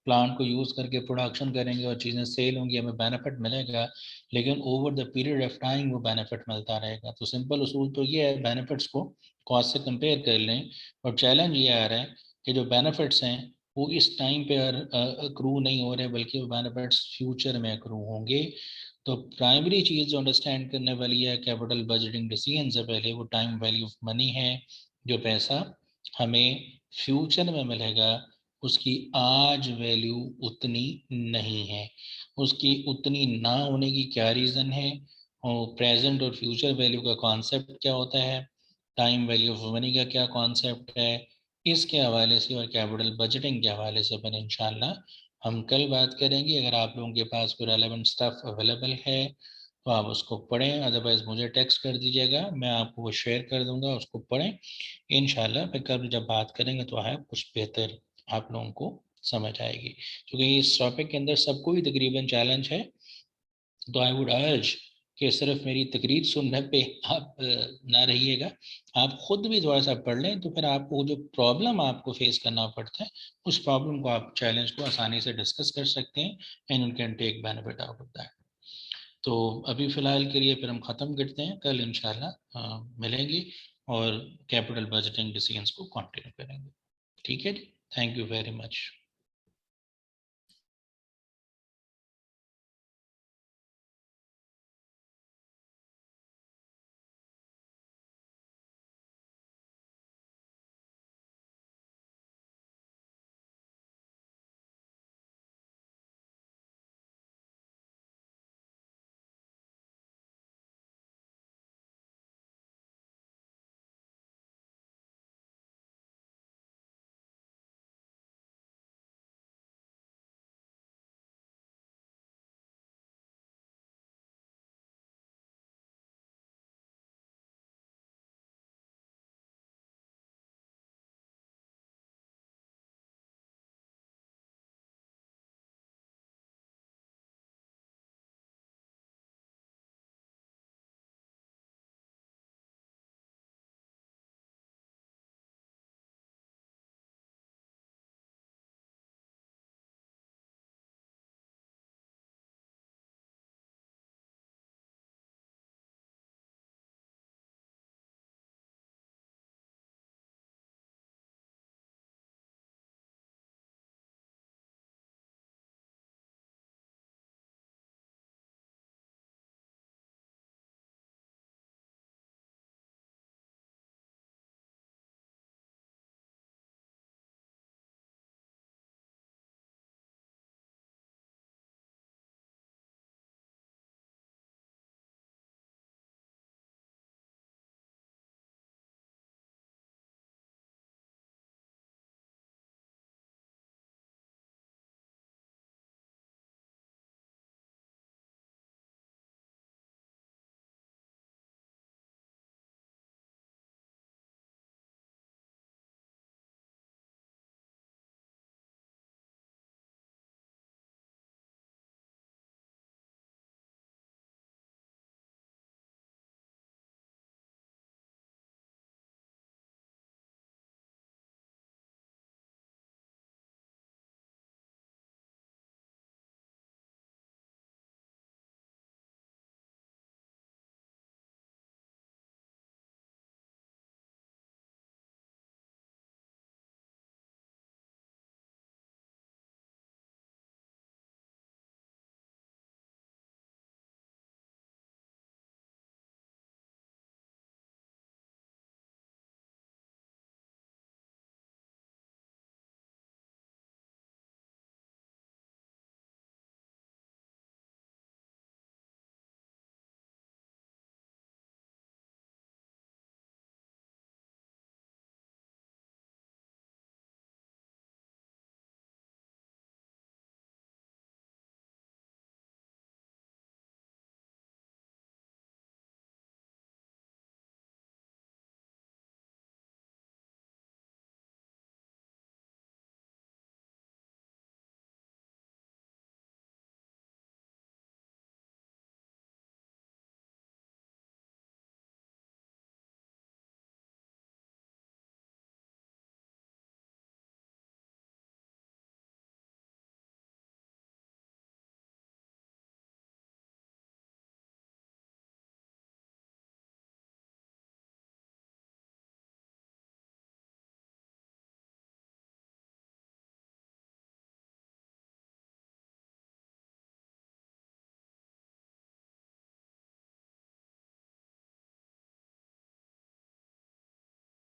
प्लांट को यूज़ करके प्रोडक्शन करेंगे और चीज़ें सेल होंगी, हमें बेनिफिट मिलेगा। लेकिन over the period of time वो बेनिफिट मिलता रहेगा। तो सिंपल उसूल तो ये है, बेनिफिट्स को कॉस्ट से कंपेयर कर लें, और चैलेंज ये आ रहा है कि जो बेनिफिट्स हैं वो इस टाइम पे अक्रू नहीं हो रहे, बल्कि वो बेनिफिट्स फ्यूचर में अक्रू होंगे। तो प्राइमरी चीज़ जो अंडरस्टैंड करने वाली है कैपिटल बजटिंग डिसीजन से पहले, वो टाइम वैल्यू ऑफ मनी है। जो पैसा हमें फ्यूचर में मिलेगा उसकी आज वैल्यू उतनी नहीं है। उसकी उतनी ना होने की क्या रीज़न है, और प्रेजेंट और फ्यूचर वैल्यू का कॉन्सेप्ट क्या होता है, टाइम वैल्यू ऑफ मनी का क्या कॉन्सेप्ट है, इसके हवाले से और कैपिटल बजटिंग के हवाले से अपन इंशाल्लाह हम कल बात करेंगे। अगर आप लोगों के पास कोई रेलेवेंट स्टफ अवेलेबल है तो आप उसको पढ़ें, अदरवाइज मुझे टेक्स्ट कर दीजिएगा, मैं आपको वो शेयर कर दूंगा, उसको पढ़ें। इंशाल्लाह फिर कल जब बात करेंगे तो है कुछ बेहतर आप लोगों को समझ आएगी, क्योंकि इस टॉपिक के अंदर सबको ही तकरीबन चैलेंज है। तो आई वुड अर्ज कि सिर्फ मेरी तकरीर सुनने पे आप ना रहिएगा, आप खुद भी थोड़ा सा पढ़ लें, तो फिर आपको जो प्रॉब्लम आपको फेस करना पड़ता है उस प्रॉब्लम को आप चैलेंज को आसानी से डिस्कस कर सकते हैं and you can take benefit out of that. तो अभी फ़िलहाल के लिए फिर हम ख़त्म करते हैं, कल इंशाल्लाह मिलेंगे और कैपिटल बजटिंग डिसीजंस को कंटिन्यू करेंगे। ठीक है जी, थैंक यू वेरी मच।